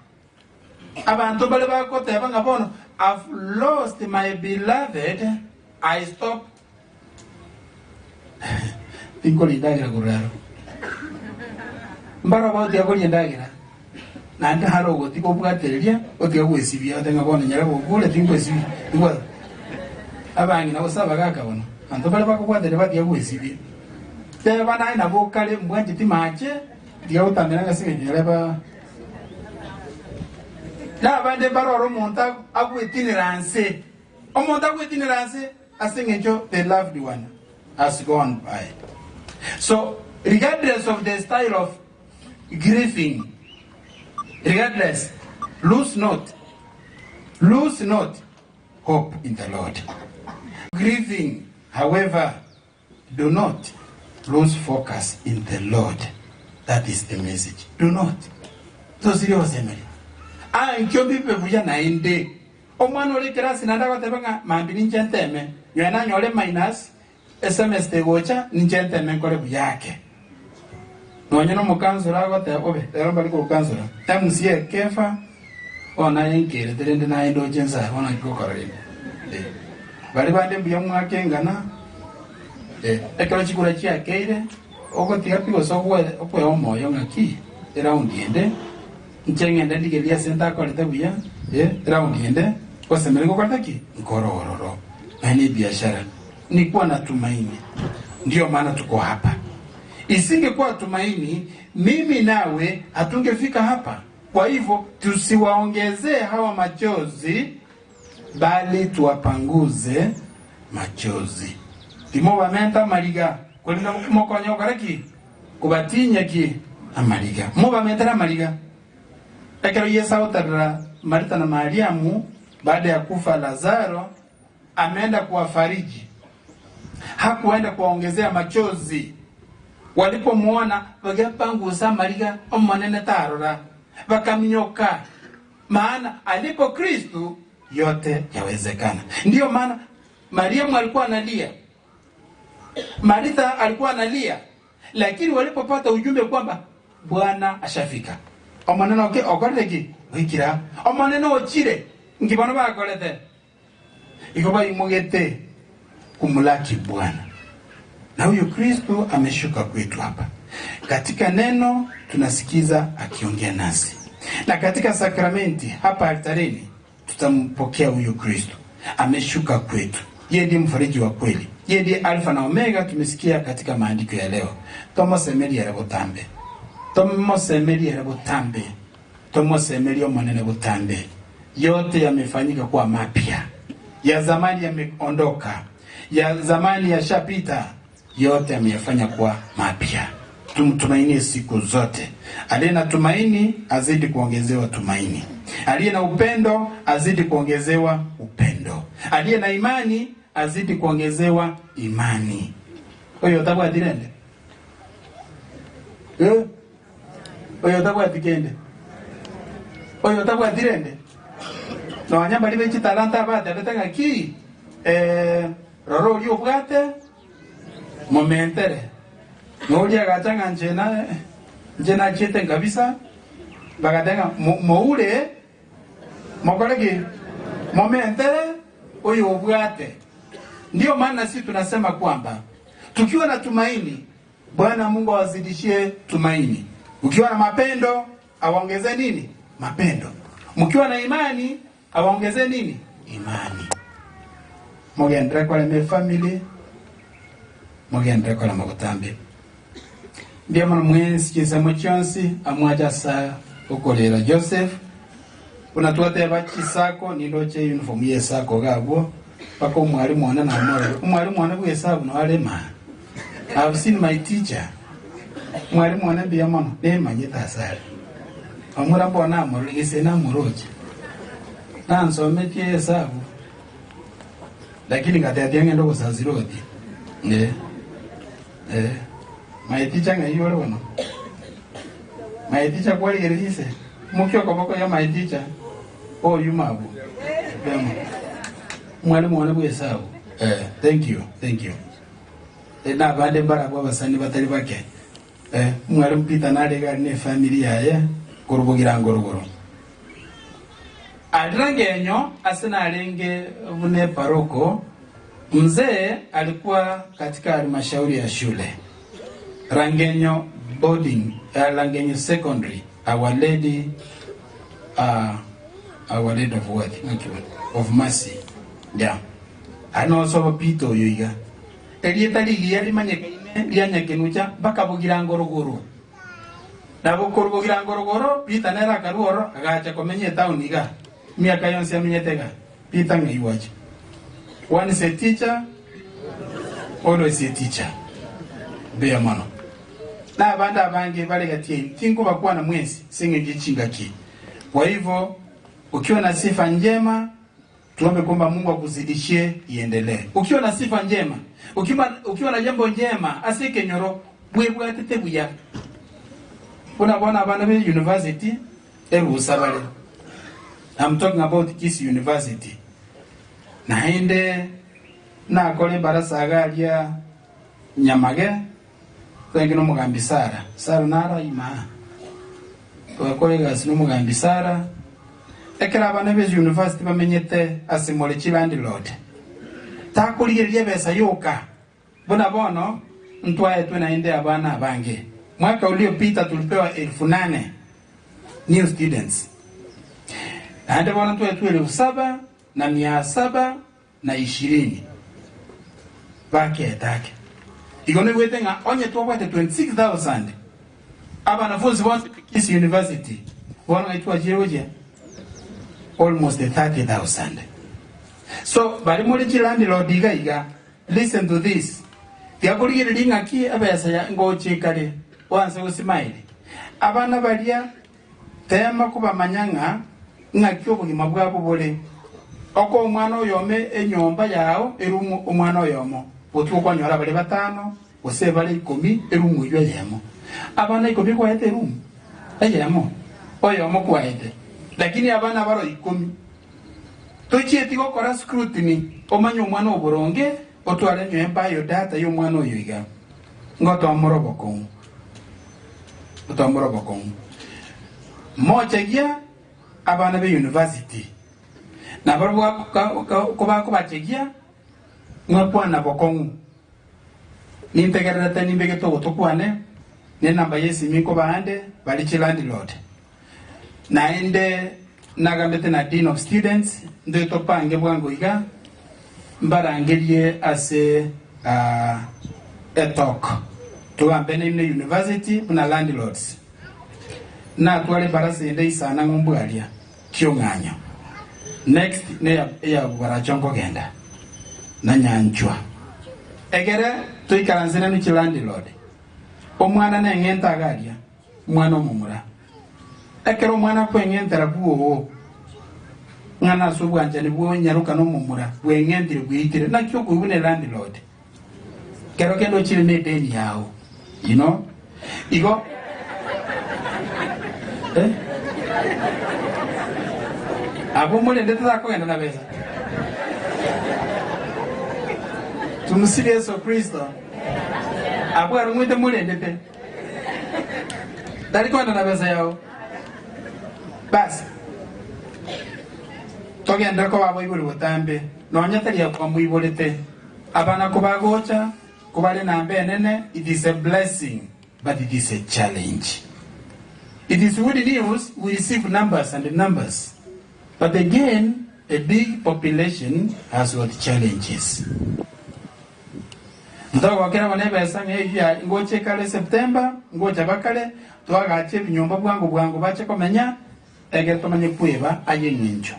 Abantu bale bakoteba ngabono, I've lost my beloved. I stop. Tinko lindagira kuraro. Mbara bauti yako lindagira. Na nda haro go tiko bwateria, otiga gwesibia atenga bono nyara go kule tinko esibi. Igwa. Abangi na osaba kaka bono. Anto bale bakobwateria batia gwesibia. Te bana ina bokale mbwanje timache, dia utamera ngasibe nyareba. Na bande baroro monta agwetiniranse. Omonta agwetiniranse asengejo the loved one has gone by. So regardless of the style of grieving, regardless, lose not hope in the Lord. Grieving, however, do not lose focus in the Lord. That is the message. Do not. So serious, Emily. Nkyobi pevuja na inde. Omwana ole kerasi nanda batebanga mambi ninchenteme. Yena nyole minus SMS te gocha ninchenteme kole buyake. Nonyono mukansura gote obe, lero bali ko kansura. Tamsie kefa ona yenkere terende na indo jensa ona kokorere. Bali bande buya mwake ngana. Ekalo chikura chia keire. Oko tiapigo sokwe okwe omoyo ngaki. Era undiende. Nchengende ndigelia senta koleta buya round yende kwa semeriko kwa taki nkorororo ni biashara ni kuwa na tumaini. Ndio maana tuko hapa. Isingekuwa tumaini mimi nawe hatungefika hapa. Kwa hivyo tusiwaongezee hawa machozi bali tuwapanguze machozi. Timo bamenta maliga kwenda kumokonya karaki kubatinya ki amaliga mo bamenta maliga. Ekero Yesu utadra Martha na Mariamu baada ya kufa Lazaro ameenda kuwafariji. Hakuenda kuwaongezea machozi. Walipomuona wagapanguza Maria omanene tarora wakamnyoka. Maana alipo Kristo yote yawezekana. Ndiyo maana Mariamu alikuwa analia. Martha alikuwa analia. Lakini walipopata ujumbe kwamba Bwana ashafika. Omaneno ke okoreki wikira omaneno ochire ngibano bakorete ikoba imugete kumulaki Bwana. Na huyo Kristo ameshuka kwetu hapa. Katika neno tunasikiza akiongea nasi. Na katika sakramenti hapa altareni tutampokea huyo Kristo. Ameshuka kwetu. Yeye ndiye mfariji wa kweli. Yeye ndiye Alfa na Omega, tumesikia katika maandiko ya leo. Tomo semeli ya botambe. Tomo semeli ya botambe. Tomo semeli ya manene botambe. Yote yamefanyika kuwa mapya. Ya zamani yameondoka. Ya zamani yashapita. Yote yamefanya kuwa mapya. Tumtumainie siku zote. Aliye na tumaini azidi kuongezewa tumaini. Aliye na upendo azidi kuongezewa upendo. Aliye na imani azidi kuongezewa imani. Oyo tabwa dirende. Oyo tabwa tikende. Oyo tabwa dirende. No wanyamba libe chitalanta bata betanga ki roro uli obwate momentere. No uli agachanga njena chete kabisa bagatenga moule mokoleki momentere oyo obwate. Ndio maana sisi tunasema kwamba tukiwa na tumaini Bwana Mungu awazidishie tumaini. Ukiwa na mapendo awaongezee nini? Mapendo. Mkiwa na imani awaongezee nini? Imani. Mugendere kwa le family, mugendere kwa la mabutambe. Ndio maana mwenzi kisa mchonsi amwaja saa ukolera Joseph. Unatuate bakisako niloche uniform yesako gabo pako umwalimu wana na amora. Umwalimu wana kuhesabu na wale ma. I've seen my teacher. Mwalimu wana bia mama ne manyeta asali. Amura bona amoro isena muroje. Nanso metie hesabu. Lakini ngatatia ngendo kusazirodi. My teacher ngayore wono. My teacher kwali gerise. Mukyo koboko ya my teacher. Oh, yumabu. Mwalimu wana bwesabu. Thank you. Na bade bara kwa basani batari bake. Mwalimu Peter nalega ne familia ya kurubugira ngorogoro. Adragenyo asina alenge vune paroko. Mzee alikuwa katika halmashauri ya shule. Rangenyo boarding, Rangenyo secondary, Our Lady of what? Of Mercy. Yeah. Ano so pito yoiga. Elieta ligi yali manyekine lianyekenucha baka bugira ngorogoro. Na bugira ngorogoro pita nera karuoro agacha komenye town iga. Miaka yonse amenyetega. Pita ngaiwaje. One is a teacher, always a teacher. Beya mano. Na banda bange bale gatie tingo bakuwa na mwezi singe jichinga ki. Kwa hivyo ukiwa na sifa njema tuombe kwamba Mungu akuzidishie iendelee. Ukiwa na sifa njema, ukiwa na jambo njema asike nyoro bwebwa tetebuya. Bona bana be university usabale. I'm talking about Kiss University. Naende na kole barasa galia Nyamage kwenge no mugambi Sara nara ima kwa kole gas no mugambi Sara ekera abana be university bamenyete asimole landlord takuliye besa yoka bona bono ntwaye naende abana abange mwaka uliopita tulipewa 8,000 new students hadi bona tuwe 7,720 baki etake igone wetenga onye tuwapate 26,000 abanafunzi bonse Kiss University wana itwa jeroje almost 30,000. So bari muri landlord iga listen to this yakuriye linga ki abesa ya ngoche kale wanse usimaili abana balia tema kuba manyanga ngakyo bugima bwabo bole oko umwana oyome enyomba yao erumu umwana oyomo otuko nyora bale batano ose bale 10 erumu yo yemo abana 10 kwa ete erumu ayemo oyomo kwa ete lakini abana baro 10 tochieti gokora scrutiny omanyo umwana oboronge otware nyemba yo data yo mwana oyiga ngoto amoroboko mochegia abana be university na barwa ko bachegia ngapwa na bokongu nintegerata nimbege to kwane ne namba yesi miko baande bali landlord naende nagambete na dean of students ndo topange bwango iga mbarangerie ase a talk tugambe ne university na landlords na twale barase ndei sana ngombwalia kyonganyo next ne ya barachongo genda na nyanchwa egere tuikaranzena ni landlord omwana na ngenta galia mwana omumura ekero mwana kwengentera buo ngana subwanje ni buo nyaruka no mumura wengentire bwitire na kyo kubune landlord kero kendo chile ne deni yao you know igo abo mole ndete zako enda na besa tumsilie Yesu Kristo abo arumwite mole ndete dali kwenda na besa yao basi togenda ko babo ibuli butambe nonyatalia kwa muibolete abana kubagocha kubale na mbenene. It is a blessing but it is a challenge. It is good news we receive numbers and numbers, but again a big population has what challenges. Ndo wakera wanebe sanga ya ngoche kale September ngocha bakale twagache binyomba bwangu bache komenya egeto manye kweba ayenyenjo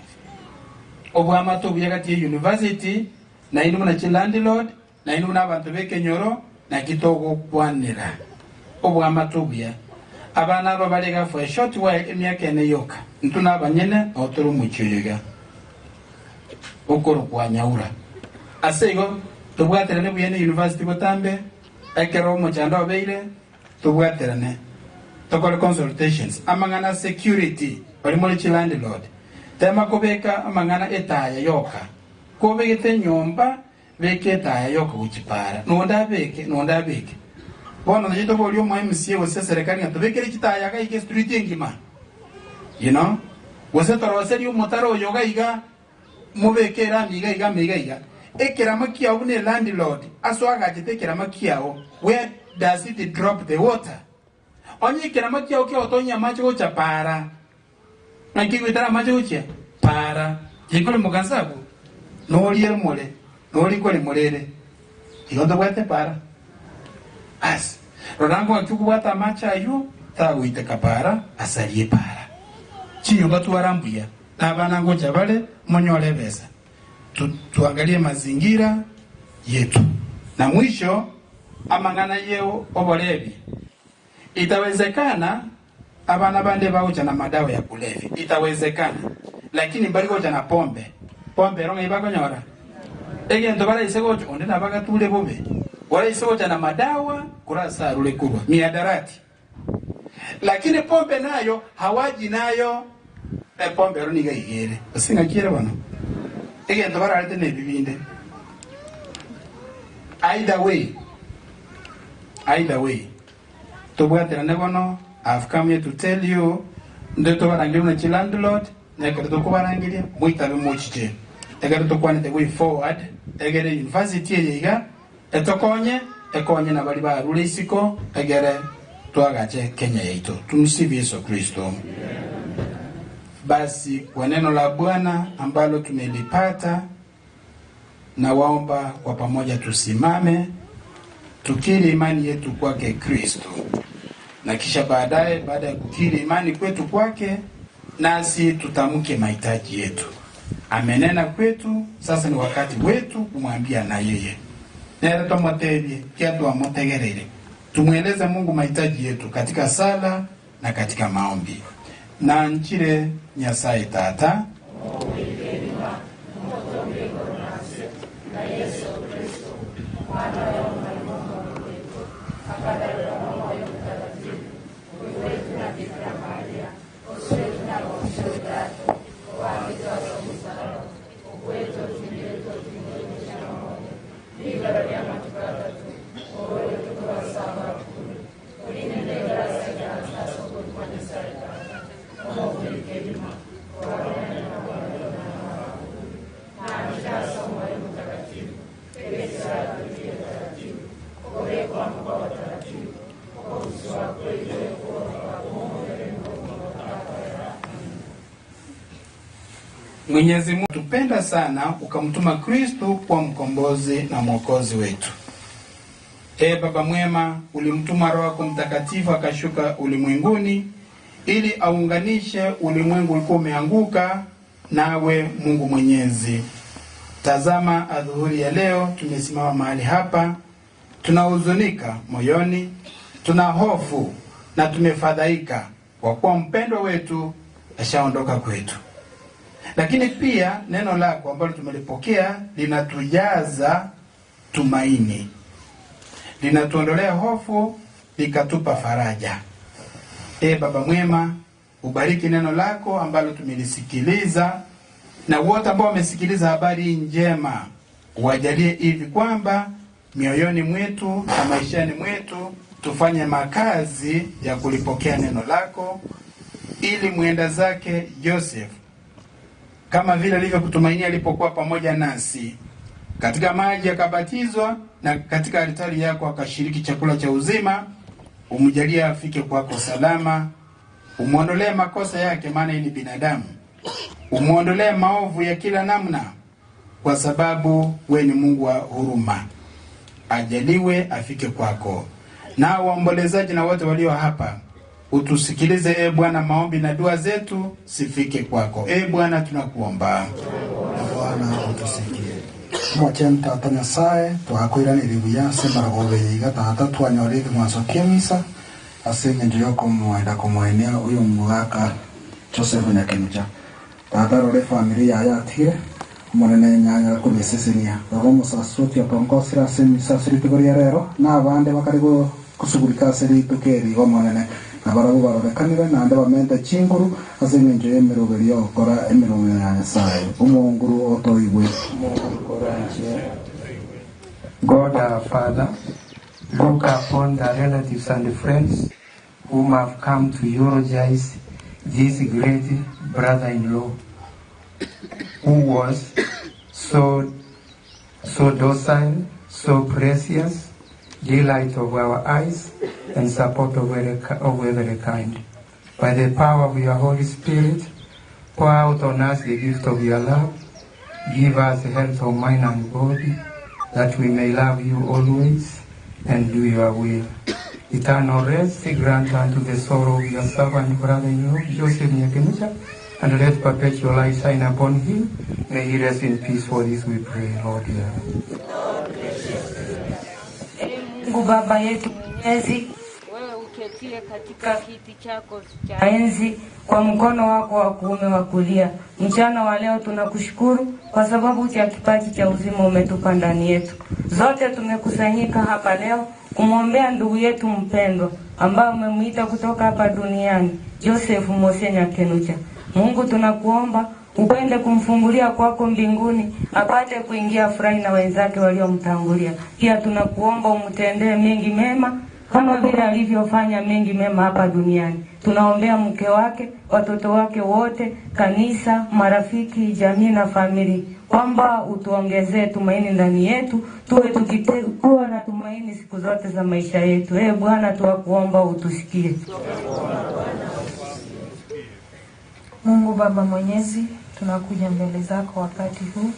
obwama to buyagati university na inu na landlord na inu na abantu bekenyoro na kitogo kwanira obwama to buya abana aba balega for a short while emyaka ene yoka ntuna abanyene otoro muchiyoga okoro kwa nyaura asego tubwaterane buyene university botambe ekero mo chanda obeire tubwaterane tokole consultations amangana security bali muri landlord tema kubeka amangana etaya yoka kubegete nyomba beke etaya yoka kuchipara nonda beke bono njito bolio mwa MCA wose serikali ngatobekere kitaya kaike street ngima you know wose toroseri umotaro yoga iga mubekera miga iga ekirama kiao ne landlord aswaga jitekera makiao where does it drop the water onye kirama kiao ke otonya macho gochapara nakigwitara macho gocha para jikole mugansabu nolier mole noli kole molere igondo gwete para as rodango akubwata macha ayo tawite kapara asalie para chinyo batuarambuya nabana ngoja bale monyole besa tuangalie mazingira yetu na mwisho amangana yeo obolevi itawezekana abana bande baocha na madawa ya kulevi itawezekana lakini bali gocha na pombe ronga ibako nyora egento bala isegocho onde nabaga tule bobe wala isegocha na madawa kurasa rule kurwa miadarati lakini pombe nayo hawaji nayo pombe roniga igere singa kire bana egento bala alete ne bibinde either way tobwatera nebono I've come here to tell you ndeto barangirwa na landlord nekereto kubarangiria muitabe muchije ekereto kwane the way forward egere university yiga etokonye na bali ba rule isiko egere twagache Kenya yetu tumsifu Yesu Kristo. Basi kwa neno la Bwana ambalo tumelipata na waomba kwa pamoja tusimame tukiri imani yetu kwake Kristo. Na kisha baadaye baada ya kukiri imani kwetu kwake nasi tutamke mahitaji yetu. Amenena kwetu, sasa ni wakati wetu kumwambia na yeye. Nera tomotebi kiatu amotegerere. Tumueleza Mungu mahitaji yetu katika sala na katika maombi. Na nchire Nyasaye Tata Mwenyezi Mungu tupenda sana ukamtuma Kristo kwa mkombozi na mwokozi wetu. Baba mwema, ulimtuma Roho yako Mtakatifu akashuka ulimwenguni ili aunganishe ulimwengu ulikuwa umeanguka nawe Mungu Mwenyezi. Tazama adhuhuri ya leo tumesimama mahali hapa, tunahuzunika moyoni, tuna hofu na tumefadhaika kwa kuwa mpendwa wetu ashaondoka kwetu. Lakini pia neno lako ambalo tumelipokea linatujaza tumaini, linatuondolea hofu, likatupa faraja. Baba mwema, ubariki neno lako ambalo tumelisikiliza, na wote ambao wamesikiliza habari njema wajalie hivi kwamba mioyoni mwetu na maishani mwetu tufanye makazi ya kulipokea neno lako, ili mwenda zake Joseph kama vile alivyokutumainia alipokuwa pamoja nasi katika maji akabatizwa na katika altari yako akashiriki chakula cha uzima, umjalie afike kwako salama, umuondolee makosa yake maana ni binadamu, umuondolee maovu ya kila namna kwa sababu we ni Mungu wa huruma. Ajaliwe afike kwako. Na waombolezaji na wote walio hapa utusikilize Bwana, maombi na dua zetu sifike kwako. Bwana tunakuomba. Bwana utusikie. Mwachen Tata Nyasaye twakwiraniria buya semaragobe iga tata twanyorithi mwanzo kemisa asenge njoko mwenda kumwenia uyu mugaka Joseph Nyakenuja tata rore familia yathire monene nyanya kumisisinia roho musasuti apongosira semisa siritugoria rero na abande bakarigo kusugurika siri tukeri go monene abarabu barorekanire nande bamente chinguru ase ng'encho ya emerogeri ogokora emirimo ya Nyasaye omonguru otoigwe. God our Father, look upon the relatives and the friends whom have come to eulogize this great brother-in-law who was so docile, so precious, delight of our eyes, and support of every kind. By the power of your Holy Spirit, pour out on us the gift of your love. Give us health of mind and body, that we may love you always and do your will. Eternal rest grant unto the soul of your servant brother-in-law, Joseph Nyakenucha, and let perpetual light shine upon him. May he rest in peace. For this we pray, Lord. Mungu Baba yetu Mwenyezi, wewe uketie katika kiti chako cha enzi kwa mkono wako wa kuume wa kulia. Mchana wa leo tunakushukuru kwa sababu ya kipaji cha uzima umetupa ndani yetu. Zote tumekusanyika hapa leo kumwombea ndugu yetu mpendwa ambao umemuita kutoka hapa duniani, Joseph Mose Nyakenucha. Mungu tunakuomba upende kumfungulia kwako mbinguni apate kuingia furahi na wenzake waliomtangulia. Pia tunakuomba umtendee mengi mema kama vile alivyofanya mengi mema hapa duniani. Tunaombea mke wake, watoto wake wote, kanisa, marafiki, jamii na familia, kwamba utuongezee tumaini ndani yetu, tuwe tukikuwa na tumaini siku zote za maisha yetu. Bwana, tunakuomba utusikie. Mungu Baba Mwenyezi, tunakuja mbele zako wakati huu.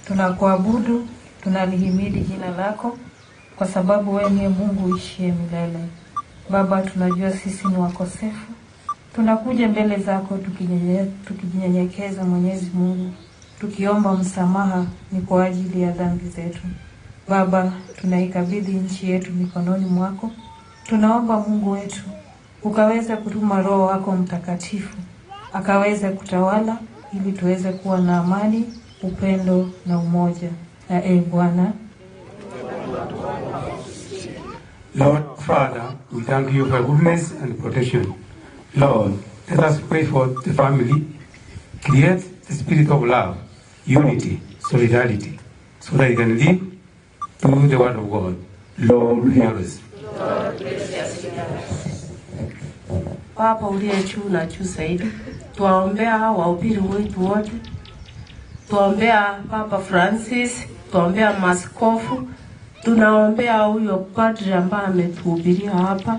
Tunakuabudu, tunalihimidi jina lako kwa sababu wewe ni Mungu uishie milele. Baba, tunajua sisi ni wakosefu. Tunakuja mbele zako tukijinyenyekeza Mwenyezi Mungu, tukiomba msamaha ni kwa ajili ya dhambi zetu. Baba, tunaikabidhi nchi yetu mikononi mwako. Tunaomba Mungu wetu ukaweze kutuma Roho wako Mtakatifu akaweze kutawala ili tuweze kuwa na amani, upendo na umoja. Na Bwana, Lord Father, we thank you for goodness and protection. Lord, let us pray for the family. Create the spirit of love, unity, solidarity, so that they can live through the word of God. Lord, hear us. Papa uliye juu na juu zaidi, tuwaombea wahubiri wetu wote, tuwaombea Papa Francis, tuwaombea maskofu, tunaombea huyo padri ambaye ametuhubiria hapa,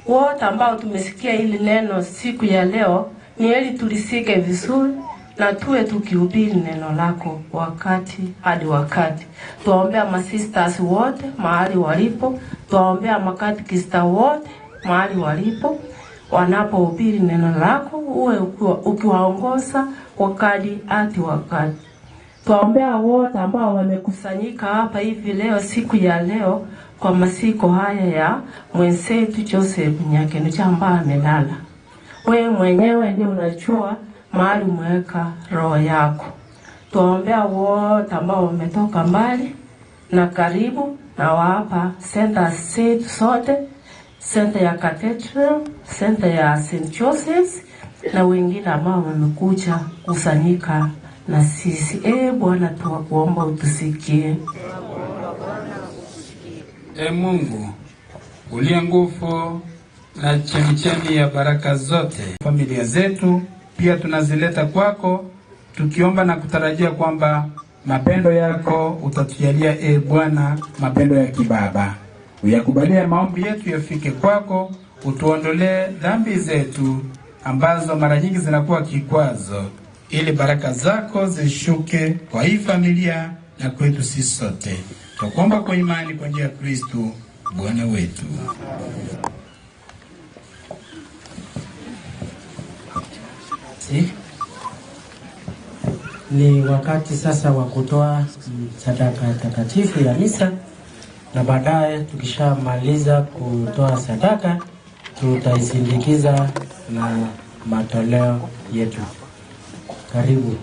wote ambao tumesikia hili neno siku ya leo. Ni heri tulisike vizuri na tuwe tukihubiri neno lako wakati hadi wakati. Tuwaombea masisters wote mahali walipo, tuwaombea makatekista wote mahali walipo, wanapohubiri neno lako uwe ukiwaongoza wakati hadi wakati. Tuwaombea wote ambao wamekusanyika hapa hivi leo, siku ya leo, kwa masiko haya ya mwenzetu Joseph Nyakenucha ambaye amelala. Wewe mwenyewe ndiye unajua mahali umeweka roho yako. Tuwaombea wote ambao wametoka mbali na karibu, na hapa center zetu sote, center ya Cathedral, center ya St. Joseph's, na wengine ambao wamekuja kusanyika na sisi. Bwana, tunakuomba utusikie. Mungu uliye nguvu na chemichemi ya baraka zote, familia zetu pia tunazileta kwako, tukiomba na kutarajia kwamba mapendo yako utatujalia Bwana, mapendo ya kibaba. Uyakubalie maombi yetu yafike kwako, utuondolee dhambi zetu ambazo mara nyingi zinakuwa kikwazo, ili baraka zako zishuke kwa hii familia na kwetu sisi sote. Tunakuomba kwa imani kwa njia ya Kristo Bwana wetu. Ni wakati sasa wa kutoa sadaka takatifu ya misa, na baadaye tukishamaliza kutoa sadaka tutaisindikiza na matoleo yetu. Karibu.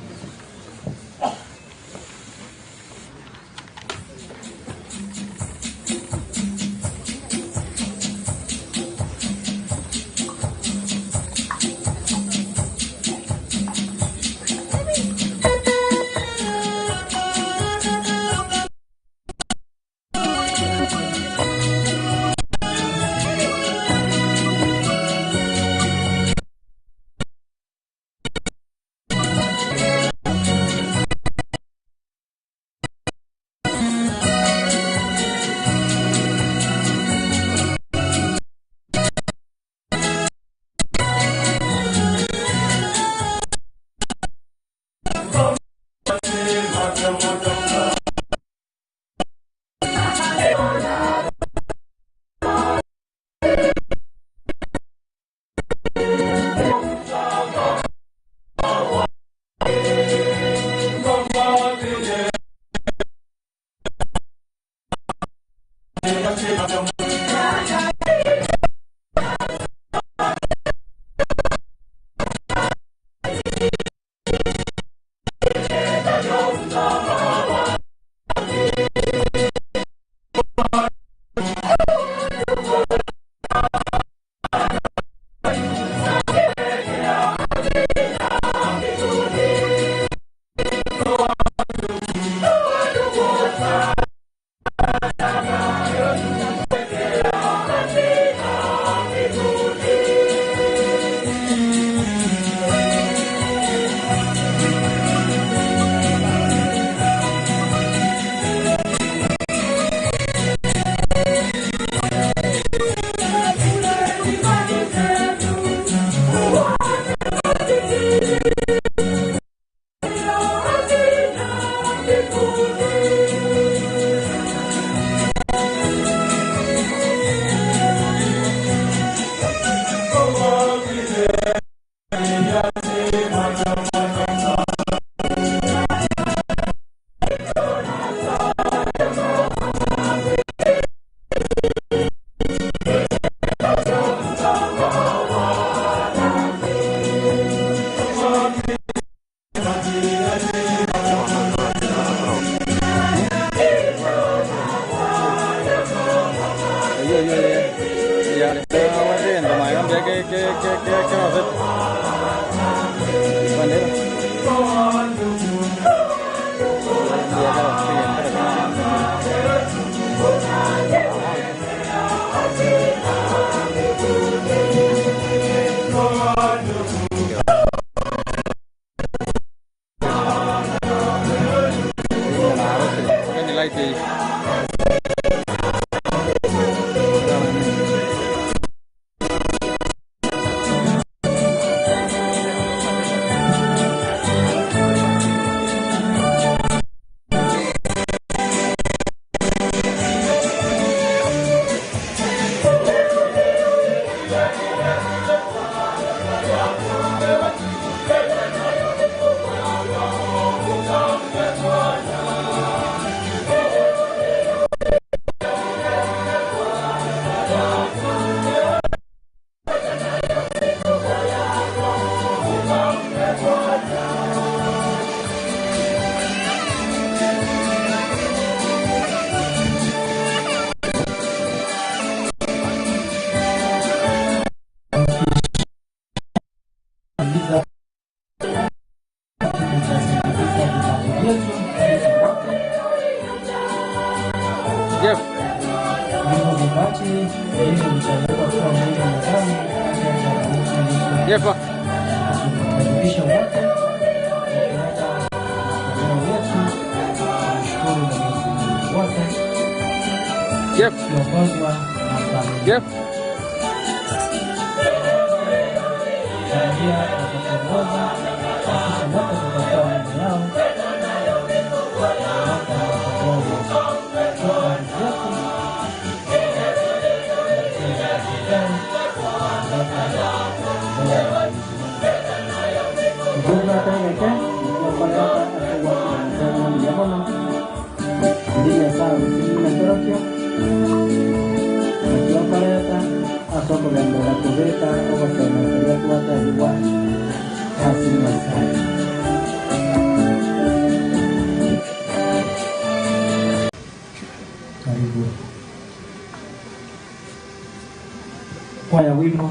Kwaya wimbo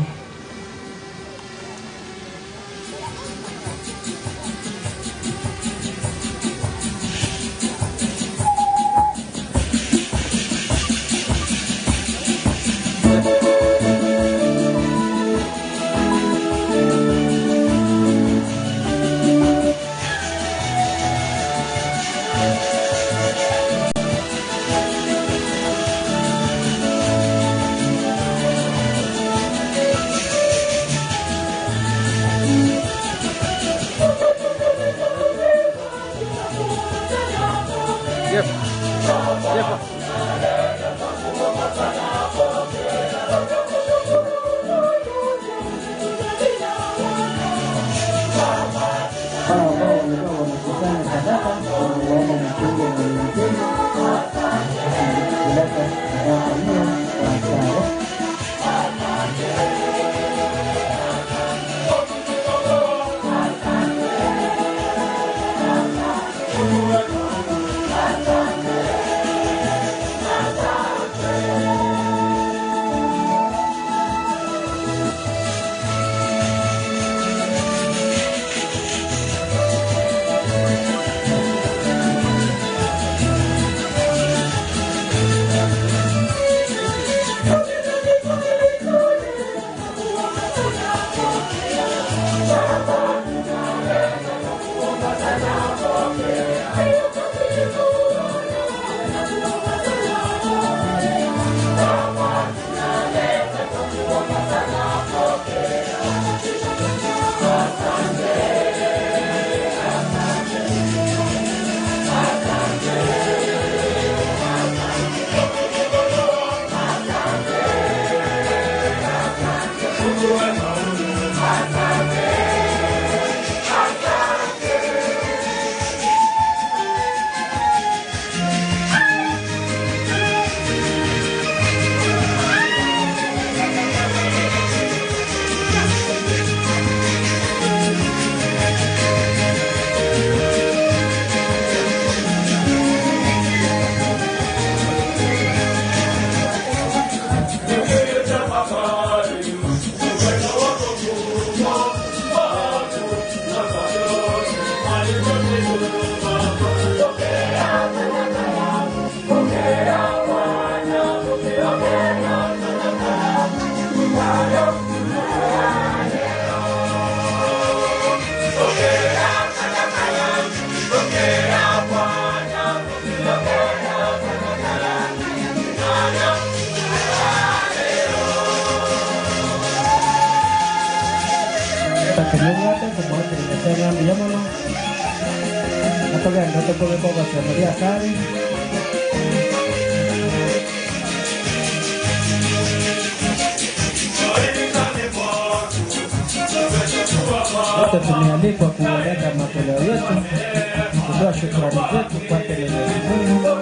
Kenyuate semua terima dia mana atau kan kata boleh kau baca Maria Sari wote tumealikwa kuwaleta matoleo yetu kutoa shukrani zetu kwake Mwenyezi Mungu.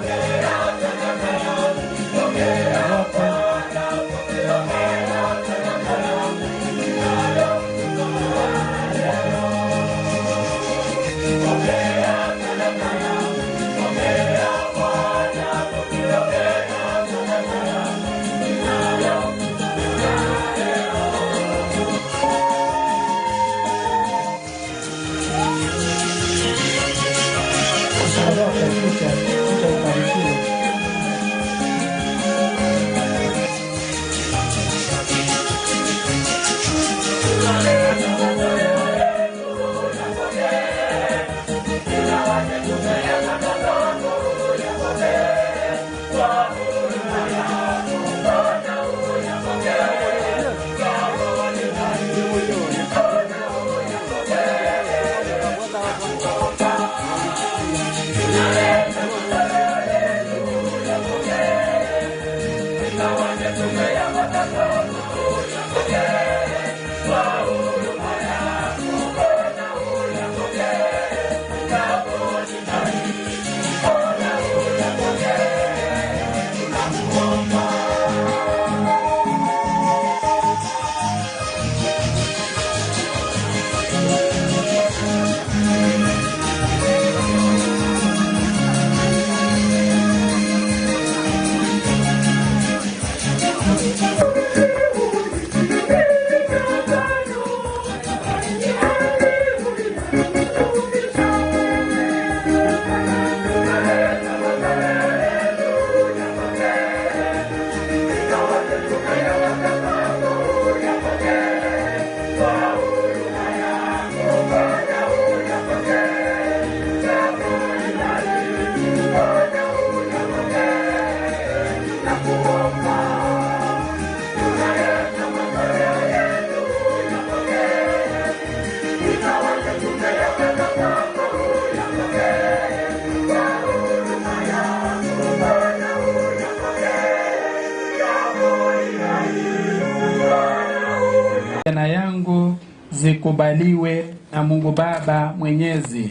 Na yangu zikubaliwe na Mungu Baba Mwenyezi.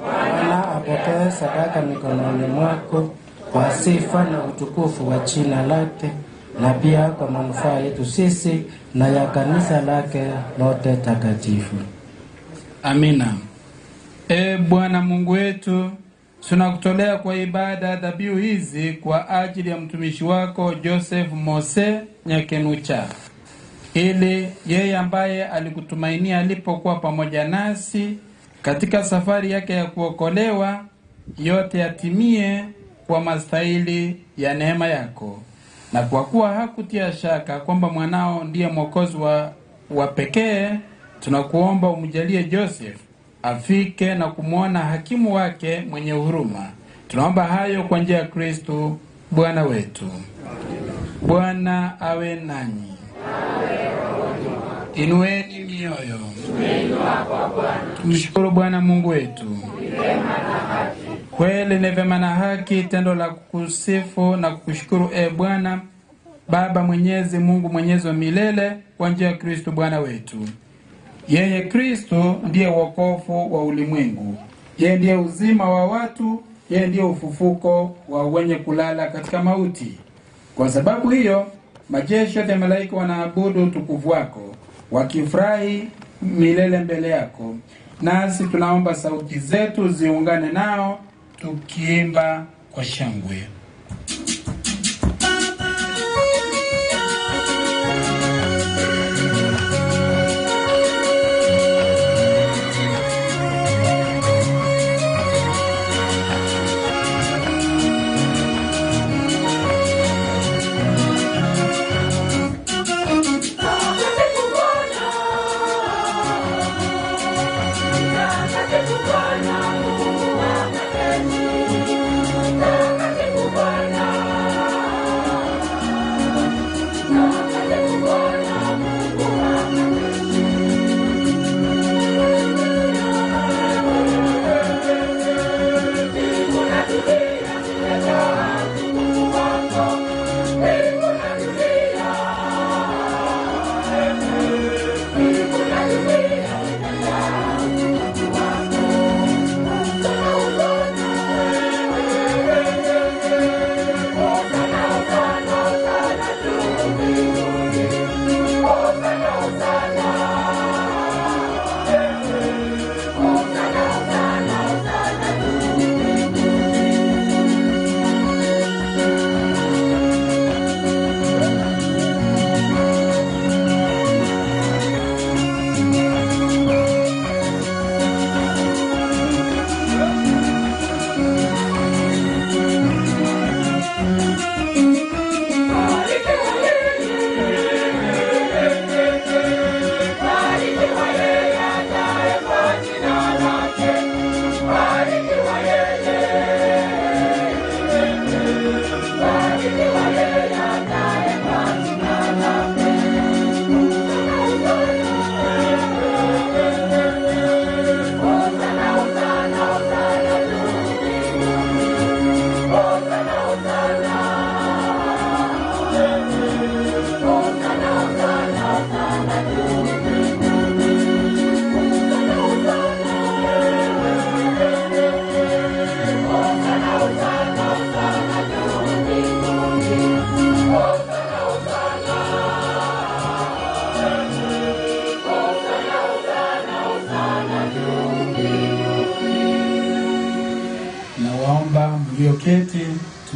Bwana apokee sadaka mikononi mwako kwa sifa na utukufu wa jina lake na pia kwa manufaa yetu sisi na ya kanisa lake lote takatifu. Amina. Bwana Mungu wetu, tunakutolea kwa ibada dhabihu hizi kwa ajili ya mtumishi wako Joseph Mose Nyakenucha, ili yeye ambaye alikutumainia alipokuwa pamoja nasi katika safari yake ya kuokolewa, yote yatimie kwa mastahili ya neema yako. Na kwa kuwa hakutia shaka kwamba mwanao ndiye mwokozi wa pekee, tunakuomba umjalie Joseph afike na kumwona hakimu wake mwenye huruma. Tunaomba hayo kwa njia ya Kristo Bwana wetu. Bwana awe nanyi. Inueni mioyo. Tumshukuru Bwana Mungu wetu. Kweli ni vema na haki tendo la kukusifu na kukushukuru Bwana Baba Mwenyezi, Mungu mwenyezi wa milele, kwa njia ya Kristo Bwana wetu. Yeye Kristo ndiye wokovu wa ulimwengu. Yeye ndiye uzima wa watu, yeye ndiye ufufuko wa wenye kulala katika mauti. Kwa sababu hiyo, majeshi ya malaika wanaabudu utukufu wako, wakifurahi milele mbele yako. Nasi tunaomba sauti zetu ziungane nao tukiimba kwa shangwe.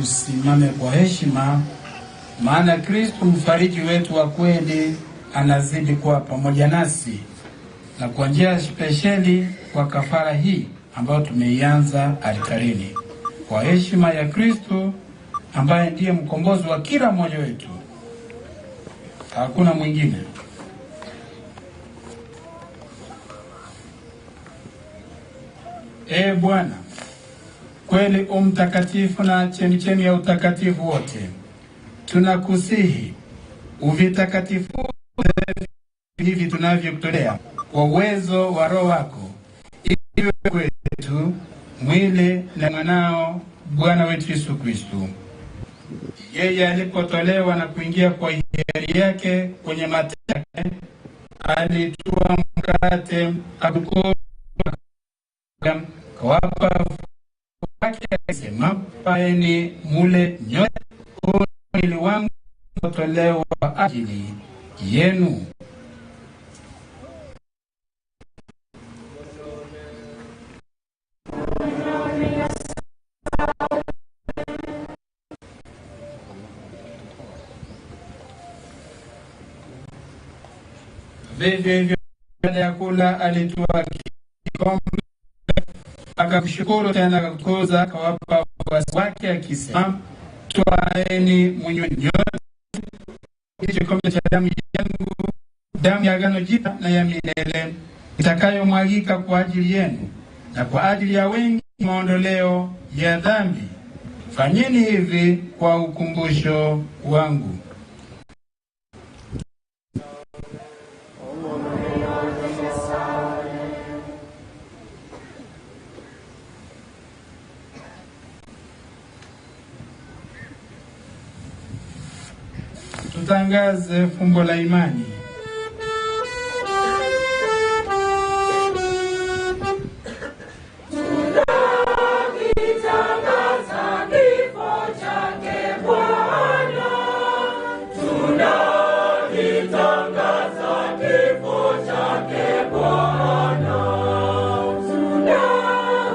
tusimame kwa heshima, maana Kristo mfariji wetu wa kweli anazidi kuwa pamoja nasi, na kwa njia spesheli kwa kafara hii ambayo tumeianza altarini, kwa heshima ya Kristo ambaye ndiye mkombozi wa kila mmoja wetu, hakuna mwingine. Bwana, kweli mtakatifu na chemchemi ya utakatifu wote, tunakusihi uvitakatifu hivi tunavyokutolea kwa uwezo wa Roho wako, iwe kwetu mwili na mwanao Bwana wetu Yesu Kristo. Yeye alipotolewa na kuingia kwa hiari yake kwenye mateso yake, alitoa mkate, akashukuru, akawapa wake, akisema, "Paeni mule nyote, huu mwili wangu utolewa kwa ajili yenu." Vivyo hivyo baada ya kula alitoa kikombe, akamshukuru tena, akakuza, akawapa wafuasi wake akisema, "Twaeni mnywe nyote, hiki kikombe cha damu yangu, damu ya agano jipya na ya milele, itakayomwagika kwa ajili yenu na kwa ajili ya wengi maondoleo ya dhambi. Fanyeni hivi kwa ukumbusho wangu." Tutangaze fumbo la imani. Tunakitangaza kifo chake Bwana. Tunakitangaza kifo chake Bwana.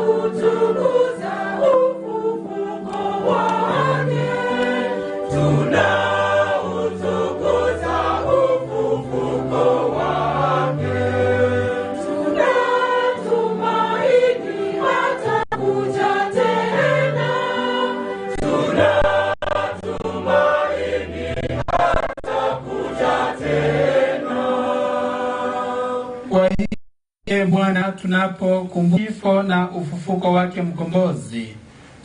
Tunautukuza ufufuko wake. Tunautukuza ufufuko wake. Tunatumaini atakuja tena. Tunatumaini atakuja tena. Kwa hiyo Bwana, tunapokumbuka kifo na ufufuko wake mkombozi,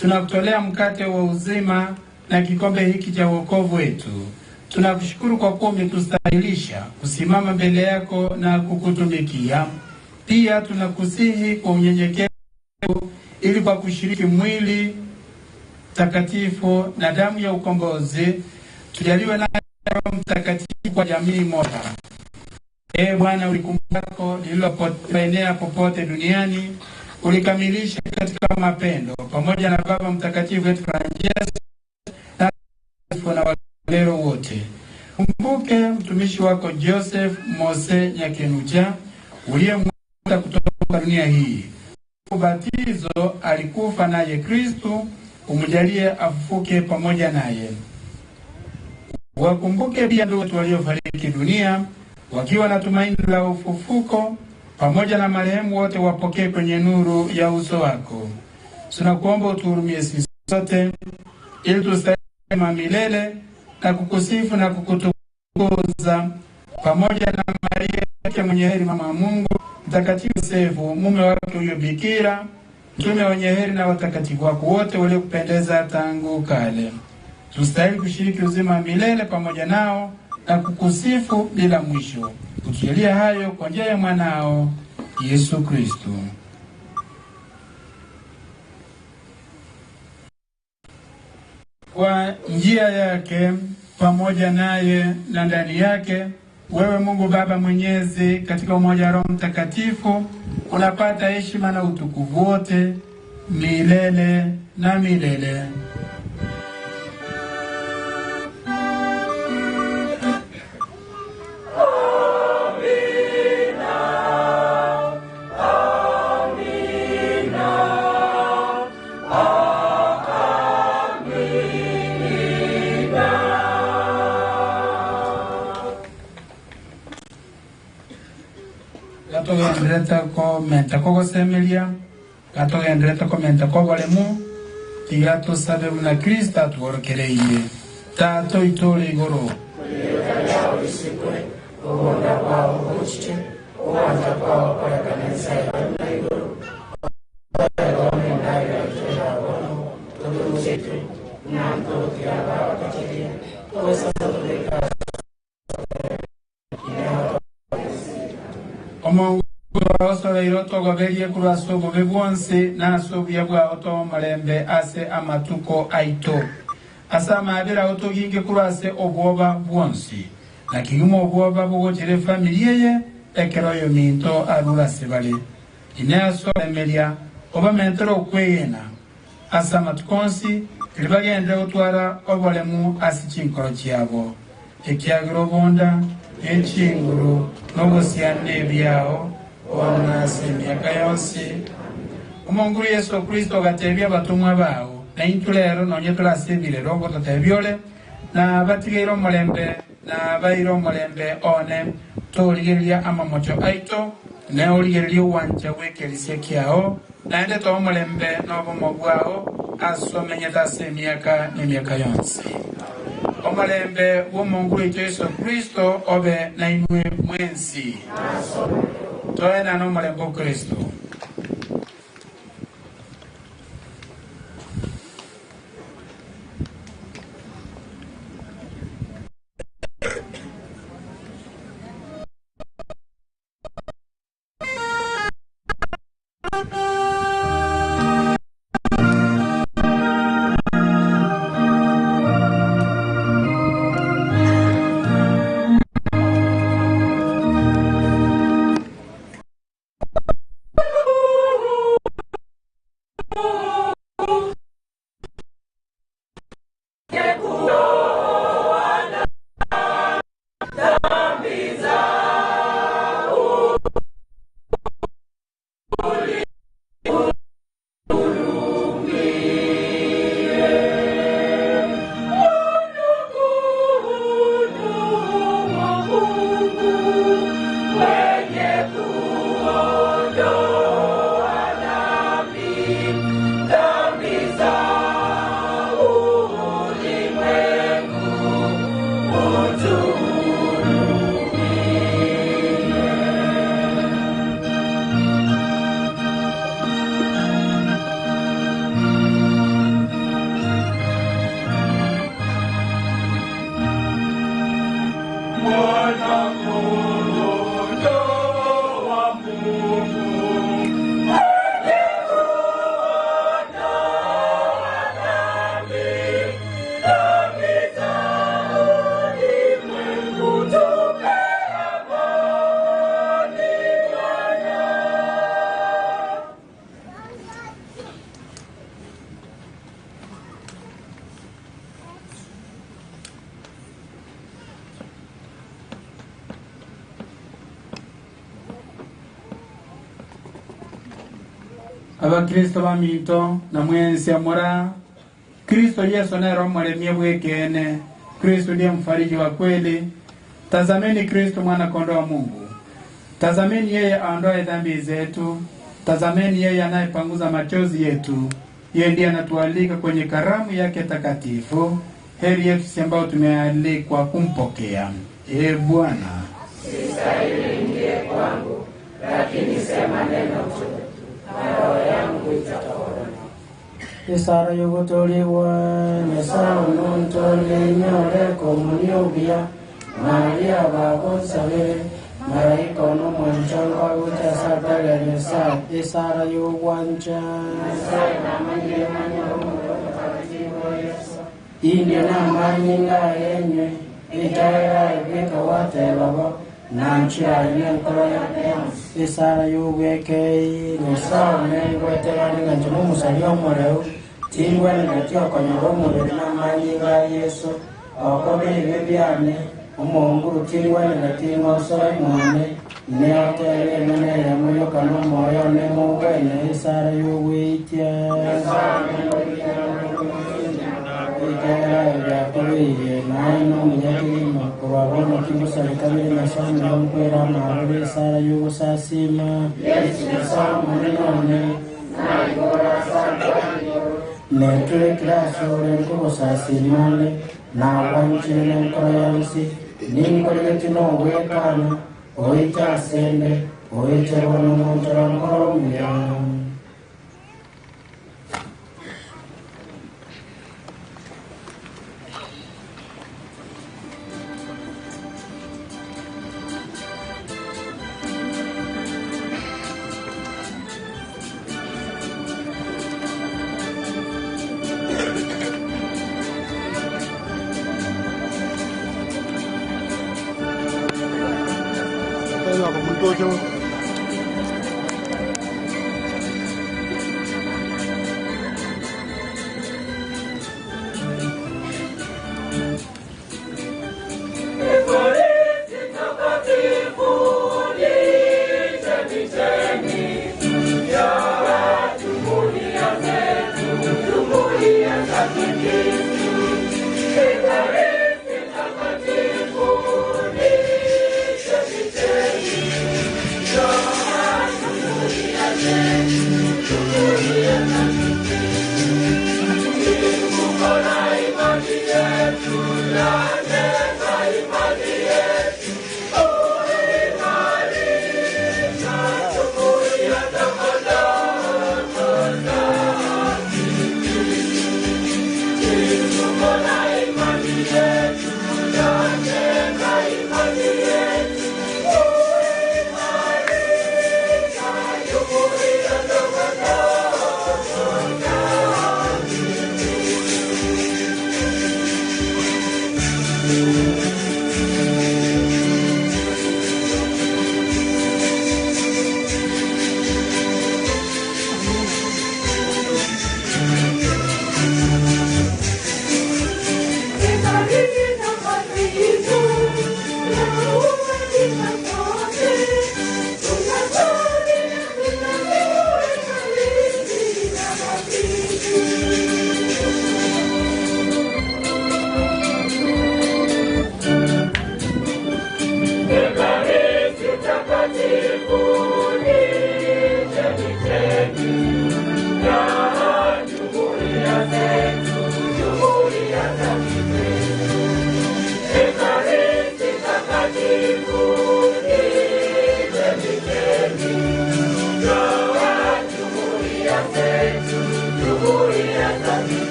tunakutolea mkate wa uzima na kikombe hiki cha wokovu wetu. Tunakushukuru kwa kuwa umetustahilisha kusimama mbele yako na kukutumikia. Pia tunakusihi kwa unyenyekevu, ili kwa kushiriki mwili takatifu na damu ya ukombozi tujaliwe na Roho Mtakatifu kwa jamii moja. Bwana, ulikumbako lililoenea popote duniani, ulikamilisha katika mapendo pamoja na Baba Mtakatifu wetu Francis na walero wote. Kumbuke mtumishi wako Joseph Mose Nyakenucha uliyemwita kutoka dunia hii. Ubatizo alikufa naye Kristo, umjalie afufuke pamoja naye. Wakumbuke pia ndugu wetu waliofariki dunia wakiwa na tumaini la ufufuko, pamoja na marehemu wote wapokee kwenye nuru ya uso wako. Tunakuomba utuhurumie sisi sote, ili tustahili milele na kukusifu na kukutukuza pamoja na Maria yake mwenye heri, mama wa Mungu, Mtakatifu Yosefu mume wake huyo bikira, mtume wenye heri, na watakatifu wako wote waliokupendeza tangu kale. Tustahili kushiriki uzima milele pamoja nao na kukusifu bila mwisho. Ukijalia hayo kwa njia ya mwanao Yesu Kristo. Kwa njia yake, pamoja naye na ndani yake, wewe Mungu Baba Mwenyezi, katika umoja wa Roho Mtakatifu, unapata heshima na utukufu wote milele na milele. Amina. katogenderete komenta kogosemeria katogenderete komenta kobaremu tiga tusabe muna Kristo atugorokereirie tato itore igoro ubunda bwawe bucye ubanza kwawe kwa kanisa ya iguru Rome nayo yabono turuchetu nanto tiaba kachiria kosa tuleka omongo osoro togoberie kuraso bobe bwonse naso byabwa oto marembe ase amatuko aito asa mabera otoginge kurase obwoba bwonse na kigumo obwoba bugotire familia ye ekeroyo minto arura sebale inaso emelia oba mentero kweyena asa matukonsi libagende otwara obolemu asichinkoro kyabo ekyagiro bonda enchinguru nobusiane byao ona semyaka yose omonguru Yesu Kristo gatebya batumwa bao na intulero nonye tulasebile rogo totebyole na batigeiro molembe na bairo molembe one toligeria amamocho aito na oligeria wanja wekelisia kiao na ende to molembe nobo mogwao asomenyeta semyaka nemyaka yonse omolembe w'omonguru Yesu Kristo obe na inwe mwensi toena no molembe Kristo Abakristo baminto na mwensi amora Kristo Yesu nero mwaremie bwekene Kristo ndiye mfariji wa kweli. Tazameni Kristo mwana kondoo wa Mungu. Tazameni yeye aondoe dhambi zetu. Tazameni yeye anayepanguza machozi yetu. Yeye ndiye anatualika kwenye karamu yake takatifu. Heri yetu sisi ambao tumealikwa kumpokea. Bwana, sistahili ingie kwangu, lakini sema neno tu roho yangu itapona. Isara yugutuliwa nesara nuntole nyore komuniobia Maria bagosabe Malaika no mwanchanga utasatale nesa Isara yugwanja Indi na manyinga yenye Itaira ibika wate baba Nanchia yenkroya Isara yugwekei Nesa mengwetela ninganjimu musalio moreu Tingwe ningatio konyoromu na manyinga Yesu Okobe ibibiane Umonguru tingwe ningatingo soe mwane Neotere nene ya muyo kano moyo nemo wene Isara yugweitya Ikera ya kuliye naino mnyakilima Wabona kibu serikali na shamba ya mkwera maharebe sara yugo sasima. Yesu samu nene na igora santanyo. Netwe kirasore kubo sasimane na wanchine nkoyansi. Ninkoleti no wekana. Oita sende. Oita wano montara mkoromya.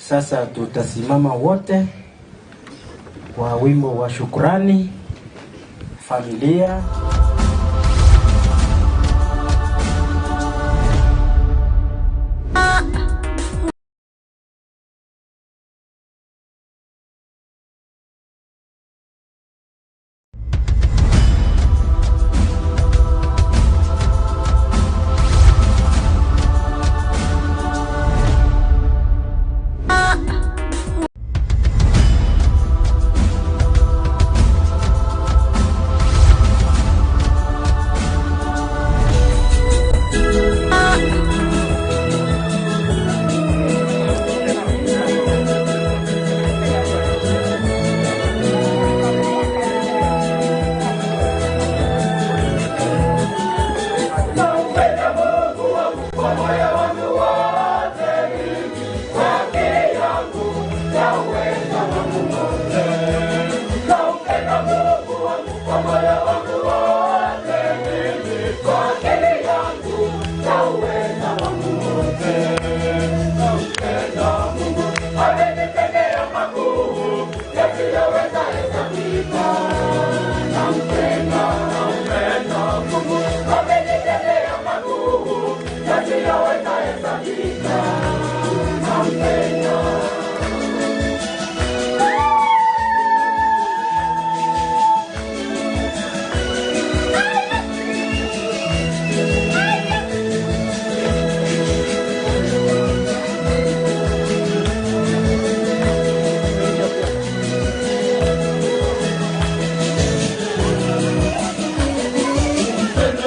Sasa tutasimama wote kwa wimbo wa shukrani familia.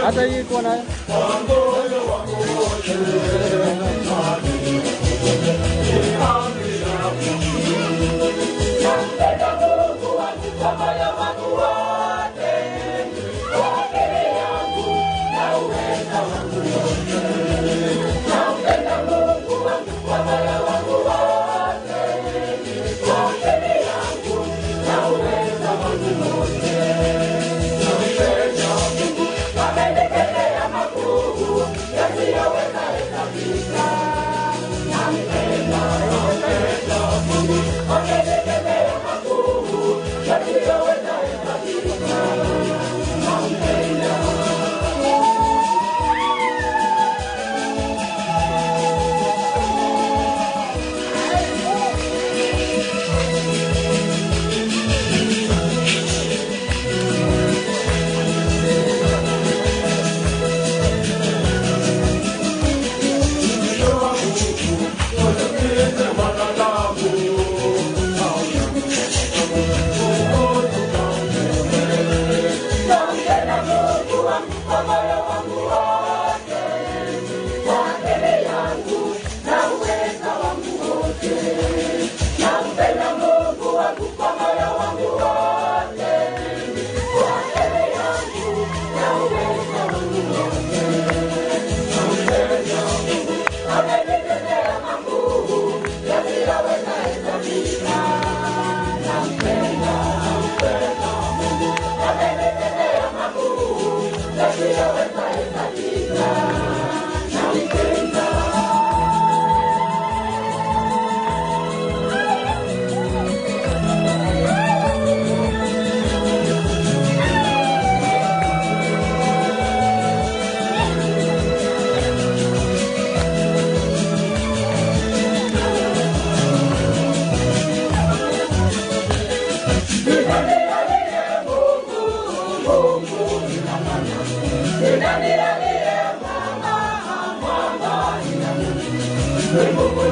Hata hii iko nayo.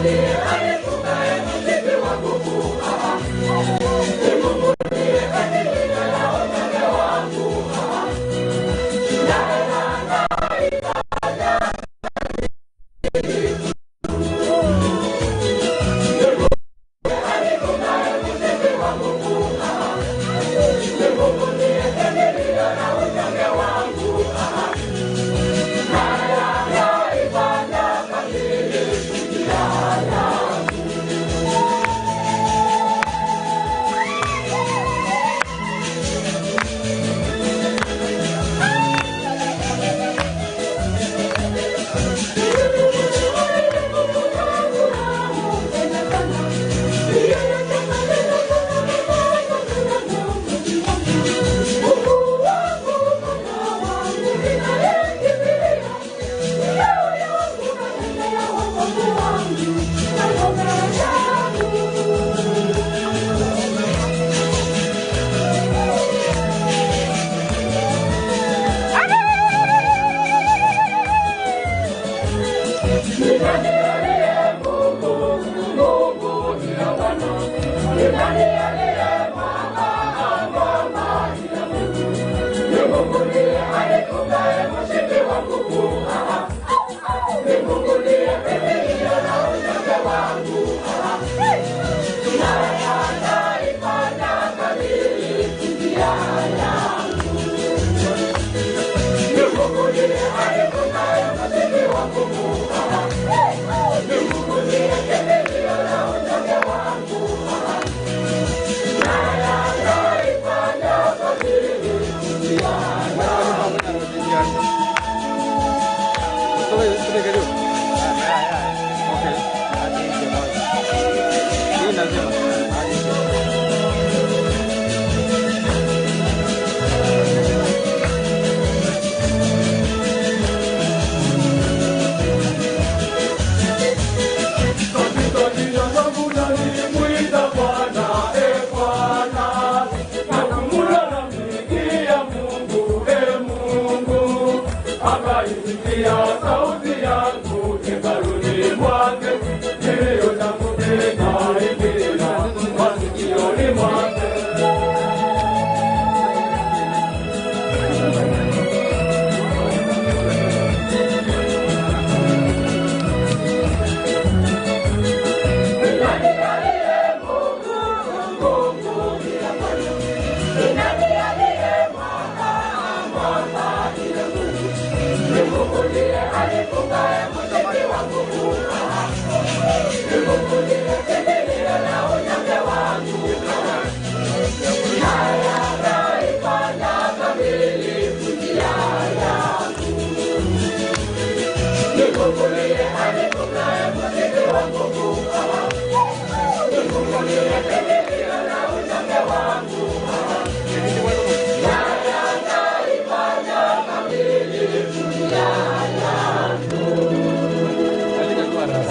Yeah.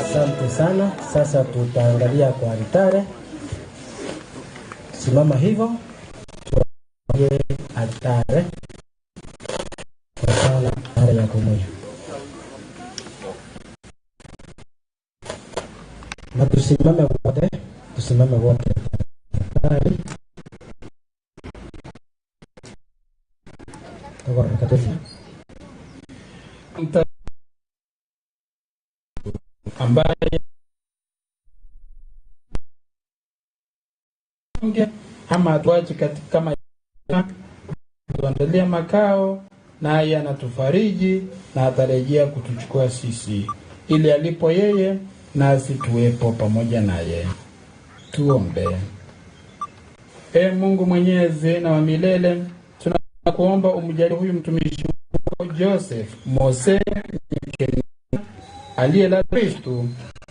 Asante sana. Sasa tutaangalia kwa altare. Simama hivyo. Tuangalie altare. Kwa altare ya pamoja. Na tusimame wote. Tusimame wote. Altare. Kwa mtakatifu. Ambaye ama atuache katika maisha, tuandalia makao, naye anatufariji na atarejea kutuchukua sisi, ili alipo yeye nasi tuwepo pamoja naye. Tuombe. Mungu mwenyezi na wa milele, tunakuomba umjalie huyu mtumishi wako Joseph Mose aliye la Kristo,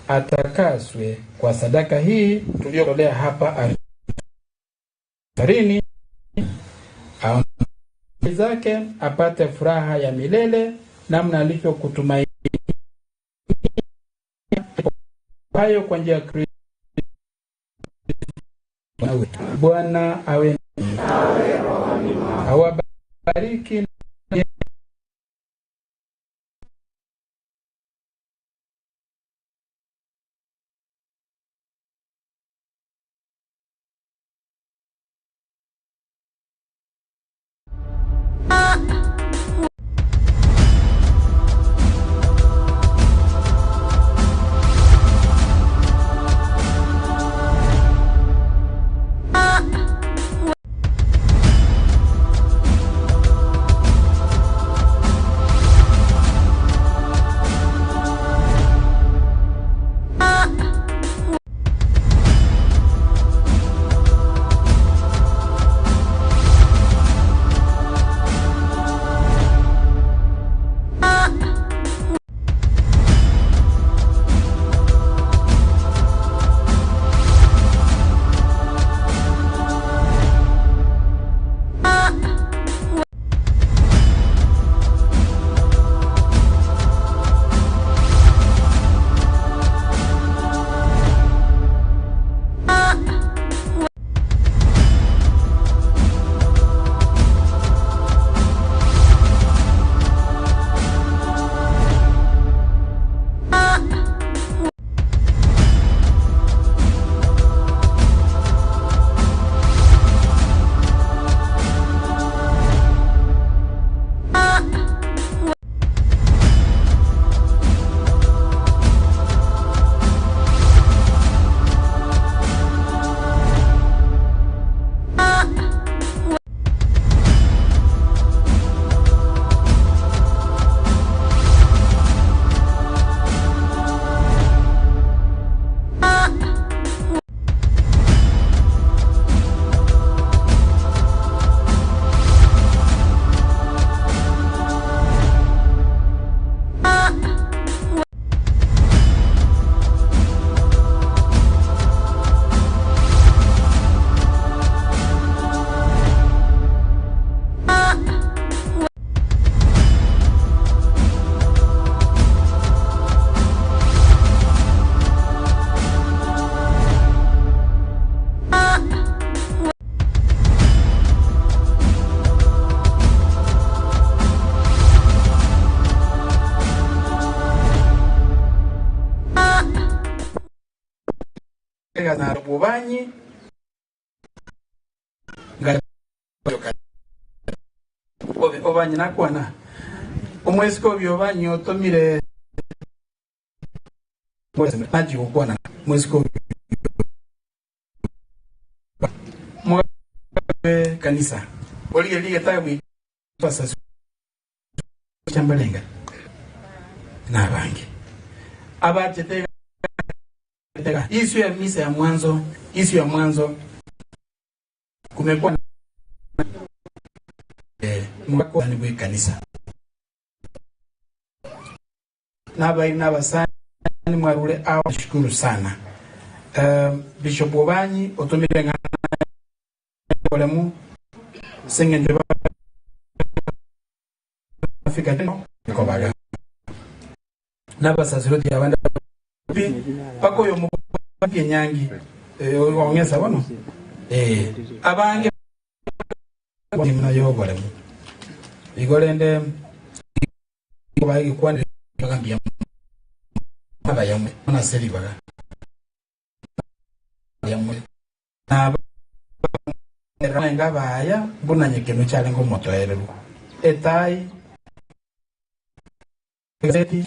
atakaswe kwa sadaka hii tuliyotolea hapa altarini, aombe zake apate furaha ya milele namna alivyokutumainia hayo kwa njia ya Kristo. Bwana awe awabariki. na bubanyi obanyi nakwana omwezi ko byobanyi otomire maji ukwana mwezi ko kanisa oli elige tawi pasa chambalenga na bangi abachete isu ya misa ya mwanzo kumekuwa mwako ni kanisa nabasani mwarule au shukuru sana Bishop Obanyi otomire ngana olemu singende Afrika teno ko baga nabasaziroti abanda pako yo mupye nyangi ongeza bono abange mna yo bolemu igolende bayi kwande bagambia aba yamwe na seri baga yamwe na nga baya bunanye kino cyale ngo moto erero etai gazeti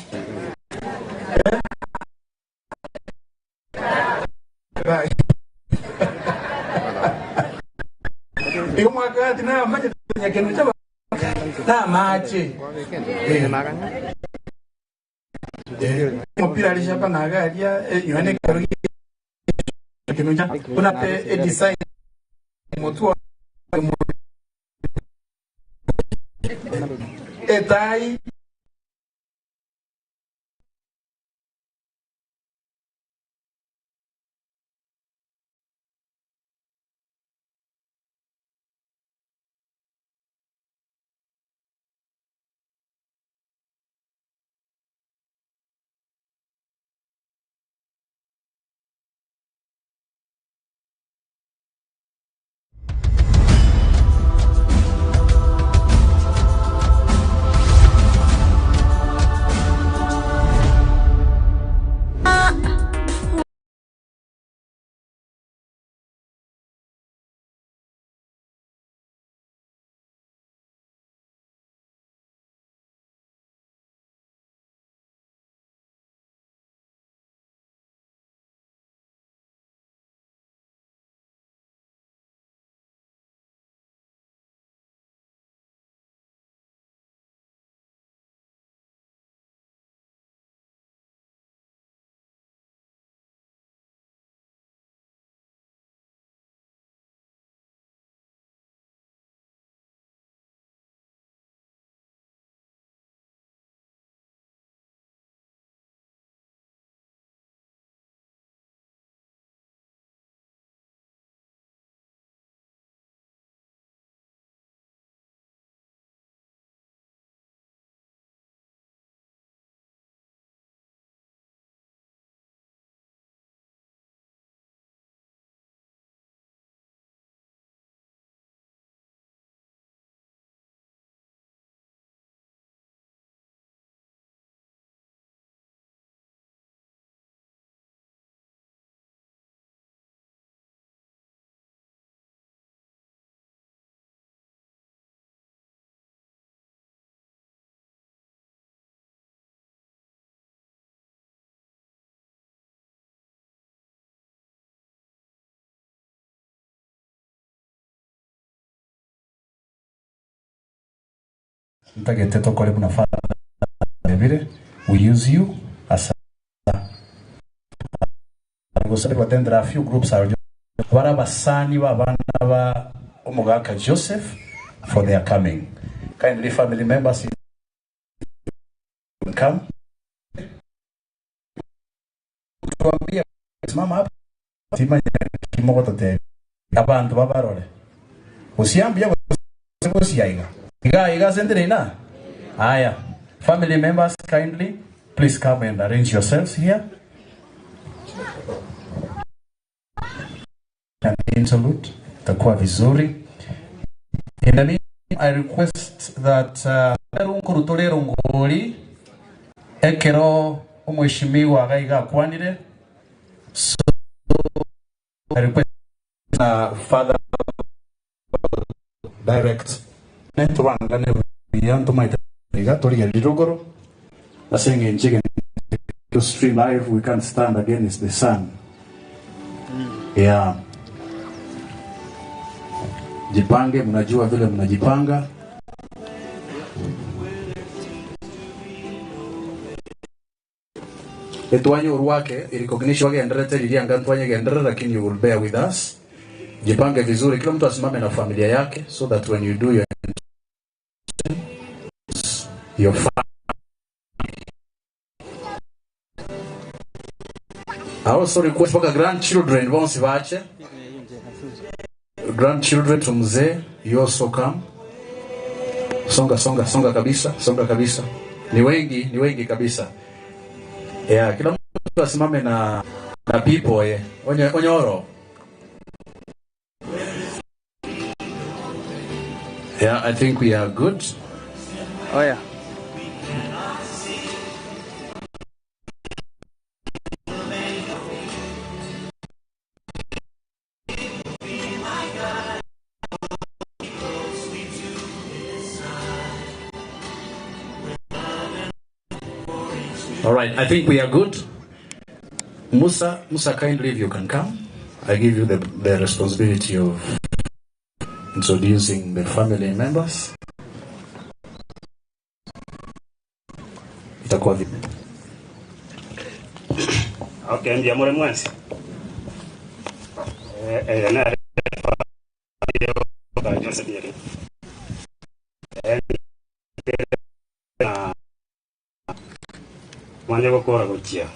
iyo mwakati na maji kino cyaba na maji mpira alishapa na galia yone karogi kino cha kuna pe design moto etai ntagete tokole kuna fara bebire we use you as a batendera few groups are barabasani babana ba omugaka Joseph for their coming. Kindly family members come tuambie mama hapa tima kimoto te abantu babarore usiambia usiaiga iga senderina aya family members kindly please come and arrange yourselves here and salute takuwa vizuri. In the meantime, I request that runkurutolero ngoli ekero umweshimiwa gaiga kwanire so I request Father direct netwangane yanto maita tori ya dirogoro asenga njige to stream live. We can't stand against the sun. Yeah. Jipange, mnajua vile mnajipanga. Etuanyo uruwake recognition wake endelete ili angantwanye gendere, lakini you will bear with us. Jipange vizuri, kila mtu asimame na familia yake, so that when you do your I also request for grandchildren once vache. Grandchildren to mzee, you also come. Songa kabisa. Ni wengi kabisa. Yeah, kila mtu asimame na people onyoro. Yeah, I think we are good. Oh yeah. All right, I think we are good. Musa, kindly if you can come. I give you the responsibility of introducing the family members. Itakuwa vipi? Okay, ndio mure mwansi. Na Joseph Yeri. Manje gukora gukia.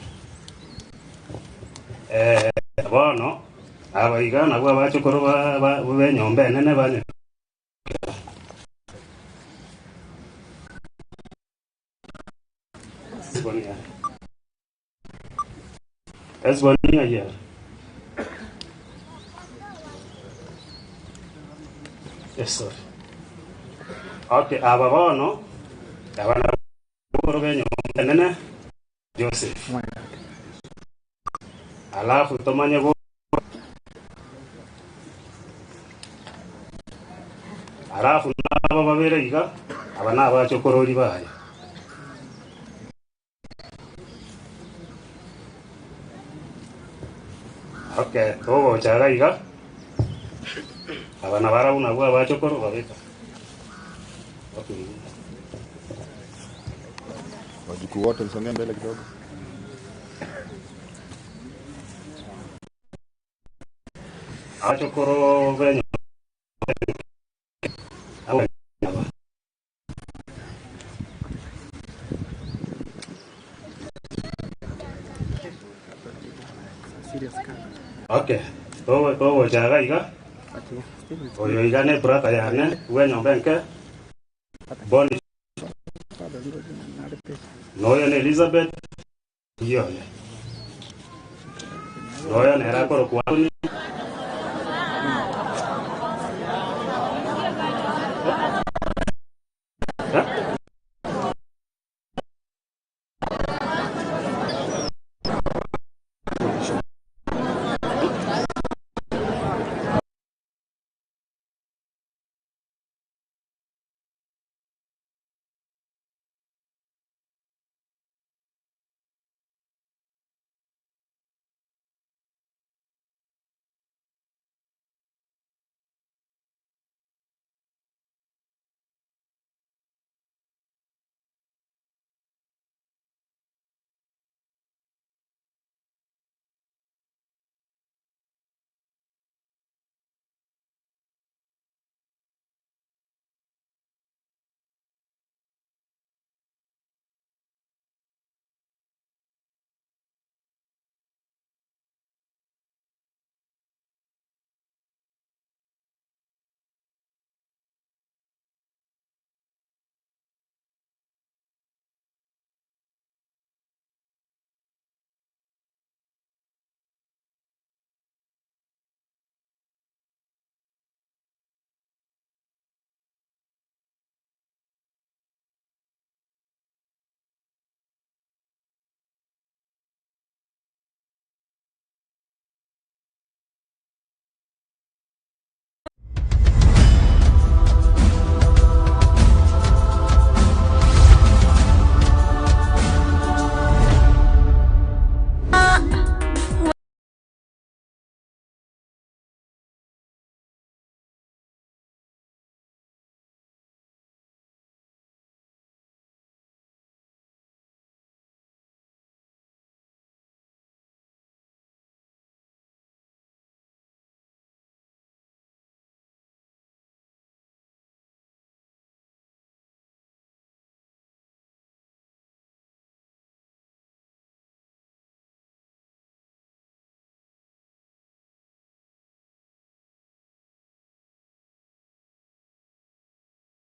Bono abaiga nabwo abachukuru ba nyombe nene banye. Esbonia ya. Yes sir. Okay, ababono abana bukuru benyo nene Joseph. Alafu tomanye go alafu nabo babere iga abana abachokorori baye. Okay, todo chaga iga abana bara una bwa abachokoro babeka. Okay. Wajukuu wote msongea mbele kidogo. Achokoro venyo. Okay. Todo chaga iga. Oyo iga ne brata yane wenyo benke. Boni. Noyo ne Elizabeth. Yone. Noyo ne era koro kwani.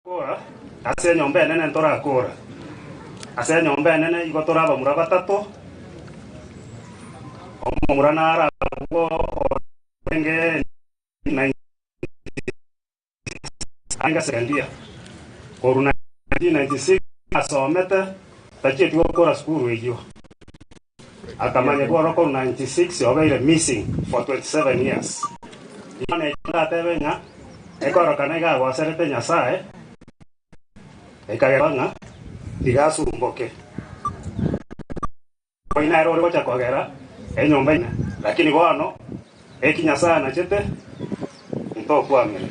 Kora ase nyombe nene ntora kora. Ase nyombe nene igotora ba muraba tato. Omurana ara go benge na anga sekandia. Koruna 1996 asomete tachi tuko kora skuru hiyo. Akamanya kwa roko 96 obeire missing for 27 years. Ine tatebenya ekoro kanega waserete nyasaye. Ekageranga digasumboke. Kwa ina ero gocha kwagera enyomba ina lakini gwano ekinya sana chete nto kwamire.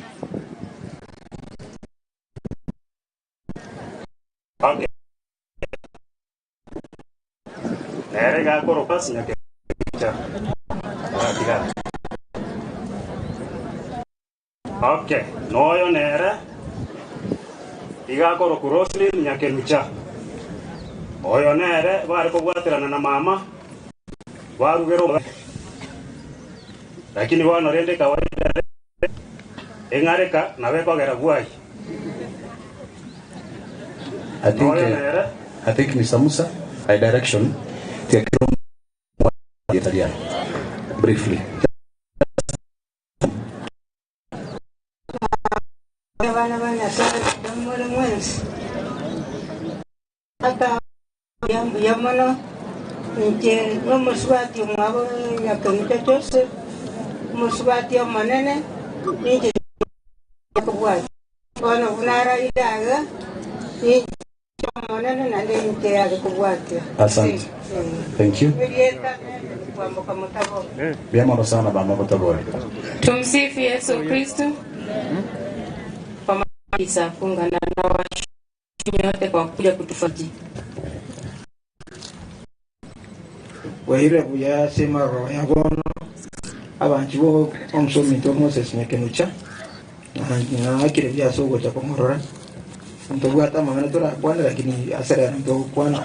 Okay. Erega koro pasi nyake. Okay, noyo nere igakoro kurosli nyake lucha. Oyo nere bari kugwatirana na mama warugero lakini wano rende kawaida engareka nawe kwagera gwai. I think Mr. Musa, by direction, take Italian briefly. Yamano nje muswati mwabo yakamita Joseph muswati manene nje kubwa wana unara idaga nje manene na nje ya kubwa. Asante. Thank you. Biamo sana bama motabo. Tumsifu Yesu Kristo. Pamoja kuungana na washiriki wote kwa kuja kutufuatia. Wahire buya sema roho ya bono abantu bo omusomi to Moses Nyakenucha na akire bya sogo cha komorora ntogwata mama tora bwana lakini asara ndo kwana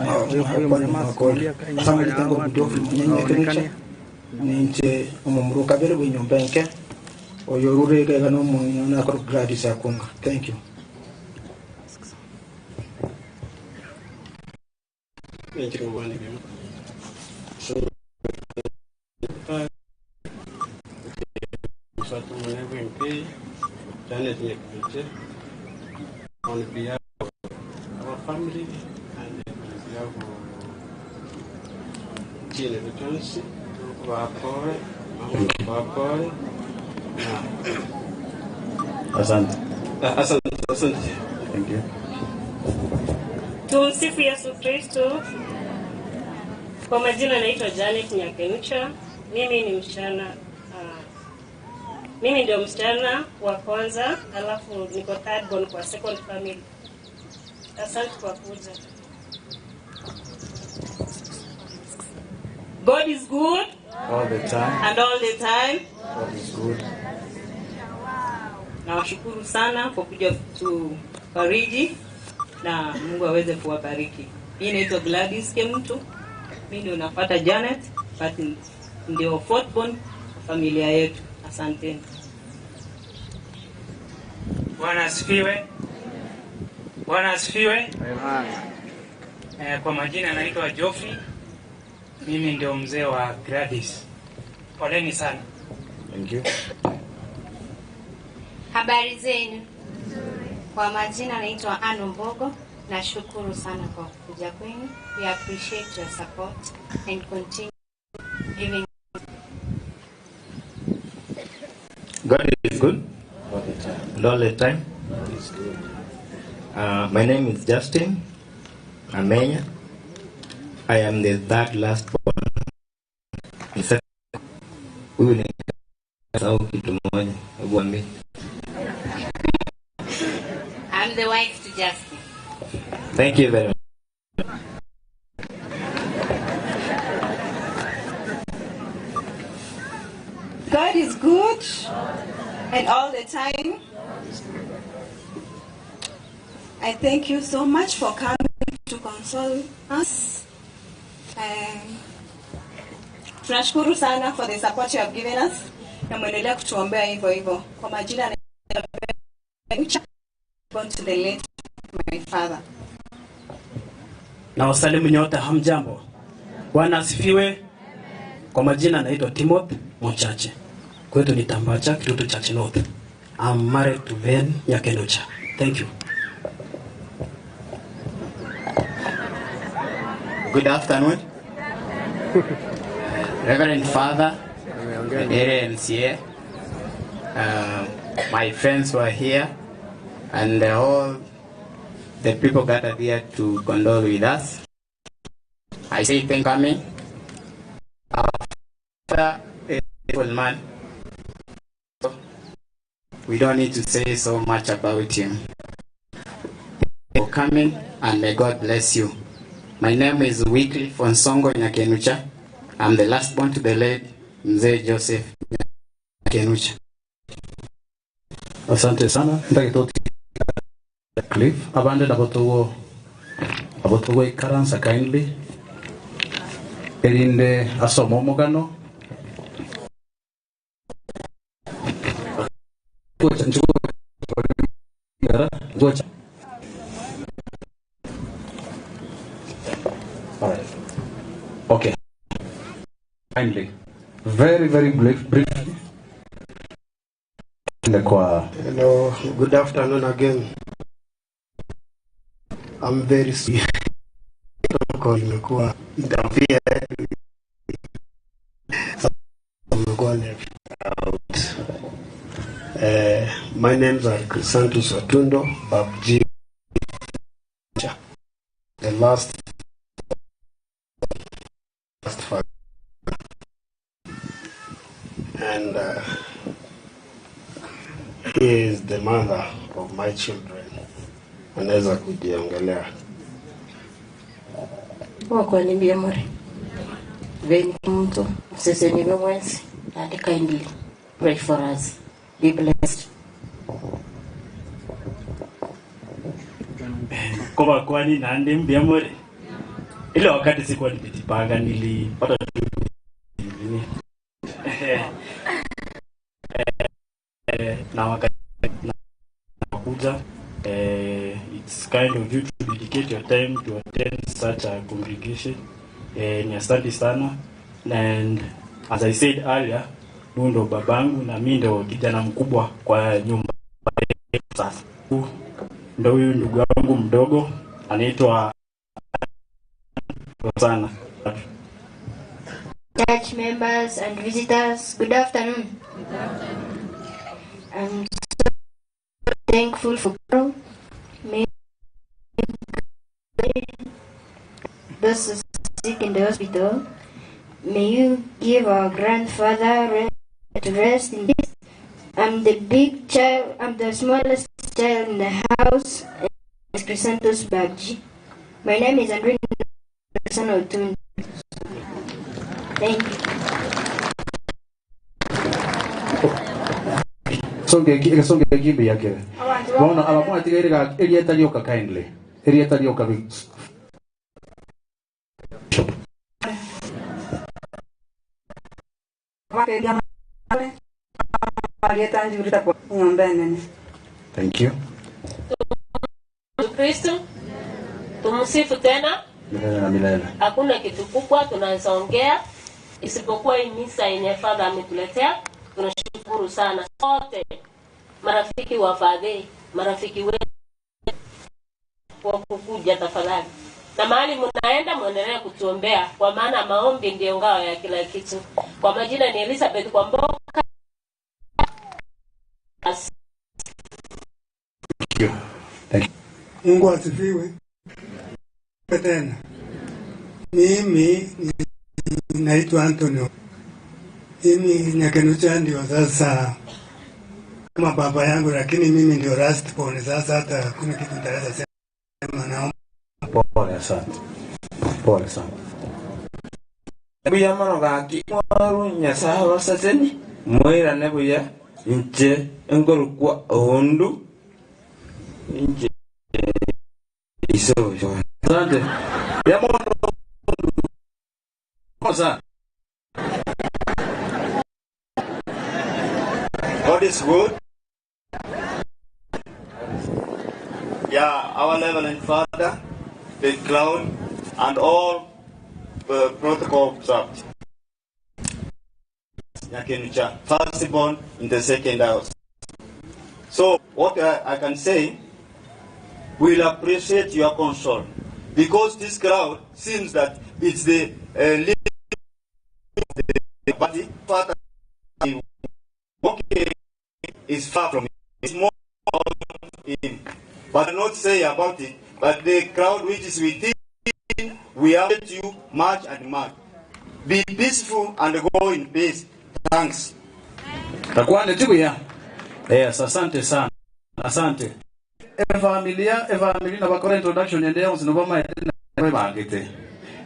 makoli sama litango kudofu Nyakenucha ninche omumuru kabere bw'inyombenke oyorure ga no mu na ko Gladys Akunga. Thank you. Thank you one again. So satu menewente Janet Nyakenucha on behalf of our family and on behalf of Gina Johnson, Wapoe, Wapoe. Asante. Asante. Thank you. Tumsifu Yesu Kristo. Kwa majina naitwa Janet Nyakenucha. Mimi ni msichana mimi ndio msichana wa kwanza, alafu niko third born kwa second family. Asante kwa kuja. God is good All the time. and all the time. God is good. Nawashukuru sana kwa kuja kutufariji na Mungu aweze kuwabariki. Mimi naitwa Gladys Kemtu. Mimi ndio nafuata Janet, but ndio fourth born familia yetu. Asante. Bwana asifiwe. Bwana asifiwe. Kwa majina naitwa Geoffrey. Mimi ndio mzee wa Gladys. Poleni sana. Thank you. Habari zenu. Kwa majina naitwa Anu Mbogo. Nashukuru sana kwa kuja kwenu. We appreciate your support and continue giving. God is good All the time. and all the time. God is good. My name is Justin Amenya. I am the third last born. Huyu ni sawa kitu moja. Hebu ambie. I'm the wife to Justin. Thank you very much. God is good and all the time. I thank you so much for coming to console us. Tunashukuru sana for the support you have given us. Na mwendelea kutuombea hivyo hivyo. Kwa majina God to the late my father. Na wasalimu nyote, hamjambo. Bwana asifiwe. Kwa majina naitwa Timothy Mochache. Kwetu ni Tambacha, Kitutu Church North. I'm married to Ben Nyakenucha. Thank you. Good afternoon. Reverend Father, the MCA, my friends were here, and all the people gathered here to condole with us. I say thank you for coming. Our father is a beautiful man. We don't need to say so much about him. Thank you for coming, and may God bless you. My name is Wycliffe Onsongo Nyakenucha. I'm the last born to the late Mzee Joseph Nyakenucha. Asante sana. Ndagitoti Cliff abande abotogo ikaransa kindly erinde asomo mugano Okay. Kindly. Very briefly. Hello, good afternoon again. I'm very sorry. Nimekuwa interfere. My names are Santos Otundo Babji. The last father. And he is the mother of my children. Anaweza kujiongelea. Wako ni biamore. Veni mtu sisi ni mwenzi. And kindly pray for us. Be blessed. Kwa kwani na ndi biamore. Ile wakati sikuwa nimejipanga nilipata na wakati nakuja it's kind of you to dedicate your time to attend such a congregation. Ni asante sana, and as I said earlier, ndo babangu na mimi ndo kijana mkubwa kwa nyumba sasa. Ndo huyu ndugu wangu mdogo anaitwa sana. Church members and visitors, good afternoon. I'm so thankful for God. May those who are sick in the hospital, may you give our grandfather rest in peace. I'm the big child, I'm the smallest child in the house, and Chrysanthus Babji. My name is Andrew Son Otun. Thank you. Songe kimbe yake. Bona alamwa tigerega erieta lioka kindly. Erieta lioka Thank you. Kristo tumsifu tena. Milele. Hakuna kitu kubwa tunaweza ongea isipokuwa hii misa yenye Father ametuletea. Tunashukuru sana sote, marafiki wa Father, marafiki wetu wa kukuja tafadhali. Na mahali mnaenda muendelee kutuombea kwa maana maombi ndio ngao ya kila kitu. Kwa majina ni Elizabeth Kwamboka. Thank you. Mungu asifiwe. Tena. Mimi naitwa Antonio. Mimi Nyakenucha ndio sasa kama baba yangu, lakini mimi ndio last born. Sasa hata kuna kitu nitaweza sema nao. Pole sana. Pole sana. Buya mano gaki waru nyasa wasateni moira ne buya nje engoro kwa ondu nje iso jo. Asante. Ya mono. Kosa. God is good. Yeah, our Reverend Father, the clown, and all the protocol observed. Nyakenucha, firstborn in the second house. So what I can say, we'll appreciate your concern, because this crowd seems that it's the body part is far from it. It's more in, but not say about it. But the crowd which is within, we appreciate you much and much. Be peaceful and go in peace. Thanks. Takwani tuya. Yes, asante sana. Asante. Familia na bakora introduction endeo zinobama na bagete.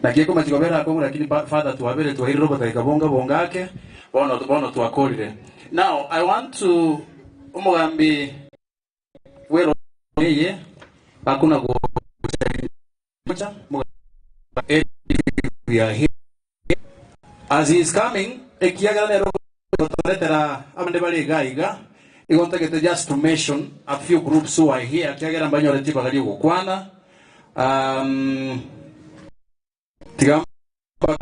Na kieko machikobera ko lakini father tuwabere tu hiro bata ikabonga bongake bono tuakolire. Now I want to umugambi wero yeye hakuna go we are here as he is coming ekiagala nero toletera amande bali gaiga I want to just to mention a few groups who are here kiagala mbanyo leti bagali gukwana tigamba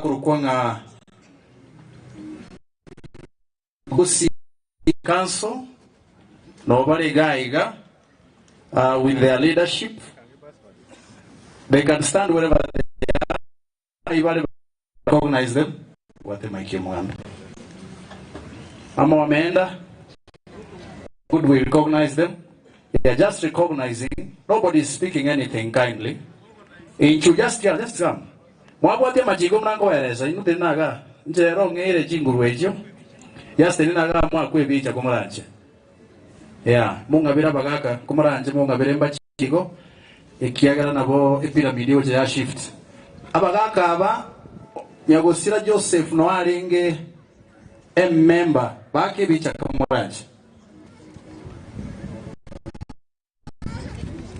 kurukwanga kusi council no bali gaiga with their leadership. They can stand wherever they are. You recognize them. What am I saying? Amanda. Good, we recognize them. They are just recognizing. Nobody is speaking anything kindly. Inchu just come. Mwabwate majigo mlango eleza inute naga njero ngere jingurwejo. Just naga mwakwe bicha kumuranje. Yeah, munga bira bagaka kumuranje munga biremba chigo ekiagala nabo epiramidi oje ya shift. Abagaka aba Nyagosira Joseph no alinge member bake bicha kumuranje.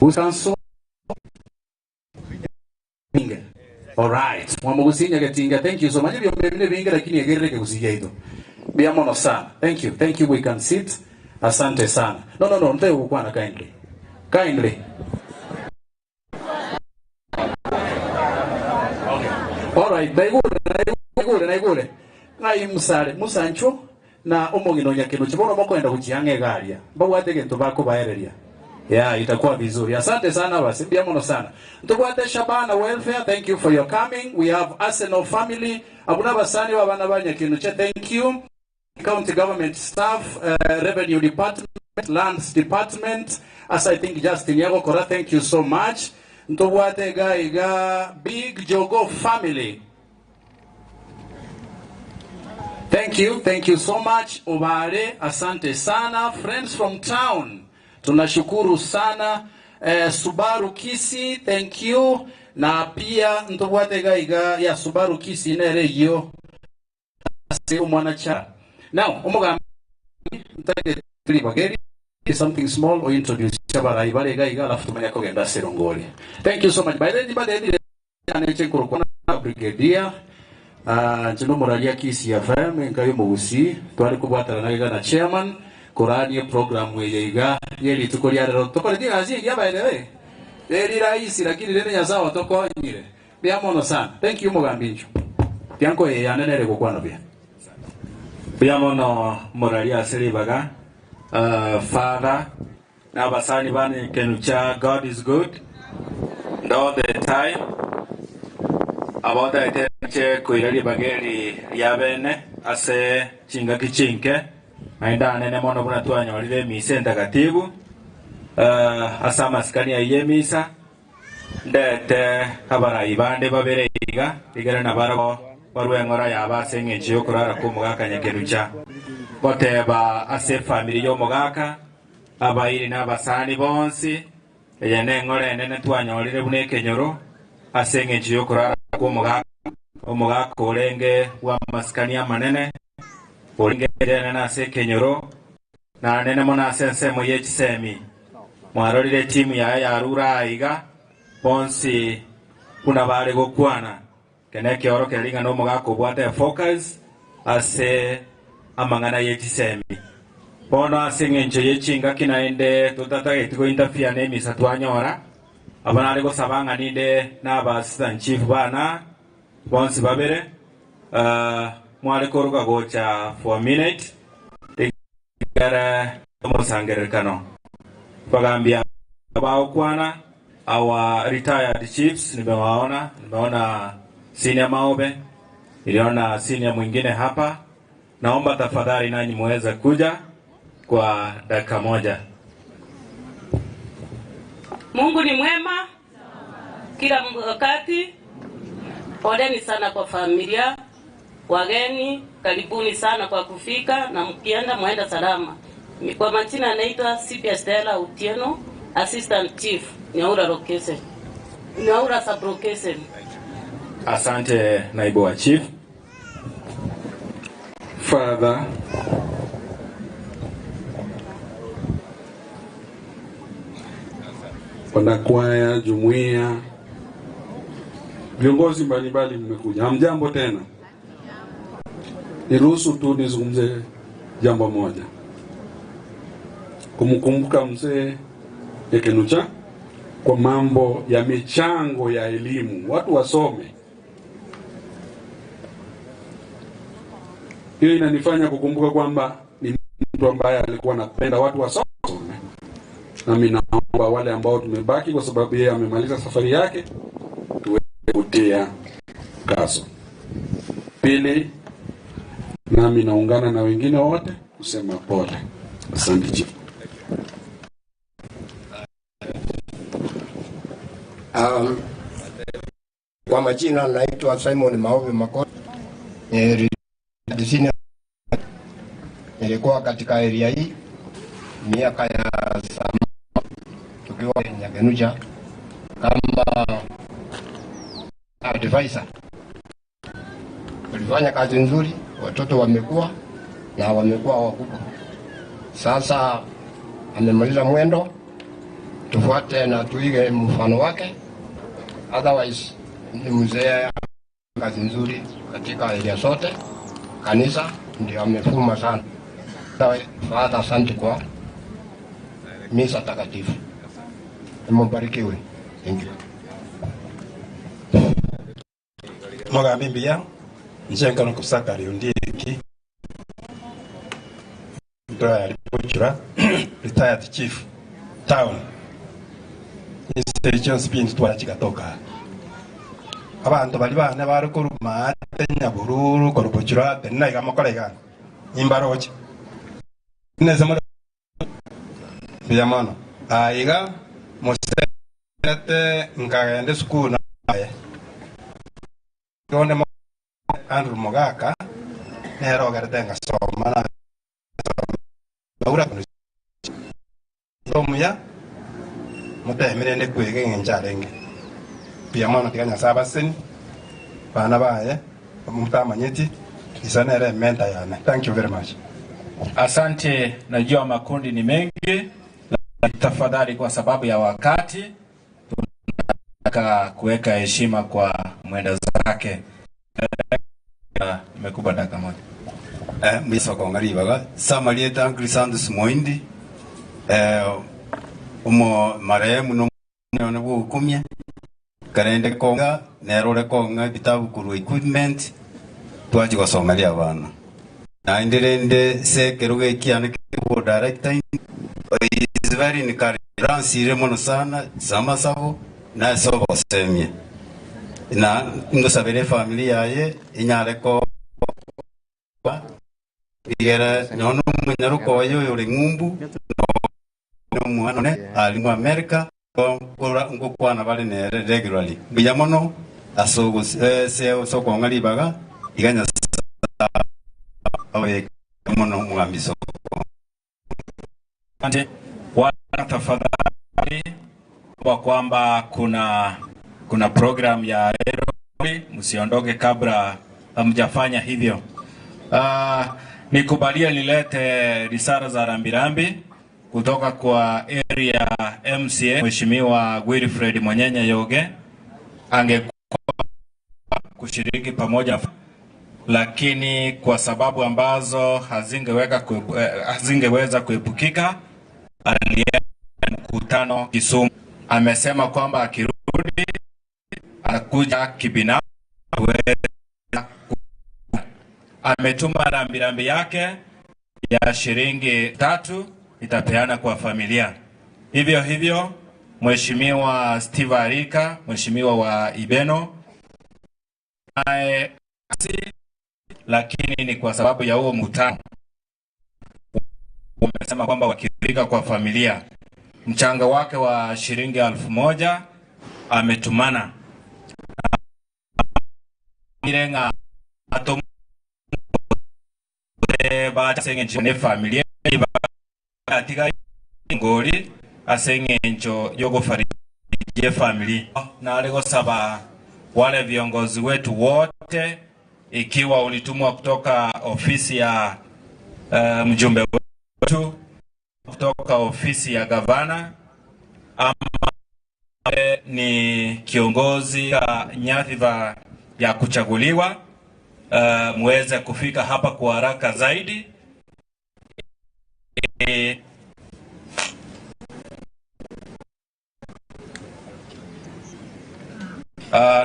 Usanso binge. All right. Mwamugusinya getinga. Thank you so much. Byombe binge lakini egereke kusigia hito. Biamono sana. Thank you. Thank you. We can sit. Asante sana. No. Nte ukwana kindly. Kindly. All right. Naigule. Ngai musale. Musancho na omogino nyakeno chibono mokwenda kujiange galia. Bawate gento bako baereria. Yeah, itakuwa vizuri. Asante sana basi. Biamono sana. Ntukwate Shabana Welfare. Thank you for your coming. We have Arsenal family. Abuna basani wa bana banya kinuche. Thank you. County government staff, revenue department, lands department, as I think Justin Yagokora, thank you so much. Ntobwate Gaiga, Big Jogo family. Thank you so much. Obare, asante sana. Friends from town, tunashukuru sana. Subaru Kisi, thank you. Na pia ntobwate Gaiga ya Subaru Kisi nereyo. Asiyo mwanacha. Now, something small or introduce Chabara Ibare Gaiga after Mayako and Serongoli. Thank you so much. By the Brigadier Jino Moralia Kisi FM and Kayo Musi, Tuarikubata Naga chairman, Korani program where Yega, Yeli to Korea Tokodia, yeah, by the way. Very easy, like in Yazawa Toko. Biamono san. Thank you, Mogambincho. Bianco and Nereguanabi. Biamono Moralia Seribaga, Father, Nabasani Bani Kenucha, God is good, and all the time. About the Teche, Kuiri Bageri, Yabene, Ase, Chingaki Chinke, Maindan and Monobratuano, Misenta Gatibu, Asama Scania Yemisa, that Habara Ivan de Baberiga, Igara Navarro. Waruengora yaba senge chiyokora kumugaka nyakerucha boteba ase family yo mugaka abairi n'abasani bonsi eyene ngore nene twanyolire bune kenyoro asenge chiyokora kumugaka omugaka olenge wa maskania manene olenge nene ase kenyoro na nene mona sense mo yechisemi mwarorire timu ya Arura iga bonsi kuna bale gokwana Keneke oro kelinga no muga kubwate focus ase amangana yetisemi Bona singenche yechinga kinaende tutata etiko interfere ne misatwanyora. Abana ariko sabanga ninde n'aba assistant chief bana bonsi babere. Mwale koruka gocha for a minute. Tekara mosangererkano. Pagambia bao kwana our retired chiefs nimeona senior Maobe, niliona senior mwingine hapa. Naomba tafadhali nanyi muweze kuja kwa dakika moja. Mungu ni mwema kila wakati. Poleni sana kwa familia, wageni, karibuni sana kwa kufika na mkienda muenda salama. Kwa majina naitwa Sipia Stella Utieno, Assistant Chief, Nyaura Location. Nyaura Sub Location. Asante naibu wa chief. Father, wanakwaya, jumuiya, viongozi mbalimbali mmekuja. Hamjambo tena. Niruhusu tu nizungumze jambo moja. Kumkumbuka mzee Ekenucha kwa mambo ya michango ya elimu. Watu wasome. Hiyo inanifanya kukumbuka kwamba ni mtu ambaye alikuwa anapenda watu wasome. Na mimi naomba wale ambao tumebaki kwa sababu yeye amemaliza safari yake tuweze kutia kaso. Pili, nami naungana na wengine wote kusema pole. Asante chief. Kwa majina naitwa Simon Maobe Makoti. Nilikuwa katika area hii miaka ya tukiwa Nyakenucha kama advisor. Tulifanya kazi nzuri, watoto wamekuwa na wamekuwa wakubwa. Sasa amemaliza mwendo, tufuate na tuige mfano wake. Otherwise ni mzee kazi nzuri katika area zote. Kanisa ndio amefuma sana. Father, asante kwa misa takatifu. Mbarikiwe. Thank you. Moga mimbi ya njenga no kusaka liundiki ndoa ya Lipochura retired chief town instead spin twala chikatoka abantu bali bana barukuru matenya bururu ko Lipochura tena igamakolega imbaroche neza mo biyamano aiga mosete ngagende school na Yone mo Andrew Mogaka nero gardenga soma na baura Romya mutemerende kwege ngenjarenge pia mwana tiganya saba sen bana baye mutamanyeti isanere menta yana. Thank you very much. Asante, najua makundi ni mengi, tafadhali kwa sababu ya wakati tunataka kuweka heshima kwa mwenda zake. Nimekupa dakika moja. Misa kwa ngaribaga Samarieta Chrisandus Moindi umo marehemu no bukumya karende konga nerore konga bitabu kuru equipment twaji gusomera abana na indirende sekeruge kiane kibo director is very encouraging sire mono sana samasabo na sobo semye na ngosabere familia ye inyareko igera nono munyaruko wayo yore ngumbu no mwana ne ali mu America ngo kwana bali ne regularly biyamono asogo se soko ngalibaga iganya awe mono mwambiso. Asante wana, tafadhali kwa kwamba kuna program ya Nairobi, msiondoke kabla hamjafanya hivyo. Nikubalia nilete risala za rambirambi kutoka kwa area MCA Mheshimiwa Wilfred Monyenya Yoge angekuwa kushiriki pamoja lakini kwa sababu ambazo hazingeweza kuepukika alienda mkutano Kisumu. Amesema kwamba akirudi anakuja kibinafsi. Ametuma rambirambi yake ya shilingi 3 itapeana kwa familia. Hivyo hivyo Mheshimiwa Steve Arika, Mheshimiwa wa Ibeno, lakini ni kwa sababu ya huo mkutano wamesema kwamba wakifika kwa familia mchanga wake wa shilingi 1000 ametumana. Mirenga atom baada sengenje familia katika ngori asengenjo yogo farije family na alego saba wale viongozi wetu wote, ikiwa ulitumwa kutoka ofisi ya mjumbe wetu, kutoka ofisi ya gavana, ama ni kiongozi ya nyadhifa ya kuchaguliwa, muweze kufika hapa kwa haraka zaidi.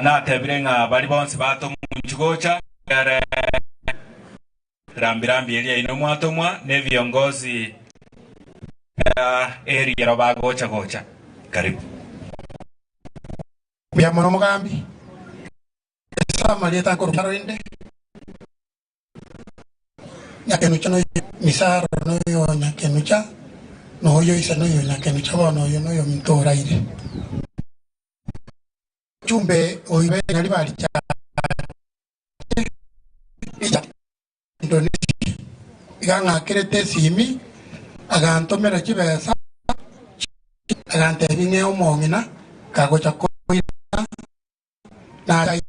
Na tebirenga bali bonse bato munchugocha rambirambi elia ino atomwa ne viongozi area robagocha gocha. Karibu ya mono mugambi sama lieta ko karinde nyakenucha no misaro no yo nyakenucha no yo isa no yo nyakenucha bono yo no yo mtora ile chumbe oibe nali bali cha Indonesia iganga kerete simi agantomera kibesa agante binge omongina kago cha koina na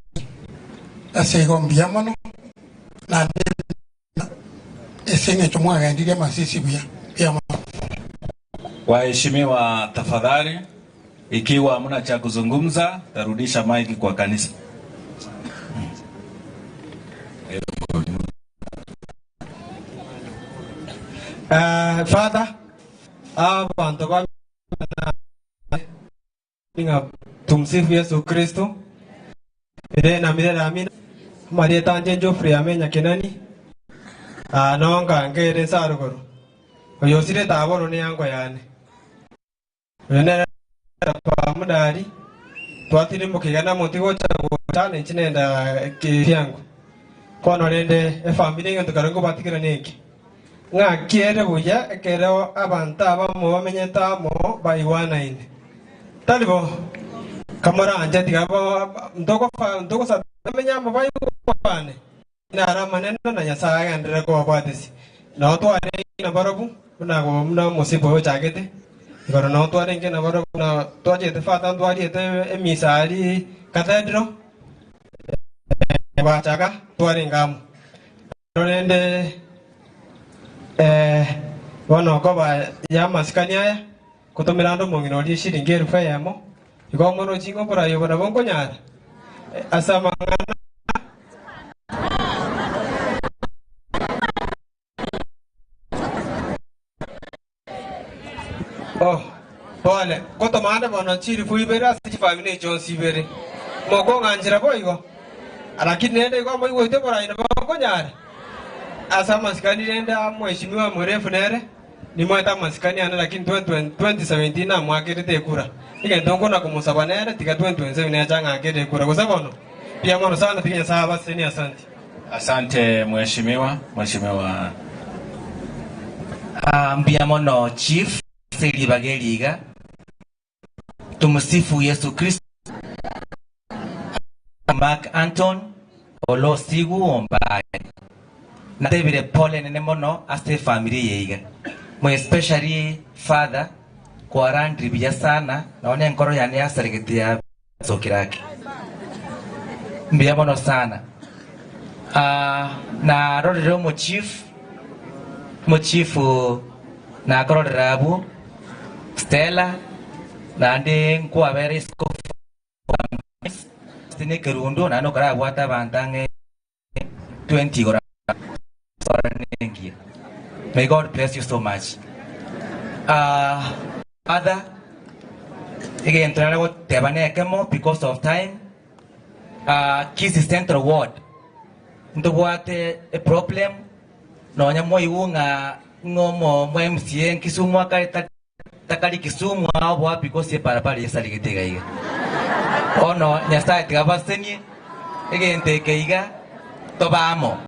asegombia mono na esenge chomwa gandiria masisi bia mono. Waheshimiwa, tafadhali, ikiwa hamna cha kuzungumza, tarudisha maiki kwa kanisa. Father, abantu kwa tumsifu Yesu Kristo. Na milele amina. Maria tanje Geoffrey amenya kenani. Nonga ngere saruguru. Oyosire taboro ni yango yani. Nene pa mudari. Twatiri mukigana mutigo cyane kinenda kyangu. Kono rende family ngi tukarango batikira neki. Nga kiere buya ekero abanta abamo bamenyeta mo bayiwana ine. Talibo kamara anje tigabo ndoko sa menya mo bayiwane. Nara maneno na nyasaye andire ko abadisi. Na to are na barabu na go mna musibo chagete. Ngoro no to are nge na barabu na to je te fata ndo ari te emisari cathedral. Ba chaga to are ngamu. Rende wana ko ba ya maskani aya kutomera ndo mongino ri shiringi 1000 yamo iko mono chingo pora yo bana bongo nyara asama pole koto manda bana chiri fuibera siti family jonsi bere mogo nganjira boigo lakini nende ko mo iwoite pora ina bongo nyara asa maskani nenda mheshimiwa mrefu nere ni mweta maskani ana, lakini 2017 na mwakirite kura ike ndongo na kumusaba nere tika 2027 na changa akete kura kwa sababu pia mono sana tikinya saba seni. Asante. Asante mheshimiwa. Mbia mono chief Seli Bageliga. Tumsifu Yesu Kristo. Mark Anton Olo Sigu Ombaye. Na tebire pole nene mono ase family yeiga. Mo especially father kwa randri biya sana na one nkoro yani asaregetia sokiraki. Mbia mono sana. Na rodero mo chief na koroderabu Stella na ndi kwa very scope stine kerundo na no kara wata bantange 20 kora. May God bless you so much. Father, again, because of time, Kisi Central Ward. Ndobuate a problem, no nyamo iunga ngomo MCN Kisumu takali Kisumu hawa because ye parapali yesaligitega iga. Ono nyasta tigabaseni again tekeiga tobamo.